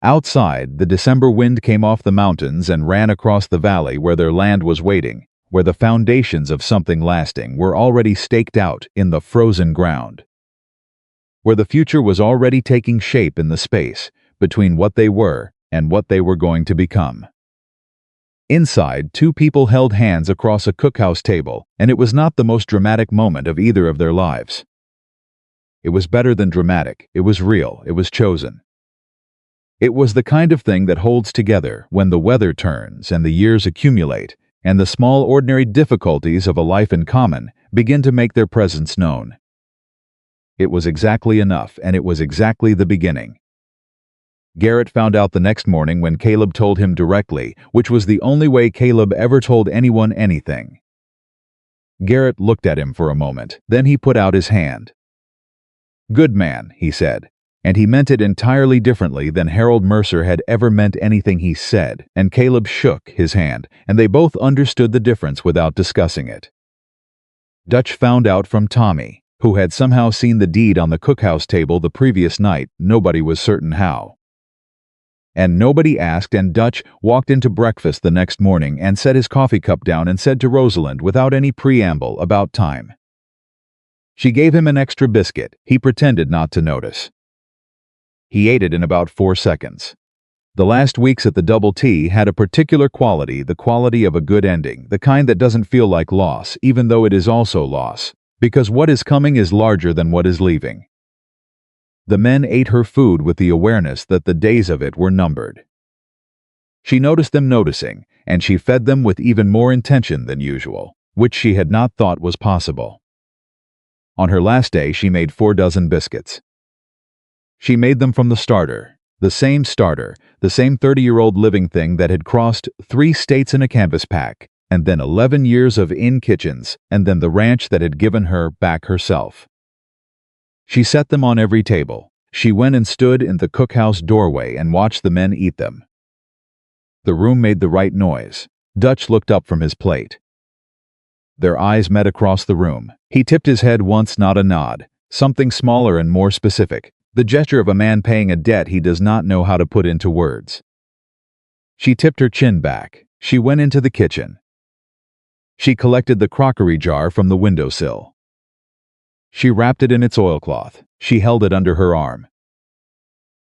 Outside, the December wind came off the mountains and ran across the valley where their land was waiting, where the foundations of something lasting were already staked out in the frozen ground, where the future was already taking shape in the space between what they were and what they were going to become. Inside, two people held hands across a cookhouse table, and it was not the most dramatic moment of either of their lives. It was better than dramatic. It was real. It was chosen. It was the kind of thing that holds together when the weather turns and the years accumulate and the small ordinary difficulties of a life in common begin to make their presence known. It was exactly enough, and it was exactly the beginning. Garrett found out the next morning when Caleb told him directly, which was the only way Caleb ever told anyone anything. Garrett looked at him for a moment, then he put out his hand. "Good man," he said, and he meant it entirely differently than Harold Mercer had ever meant anything he said, and Caleb shook his hand, and they both understood the difference without discussing it. Dutch found out from Tommy, who had somehow seen the deed on the cookhouse table the previous night, nobody was certain how. And nobody asked, and Dutch walked into breakfast the next morning and set his coffee cup down and said to Rosalind without any preamble about time. She gave him an extra biscuit. He pretended not to notice. He ate it in about 4 seconds. The last weeks at the Double T had a particular quality, the quality of a good ending, the kind that doesn't feel like loss, even though it is also loss, because what is coming is larger than what is leaving. The men ate her food with the awareness that the days of it were numbered. She noticed them noticing, and she fed them with even more intention than usual, which she had not thought was possible. On her last day, she made 4 dozen biscuits. She made them from the starter, the same 30-year-old living thing that had crossed 3 states in a canvas pack, and then 11 years of in kitchens, and then the ranch that had given her back herself. She set them on every table. She went and stood in the cookhouse doorway and watched the men eat them. The room made the right noise. Dutch looked up from his plate. Their eyes met across the room. He tipped his head once, not a nod. Something smaller and more specific, the gesture of a man paying a debt he does not know how to put into words. She tipped her chin back. She went into the kitchen. She collected the crockery jar from the windowsill. She wrapped it in its oilcloth. She held it under her arm.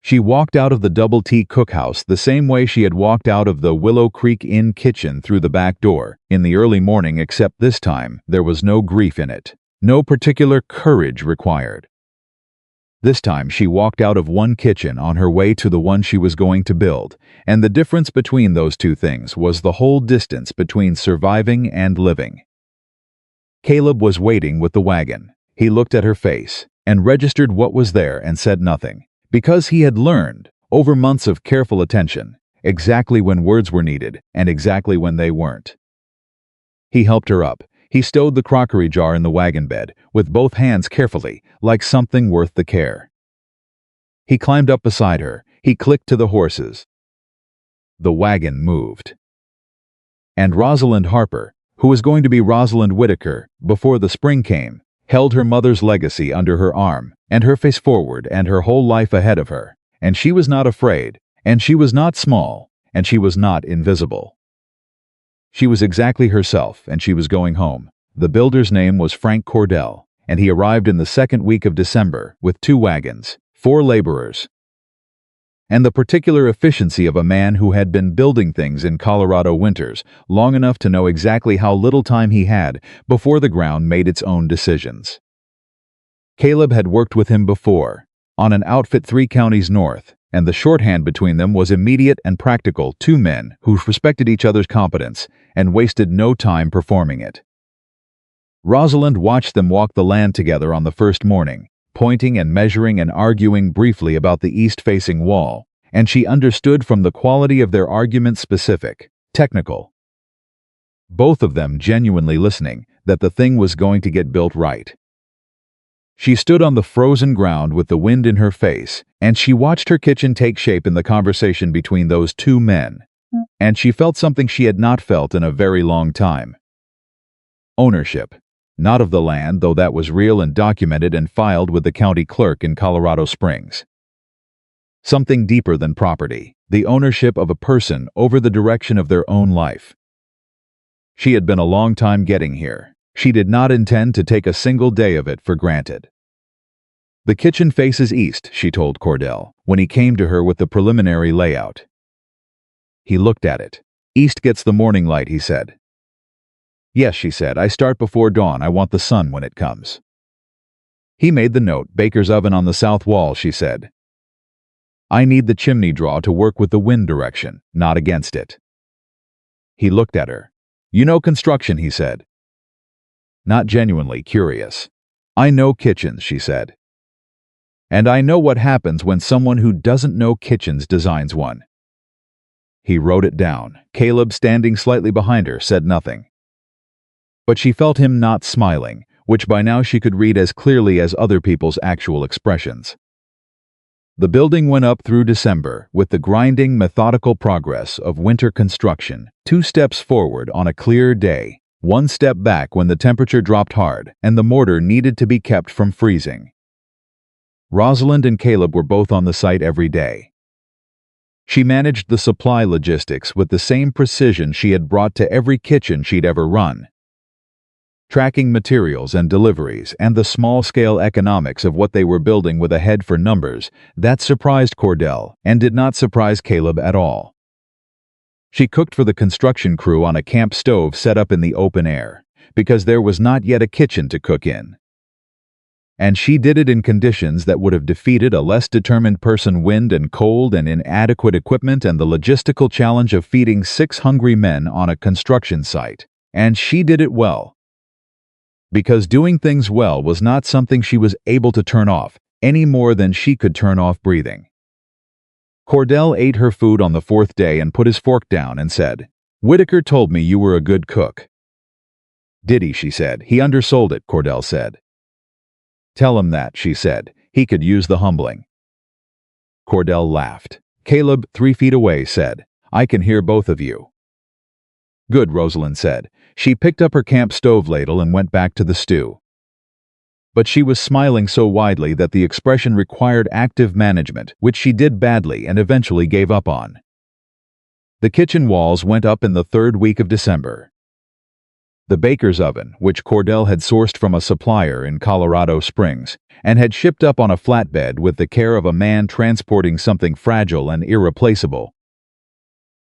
She walked out of the Double T cookhouse the same way she had walked out of the Willow Creek Inn kitchen through the back door in the early morning, except this time there was no grief in it, no particular courage required. This time she walked out of one kitchen on her way to the one she was going to build, and the difference between those two things was the whole distance between surviving and living. Caleb was waiting with the wagon. He looked at her face and registered what was there and said nothing, because he had learned, over months of careful attention, exactly when words were needed and exactly when they weren't. He helped her up. He stowed the crockery jar in the wagon bed, with both hands carefully, like something worth the care. He climbed up beside her. He clicked to the horses. The wagon moved. And Rosalind Harper, who was going to be Rosalind Whitaker before the spring came, held her mother's legacy under her arm, and her face forward and her whole life ahead of her, and she was not afraid, and she was not small, and she was not invisible. She was exactly herself, and she was going home. The builder's name was Frank Cordell, and he arrived in the second week of December with 2 wagons, 4 laborers, and the particular efficiency of a man who had been building things in Colorado winters long enough to know exactly how little time he had before the ground made its own decisions. Caleb had worked with him before, on an outfit 3 counties north, and the shorthand between them was immediate and practical. 2 men who respected each other's competence and wasted no time performing it. Rosalind watched them walk the land together on the first morning, pointing and measuring and arguing briefly about the east-facing wall, and she understood from the quality of their argument specific, technical. Both of them genuinely listening, that the thing was going to get built right. She stood on the frozen ground with the wind in her face, and she watched her kitchen take shape in the conversation between those 2 men, and she felt something she had not felt in a very long time. Ownership. Not of the land, though that was real and documented and filed with the county clerk in Colorado Springs. Something deeper than property, the ownership of a person over the direction of their own life. She had been a long time getting here. She did not intend to take a single day of it for granted. The kitchen faces east, she told Cordell, when he came to her with the preliminary layout. He looked at it. East gets the morning light, he said. Yes, she said, I start before dawn. I want the sun when it comes. He made the note, baker's oven on the south wall, she said. I need the chimney draw to work with the wind direction, not against it. He looked at her. You know construction, he said. Not genuinely curious. I know kitchens, she said. And I know what happens when someone who doesn't know kitchens designs one. He wrote it down. Caleb, standing slightly behind her, said nothing. But she felt him not smiling, which by now she could read as clearly as other people's actual expressions. The building went up through December with the grinding, methodical progress of winter construction, 2 steps forward on a clear day, 1 step back when the temperature dropped hard and the mortar needed to be kept from freezing. Rosalind and Caleb were both on the site every day. She managed the supply logistics with the same precision she had brought to every kitchen she'd ever run. Tracking materials and deliveries and the small-scale economics of what they were building with a head for numbers, that surprised Cordell and did not surprise Caleb at all. She cooked for the construction crew on a camp stove set up in the open air, because there was not yet a kitchen to cook in. And she did it in conditions that would have defeated a less determined person, wind and cold and inadequate equipment and the logistical challenge of feeding 6 hungry men on a construction site. And she did it well. Because doing things well was not something she was able to turn off, any more than she could turn off breathing. Cordell ate her food on the 4th day and put his fork down and said, Whitaker told me you were a good cook. Did he, she said. He undersold it, Cordell said. Tell him that, she said. He could use the humbling. Cordell laughed. Caleb, 3 feet away, said, I can hear both of you. Good, Rosalind said. She picked up her camp stove ladle and went back to the stew. But she was smiling so widely that the expression required active management, which she did badly and eventually gave up on. The kitchen walls went up in the third week of December. The baker's oven, which Cordell had sourced from a supplier in Colorado Springs, and had shipped up on a flatbed with the care of a man transporting something fragile and irreplaceable,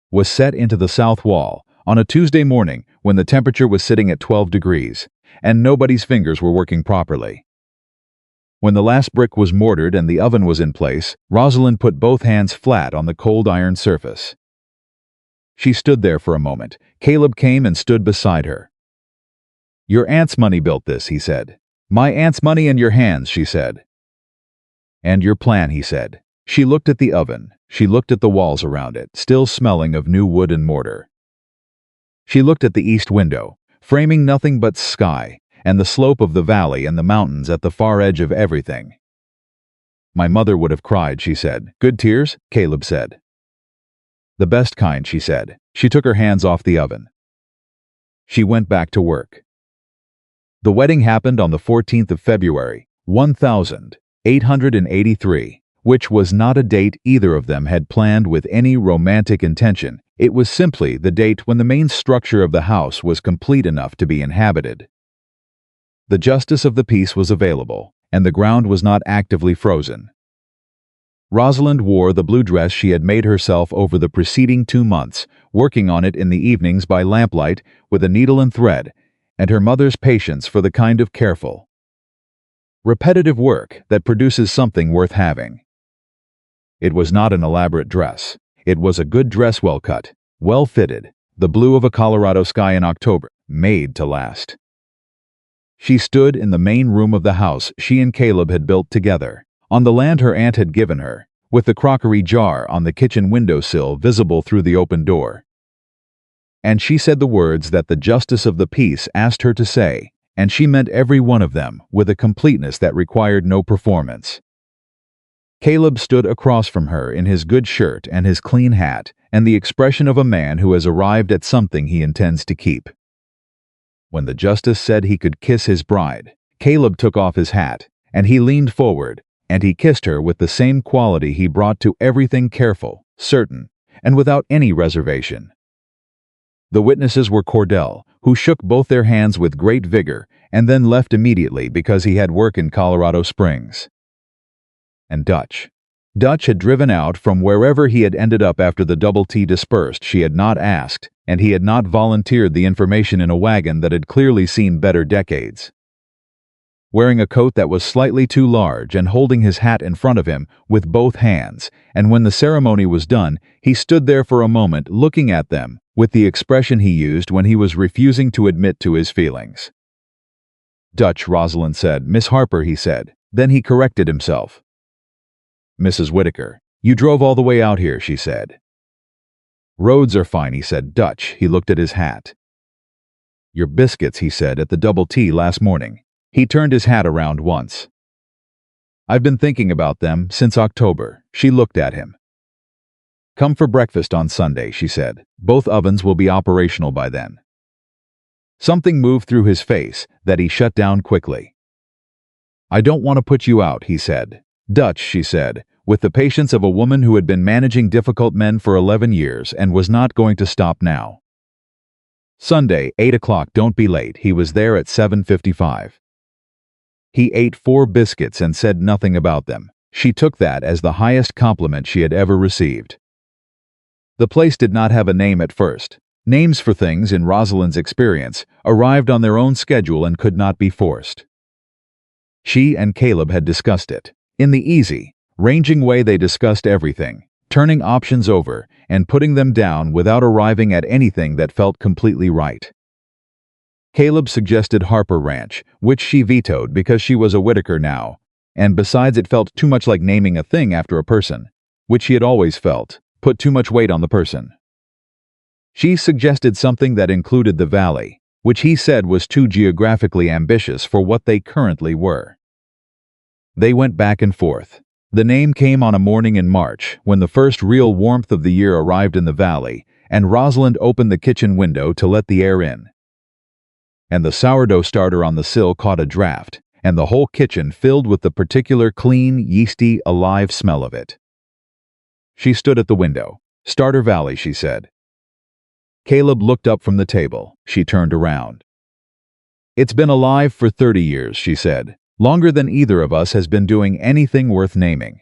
was set into the south wall on a Tuesday morning when the temperature was sitting at 12 degrees, and nobody's fingers were working properly. When the last brick was mortared and the oven was in place, Rosalind put both hands flat on the cold iron surface. She stood there for a moment. Caleb came and stood beside her. "Your aunt's money built this," he said. "My aunt's money in your hands," she said. "And your plan," he said. She looked at the oven. She looked at the walls around it, still smelling of new wood and mortar. She looked at the east window, framing nothing but sky, and the slope of the valley and the mountains at the far edge of everything. "My mother would have cried," she said. "Good tears?" Caleb said. "The best kind," she said. She took her hands off the oven. She went back to work. The wedding happened on the 14th of February, 1883, which was not a date either of them had planned with any romantic intention. It was simply the date when the main structure of the house was complete enough to be inhabited. The justice of the peace was available, and the ground was not actively frozen. Rosalind wore the blue dress she had made herself over the preceding 2 months, working on it in the evenings by lamplight with a needle and thread, and her mother's patience for the kind of careful, repetitive work that produces something worth having. It was not an elaborate dress. It was a good dress, well cut, well fitted, the blue of a Colorado sky in October, made to last. She stood in the main room of the house she and Caleb had built together, on the land her aunt had given her, with the crockery jar on the kitchen windowsill visible through the open door. And she said the words that the justice of the peace asked her to say, and she meant every one of them with a completeness that required no performance. Caleb stood across from her in his good shirt and his clean hat, and the expression of a man who has arrived at something he intends to keep. When the justice said he could kiss his bride, Caleb took off his hat, and he leaned forward, and he kissed her with the same quality he brought to everything: careful, certain, and without any reservation. The witnesses were Cordell, who shook both their hands with great vigor and then left immediately because he had work in Colorado Springs, and Dutch. Dutch had driven out from wherever he had ended up after the double T dispersed. She had not asked, and he had not volunteered the information in a wagon that had clearly seen better decades. Wearing a coat that was slightly too large and holding his hat in front of him with both hands, and when the ceremony was done, he stood there for a moment looking at them with the expression he used when he was refusing to admit to his feelings. "Dutch," Rosalind said. "Miss Harper," he said. Then he corrected himself. "Mrs. Whitaker, you drove all the way out here," she said. "Roads are fine," he said. "Dutch," he looked at his hat. "Your biscuits," he said, "at the double T last morning." He turned his hat around once. "I've been thinking about them since October." She looked at him. "Come for breakfast on Sunday," she said. "Both ovens will be operational by then." Something moved through his face that he shut down quickly. "I don't want to put you out," he said. "Dutch," she said, with the patience of a woman who had been managing difficult men for 11 years and was not going to stop now. "Sunday, 8 o'clock, don't be late." He was there at 7:55. He ate 4 biscuits and said nothing about them. She took that as the highest compliment she had ever received. The place did not have a name at first. Names for things, in Rosalind's experience, arrived on their own schedule and could not be forced. She and Caleb had discussed it. In the easy, ranging way they discussed everything, turning options over and putting them down without arriving at anything that felt completely right. Caleb suggested Harper Ranch, which she vetoed because she was a Whitaker now, and besides it felt too much like naming a thing after a person, which she had always felt, put too much weight on the person. She suggested something that included the valley, which he said was too geographically ambitious for what they currently were. They went back and forth. The name came on a morning in March, when the first real warmth of the year arrived in the valley, and Rosalind opened the kitchen window to let the air in. And the sourdough starter on the sill caught a draft, and the whole kitchen filled with the particular clean, yeasty, alive smell of it. She stood at the window. "Starter Valley," she said. Caleb looked up from the table. She turned around. "It's been alive for 30 years, she said. "Longer than either of us has been doing anything worth naming.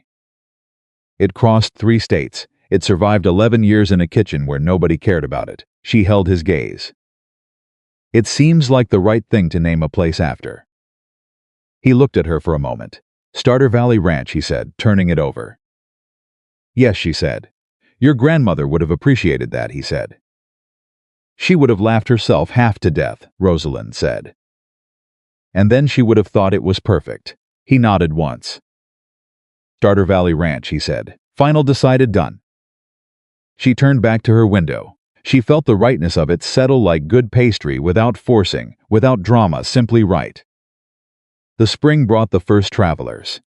It crossed 3 states. It survived 11 years in a kitchen where nobody cared about it." She held his gaze. "It seems like the right thing to name a place after." He looked at her for a moment. "Starter Valley Ranch," he said, turning it over. "Yes," she said. "Your grandmother would have appreciated that," he said. "She would have laughed herself half to death," Rosalind said. "And then she would have thought it was perfect." He nodded once. "Starter Valley Ranch," he said. "Final, decided, done." She turned back to her window. She felt the rightness of it settle like good pastry, without forcing, without drama, simply right. The spring brought the first travelers.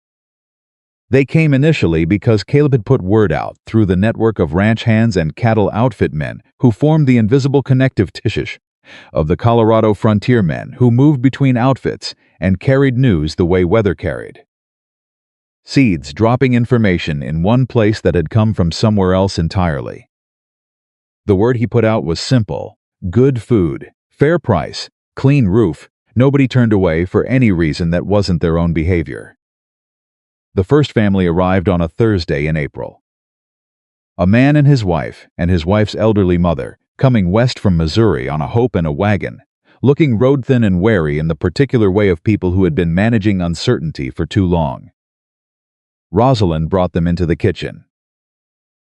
They came initially because Caleb had put word out through the network of ranch hands and cattle outfit men who formed the invisible connective tissue of the Colorado frontier men who moved between outfits and carried news the way weather carried. Seeds dropping information in one place that had come from somewhere else entirely. The word he put out was simple: good food, fair price, clean roof. Nobody turned away for any reason that wasn't their own behavior. The first family arrived on a Thursday in April. A man and his wife's elderly mother, coming west from Missouri on a hope and a wagon, looking road-thin and wary in the particular way of people who had been managing uncertainty for too long. Rosalind brought them into the kitchen.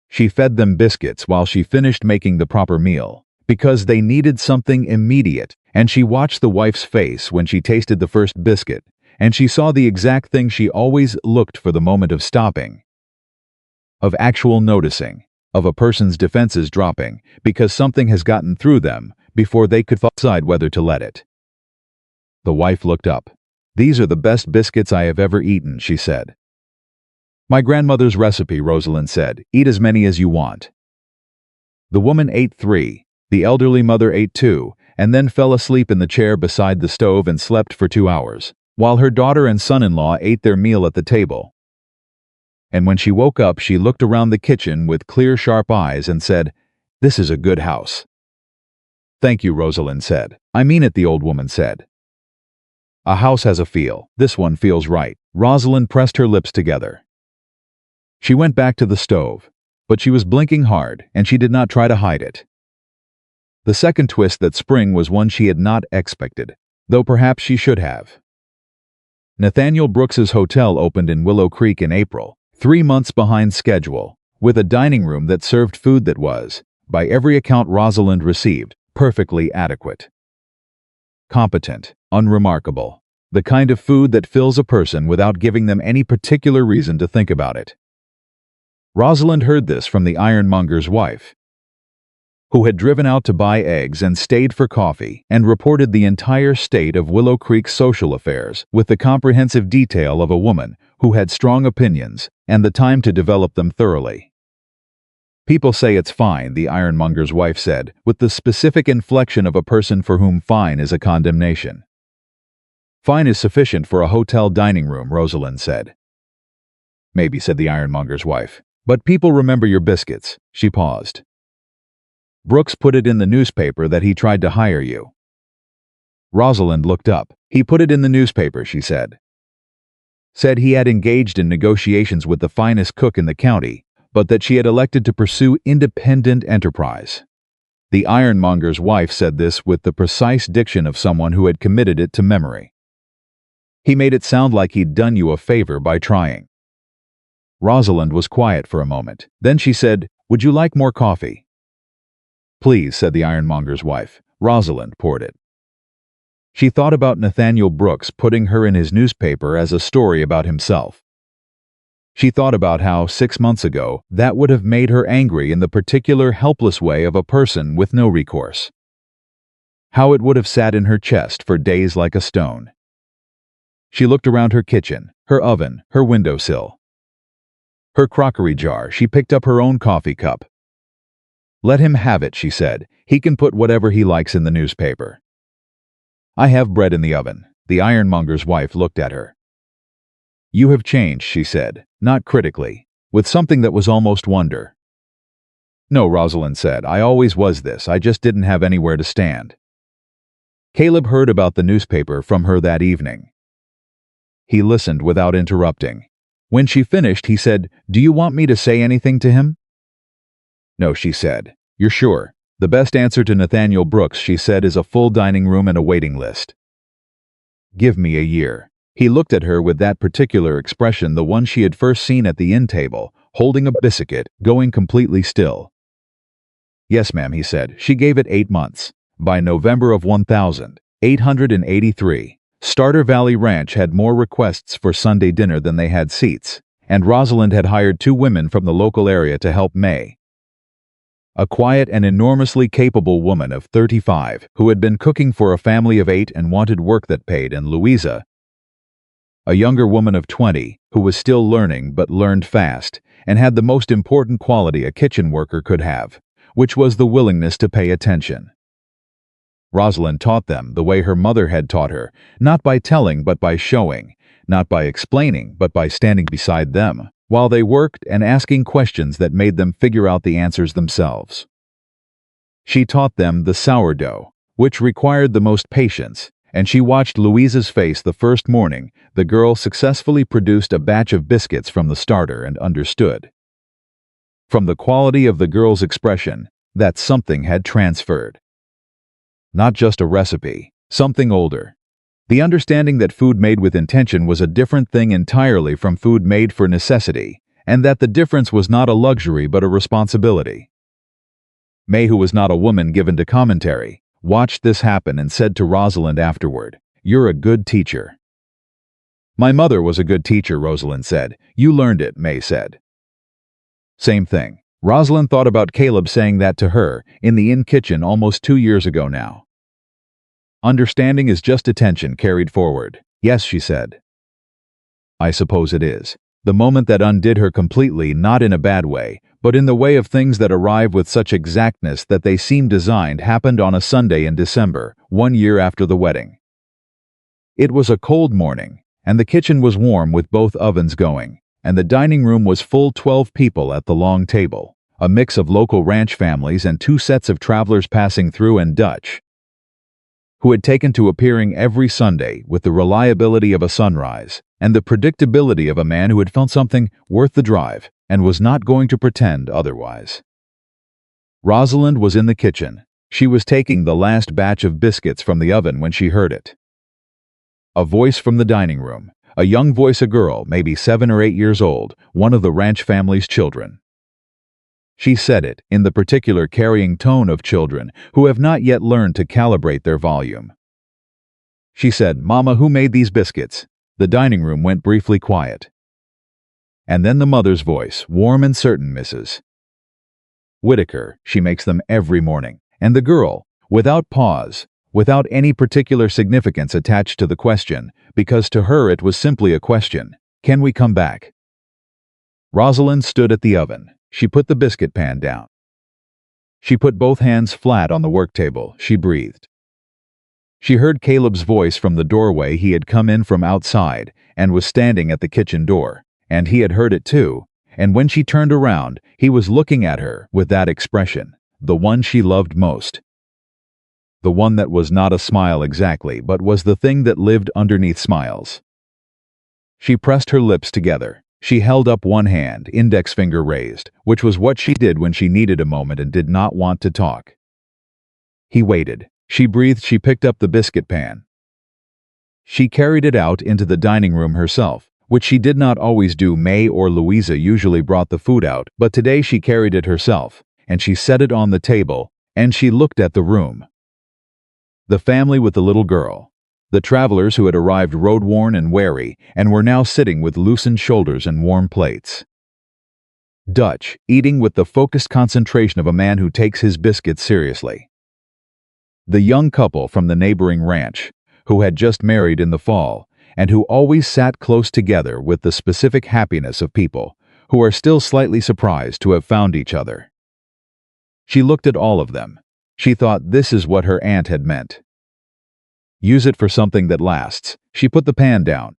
She fed them biscuits while she finished making the proper meal, because they needed something immediate, and she watched the wife's face when she tasted the first biscuit, and she saw the exact thing she always looked for: the moment of stopping, of actual noticing, of a person's defenses dropping because something has gotten through them before they could decide whether to let it. The wife looked up. "These are the best biscuits I have ever eaten," she said. "My grandmother's recipe," Rosalind said. "Eat as many as you want." The woman ate 3, the elderly mother ate 2, and then fell asleep in the chair beside the stove and slept for 2 hours, while her daughter and son-in-law ate their meal at the table. And when she woke up, she looked around the kitchen with clear, sharp eyes and said, "This is a good house." "Thank you," Rosalind said. "I mean it," the old woman said. "A house has a feel. This one feels right." Rosalind pressed her lips together. She went back to the stove, but she was blinking hard, and she did not try to hide it. The second twist that spring was one she had not expected, though perhaps she should have. Nathaniel Brooks's hotel opened in Willow Creek in April, 3 months behind schedule, with a dining room that served food that was, by every account Rosalind received, perfectly adequate. Competent, unremarkable, the kind of food that fills a person without giving them any particular reason to think about it. Rosalind heard this from the ironmonger's wife, who had driven out to buy eggs and stayed for coffee, and reported the entire state of Willow Creek's social affairs with the comprehensive detail of a woman who had strong opinions and the time to develop them thoroughly. "People say it's fine," the ironmonger's wife said, with the specific inflection of a person for whom fine is a condemnation. "Fine is sufficient for a hotel dining room," Rosalind said. "Maybe," said the ironmonger's wife. "But people remember your biscuits." She paused. "Brooks put it in the newspaper that he tried to hire you." Rosalind looked up. "He put it in the newspaper," she said. "Said he had engaged in negotiations with the finest cook in the county, but that she had elected to pursue independent enterprise." The ironmonger's wife said this with the precise diction of someone who had committed it to memory. "He made it sound like he'd done you a favor by trying." Rosalind was quiet for a moment. Then she said, "Would you like more coffee?" "Please," said the ironmonger's wife. Rosalind poured it. She thought about Nathaniel Brooks putting her in his newspaper as a story about himself. She thought about how, 6 months ago, that would have made her angry in the particular helpless way of a person with no recourse. How it would have sat in her chest for days like a stone. She looked around her kitchen, her oven, her windowsill, her crockery jar. She picked up her own coffee cup. "Let him have it," she said. "He can put whatever he likes in the newspaper. I have bread in the oven." The ironmonger's wife looked at her. "You have changed," she said, not critically, with something that was almost wonder. "No," Rosalind said, "I always was this, I just didn't have anywhere to stand." Caleb heard about the newspaper from her that evening. He listened without interrupting. When she finished, he said, "Do you want me to say anything to him?" "No," she said. "You're sure? The best answer to Nathaniel Brooks," she said, "is a full dining room and a waiting list. Give me a year." He looked at her with that particular expression, the one she had first seen at the inn table, holding a biscuit, going completely still. "Yes, ma'am," he said. She gave it 8 months. By November of 1883, Starter Valley Ranch had more requests for Sunday dinner than they had seats, and Rosalind had hired 2 women from the local area to help May. A quiet and enormously capable woman of 35 who had been cooking for a family of 8 and wanted work that paid, and Louisa, a younger woman of 20 who was still learning but learned fast and had the most important quality a kitchen worker could have, which was the willingness to pay attention. Rosalind taught them the way her mother had taught her, not by telling but by showing, not by explaining but by standing beside them while they worked and asking questions that made them figure out the answers themselves. She taught them the sourdough, which required the most patience, and she watched Louisa's face the first morning the girl successfully produced a batch of biscuits from the starter and understood, from the quality of the girl's expression, that something had transferred. Not just a recipe, something older. The understanding that food made with intention was a different thing entirely from food made for necessity, and that the difference was not a luxury but a responsibility. May, who was not a woman given to commentary, watched this happen and said to Rosalind afterward, "You're a good teacher." "My mother was a good teacher," Rosalind said. "You learned it," May said. Same thing. Rosalind thought about Caleb saying that to her in the inn kitchen almost 2 years ago now. "Understanding is just attention carried forward." "Yes," she said. "I suppose it is." The moment that undid her completely, not in a bad way, but in the way of things that arrive with such exactness that they seem designed, happened on a Sunday in December, 1 year after the wedding. It was a cold morning, and the kitchen was warm with both ovens going, and the dining room was full 12 people at the long table, a mix of local ranch families and 2 sets of travelers passing through and Dutch, who had taken to appearing every Sunday with the reliability of a sunrise and the predictability of a man who had felt something worth the drive and was not going to pretend otherwise. Rosalind was in the kitchen. She was taking the last batch of biscuits from the oven when she heard it. A voice from the dining room, a young voice, a girl, maybe 7 or 8 years old, one of the ranch family's children. She said it in the particular carrying tone of children who have not yet learned to calibrate their volume. She said, "Mama, who made these biscuits?" The dining room went briefly quiet. And then the mother's voice, warm and certain, "Mrs. Whitaker, she makes them every morning." And the girl, without pause, without any particular significance attached to the question, because to her it was simply a question, "Can we come back?" Rosalind stood at the oven. She put the biscuit pan down. She put both hands flat on the work table. She breathed. She heard Caleb's voice from the doorway. He had come in from outside and was standing at the kitchen door, and he had heard it too, and when she turned around, he was looking at her with that expression, the one she loved most. The one that was not a smile exactly, but was the thing that lived underneath smiles. She pressed her lips together. She held up one hand, index finger raised, which was what she did when she needed a moment and did not want to talk. He waited. She breathed. She picked up the biscuit pan. She carried it out into the dining room herself, which she did not always do. May or Louisa usually brought the food out, but today she carried it herself, and she set it on the table, and she looked at the room. The family with the little girl. The travelers who had arrived road-worn and weary and were now sitting with loosened shoulders and warm plates. Dutch, eating with the focused concentration of a man who takes his biscuits seriously. The young couple from the neighboring ranch, who had just married in the fall, and who always sat close together with the specific happiness of people who are still slightly surprised to have found each other. She looked at all of them. She thought this is what her aunt had meant. Use it for something that lasts. She put the pan down.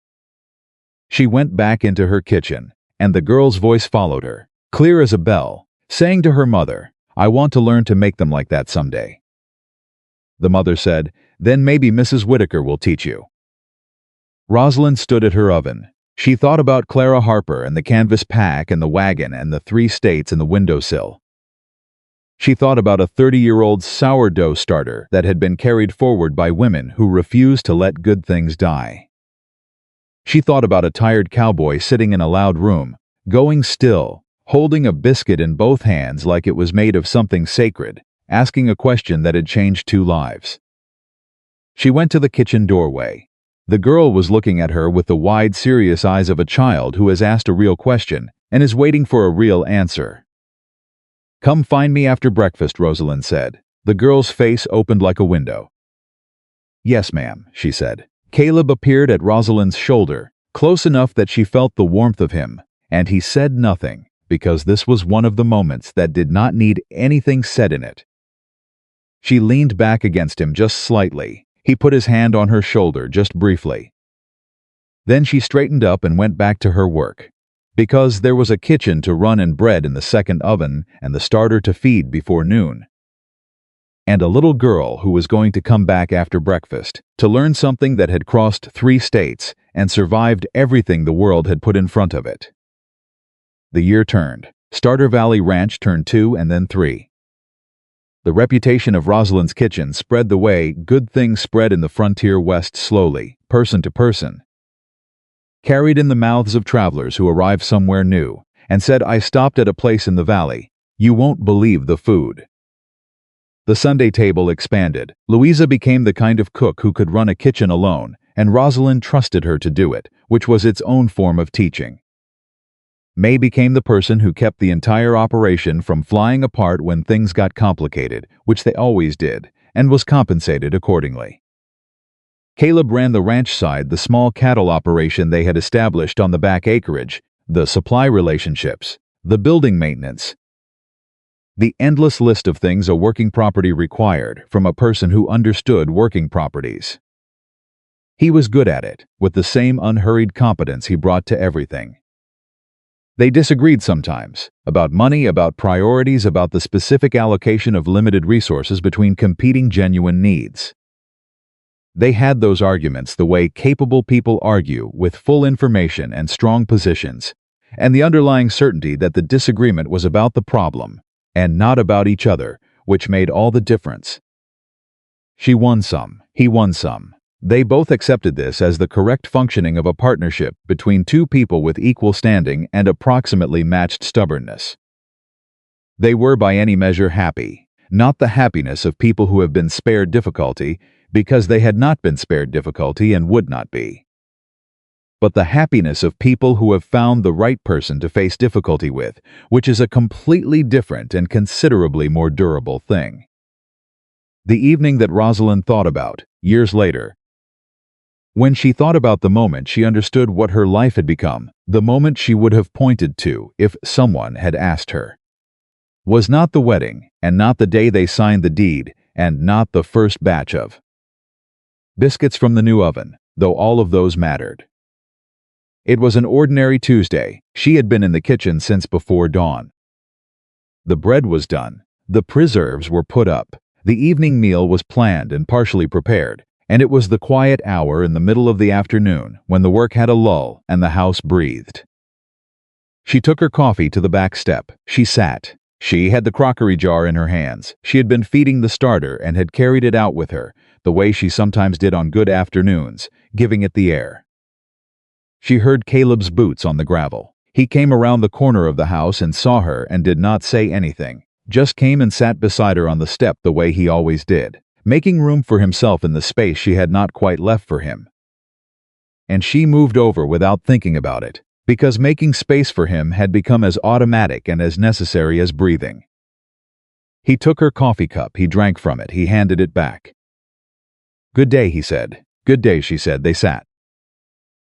She went back into her kitchen, and the girl's voice followed her, clear as a bell, saying to her mother, "I want to learn to make them like that someday." The mother said, "Then maybe Mrs. Whitaker will teach you." Rosalind stood at her oven. She thought about Clara Harper and the canvas pack and the wagon and the 3 states in the windowsill. She thought about a 30-year-old sourdough starter that had been carried forward by women who refused to let good things die. She thought about a tired cowboy sitting in a loud room, going still, holding a biscuit in both hands like it was made of something sacred, asking a question that had changed 2 lives. She went to the kitchen doorway. The girl was looking at her with the wide, serious eyes of a child who has asked a real question and is waiting for a real answer. "Come find me after breakfast," Rosalind said. The girl's face opened like a window. "Yes, ma'am," she said. Caleb appeared at Rosalind's shoulder, close enough that she felt the warmth of him, and he said nothing, because this was one of the moments that did not need anything said in it. She leaned back against him just slightly. He put his hand on her shoulder just briefly. Then she straightened up and went back to her work, because there was a kitchen to run and bread in the second oven and the starter to feed before noon. And a little girl who was going to come back after breakfast to learn something that had crossed 3 states and survived everything the world had put in front of it. The year turned. Starter Valley Ranch turned 2 and then 3. The reputation of Rosalind's kitchen spread the way good things spread in the frontier West slowly, person to person. Carried in the mouths of travelers who arrived somewhere new and said, "I stopped at a place in the valley. You won't believe the food." The Sunday table expanded. Louisa became the kind of cook who could run a kitchen alone, and Rosalind trusted her to do it, which was its own form of teaching. May became the person who kept the entire operation from flying apart when things got complicated, which they always did, and was compensated accordingly. Caleb ran the ranch side, the small cattle operation they had established on the back acreage, the supply relationships, the building maintenance, the endless list of things a working property required from a person who understood working properties. He was good at it, with the same unhurried competence he brought to everything. They disagreed sometimes, about money, about priorities, about the specific allocation of limited resources between competing genuine needs. They had those arguments the way capable people argue, with full information and strong positions, and the underlying certainty that the disagreement was about the problem, and not about each other, which made all the difference. She won some, he won some. They both accepted this as the correct functioning of a partnership between 2 people with equal standing and approximately matched stubbornness. They were by any measure happy, not the happiness of people who have been spared difficulty, because they had not been spared difficulty and would not be, but the happiness of people who have found the right person to face difficulty with, which is a completely different and considerably more durable thing. The evening that Rosalind thought about, years later, when she thought about the moment she understood what her life had become, the moment she would have pointed to if someone had asked her, was not the wedding, and not the day they signed the deed, and not the first batch of biscuits from the new oven, though all of those mattered. It was an ordinary Tuesday. She had been in the kitchen since before dawn. The bread was done. The preserves were put up. The evening meal was planned and partially prepared, and it was the quiet hour in the middle of the afternoon when the work had a lull and the house breathed. She took her coffee to the back step. She sat. She had the crockery jar in her hands. She had been feeding the starter and had carried it out with her, the way she sometimes did on good afternoons, giving it the air. She heard Caleb's boots on the gravel. He came around the corner of the house and saw her and did not say anything, just came and sat beside her on the step the way he always did, making room for himself in the space she had not quite left for him. And she moved over without thinking about it, because making space for him had become as automatic and as necessary as breathing. He took her coffee cup, he drank from it, he handed it back. "Good day," he said. "Good day," she said. They sat.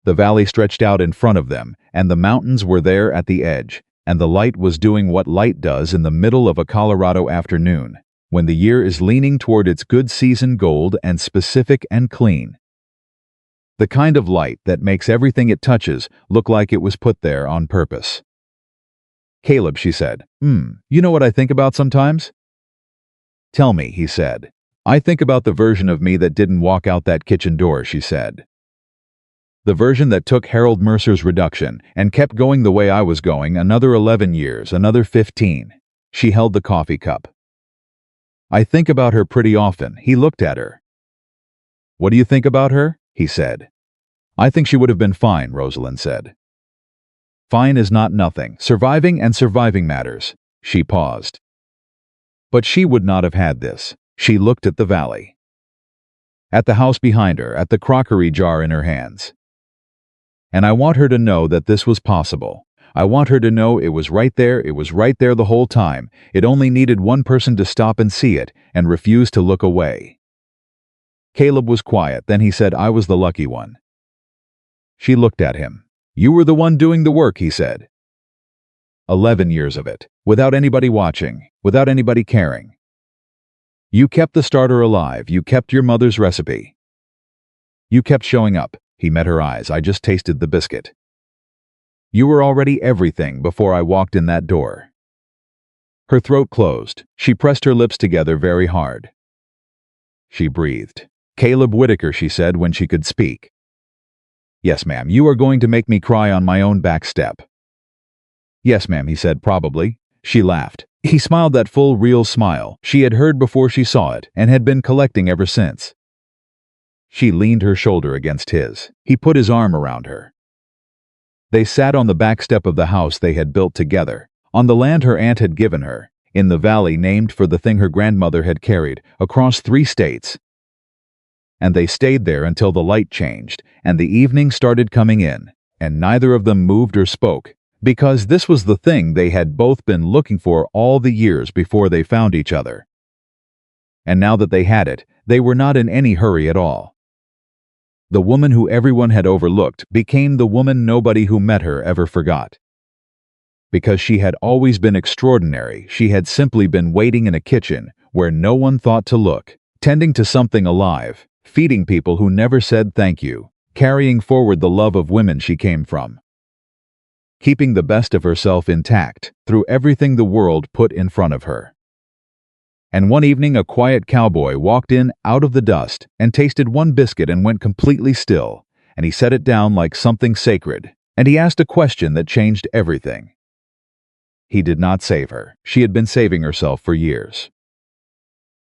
The valley stretched out in front of them, and the mountains were there at the edge, and the light was doing what light does in the middle of a Colorado afternoon, when the year is leaning toward its good season gold and specific and clean. The kind of light that makes everything it touches look like it was put there on purpose. Caleb, she said, you know what I think about sometimes? Tell me, he said. I think about the version of me that didn't walk out that kitchen door, she said. The version that took Harold Mercer's reduction and kept going the way I was going another 11 years, another 15. She held the coffee cup. I think about her pretty often. He looked at her. What do you think about her? He said. I think she would have been fine, Rosalind said. Fine is not nothing. Surviving and surviving matters. She paused. But she would not have had this. She looked at the valley. At the house behind her, at the crockery jar in her hands. And I want her to know that this was possible. I want her to know it was right there the whole time. It only needed one person to stop and see it, and refuse to look away. Caleb was quiet, then he said, I was the lucky one. She looked at him. You were the one doing the work, he said. 11 years of it, without anybody watching, without anybody caring. You kept the starter alive, you kept your mother's recipe. You kept showing up. He met her eyes. I just tasted the biscuit. You were already everything before I walked in that door. Her throat closed. She pressed her lips together very hard. She breathed. Caleb Whitaker, she said when she could speak. Yes, ma'am, you are going to make me cry on my own back step. Yes, ma'am, he said, probably. She laughed. He smiled that full, real smile she had heard before she saw it and had been collecting ever since. She leaned her shoulder against his. He put his arm around her. They sat on the back step of the house they had built together, on the land her aunt had given her, in the valley named for the thing her grandmother had carried across 3 states. And they stayed there until the light changed and the evening started coming in, and neither of them moved or spoke, because this was the thing they had both been looking for all the years before they found each other. And now that they had it, they were not in any hurry at all. The woman who everyone had overlooked became the woman nobody who met her ever forgot. Because she had always been extraordinary, she had simply been waiting in a kitchen where no one thought to look, tending to something alive, feeding people who never said thank you, carrying forward the love of women she came from. Keeping the best of herself intact through everything the world put in front of her. And one evening a quiet cowboy walked in out of the dust and tasted one biscuit and went completely still, and he set it down like something sacred, and he asked a question that changed everything. He did not save her. She had been saving herself for years.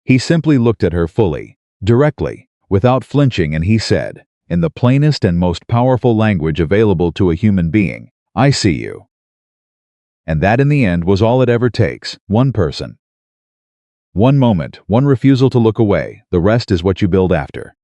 He simply looked at her fully, directly, without flinching, and he said, in the plainest and most powerful language available to a human being, I see you. And that in the end was all it ever takes, one person. One moment, one refusal to look away, the rest is what you build after.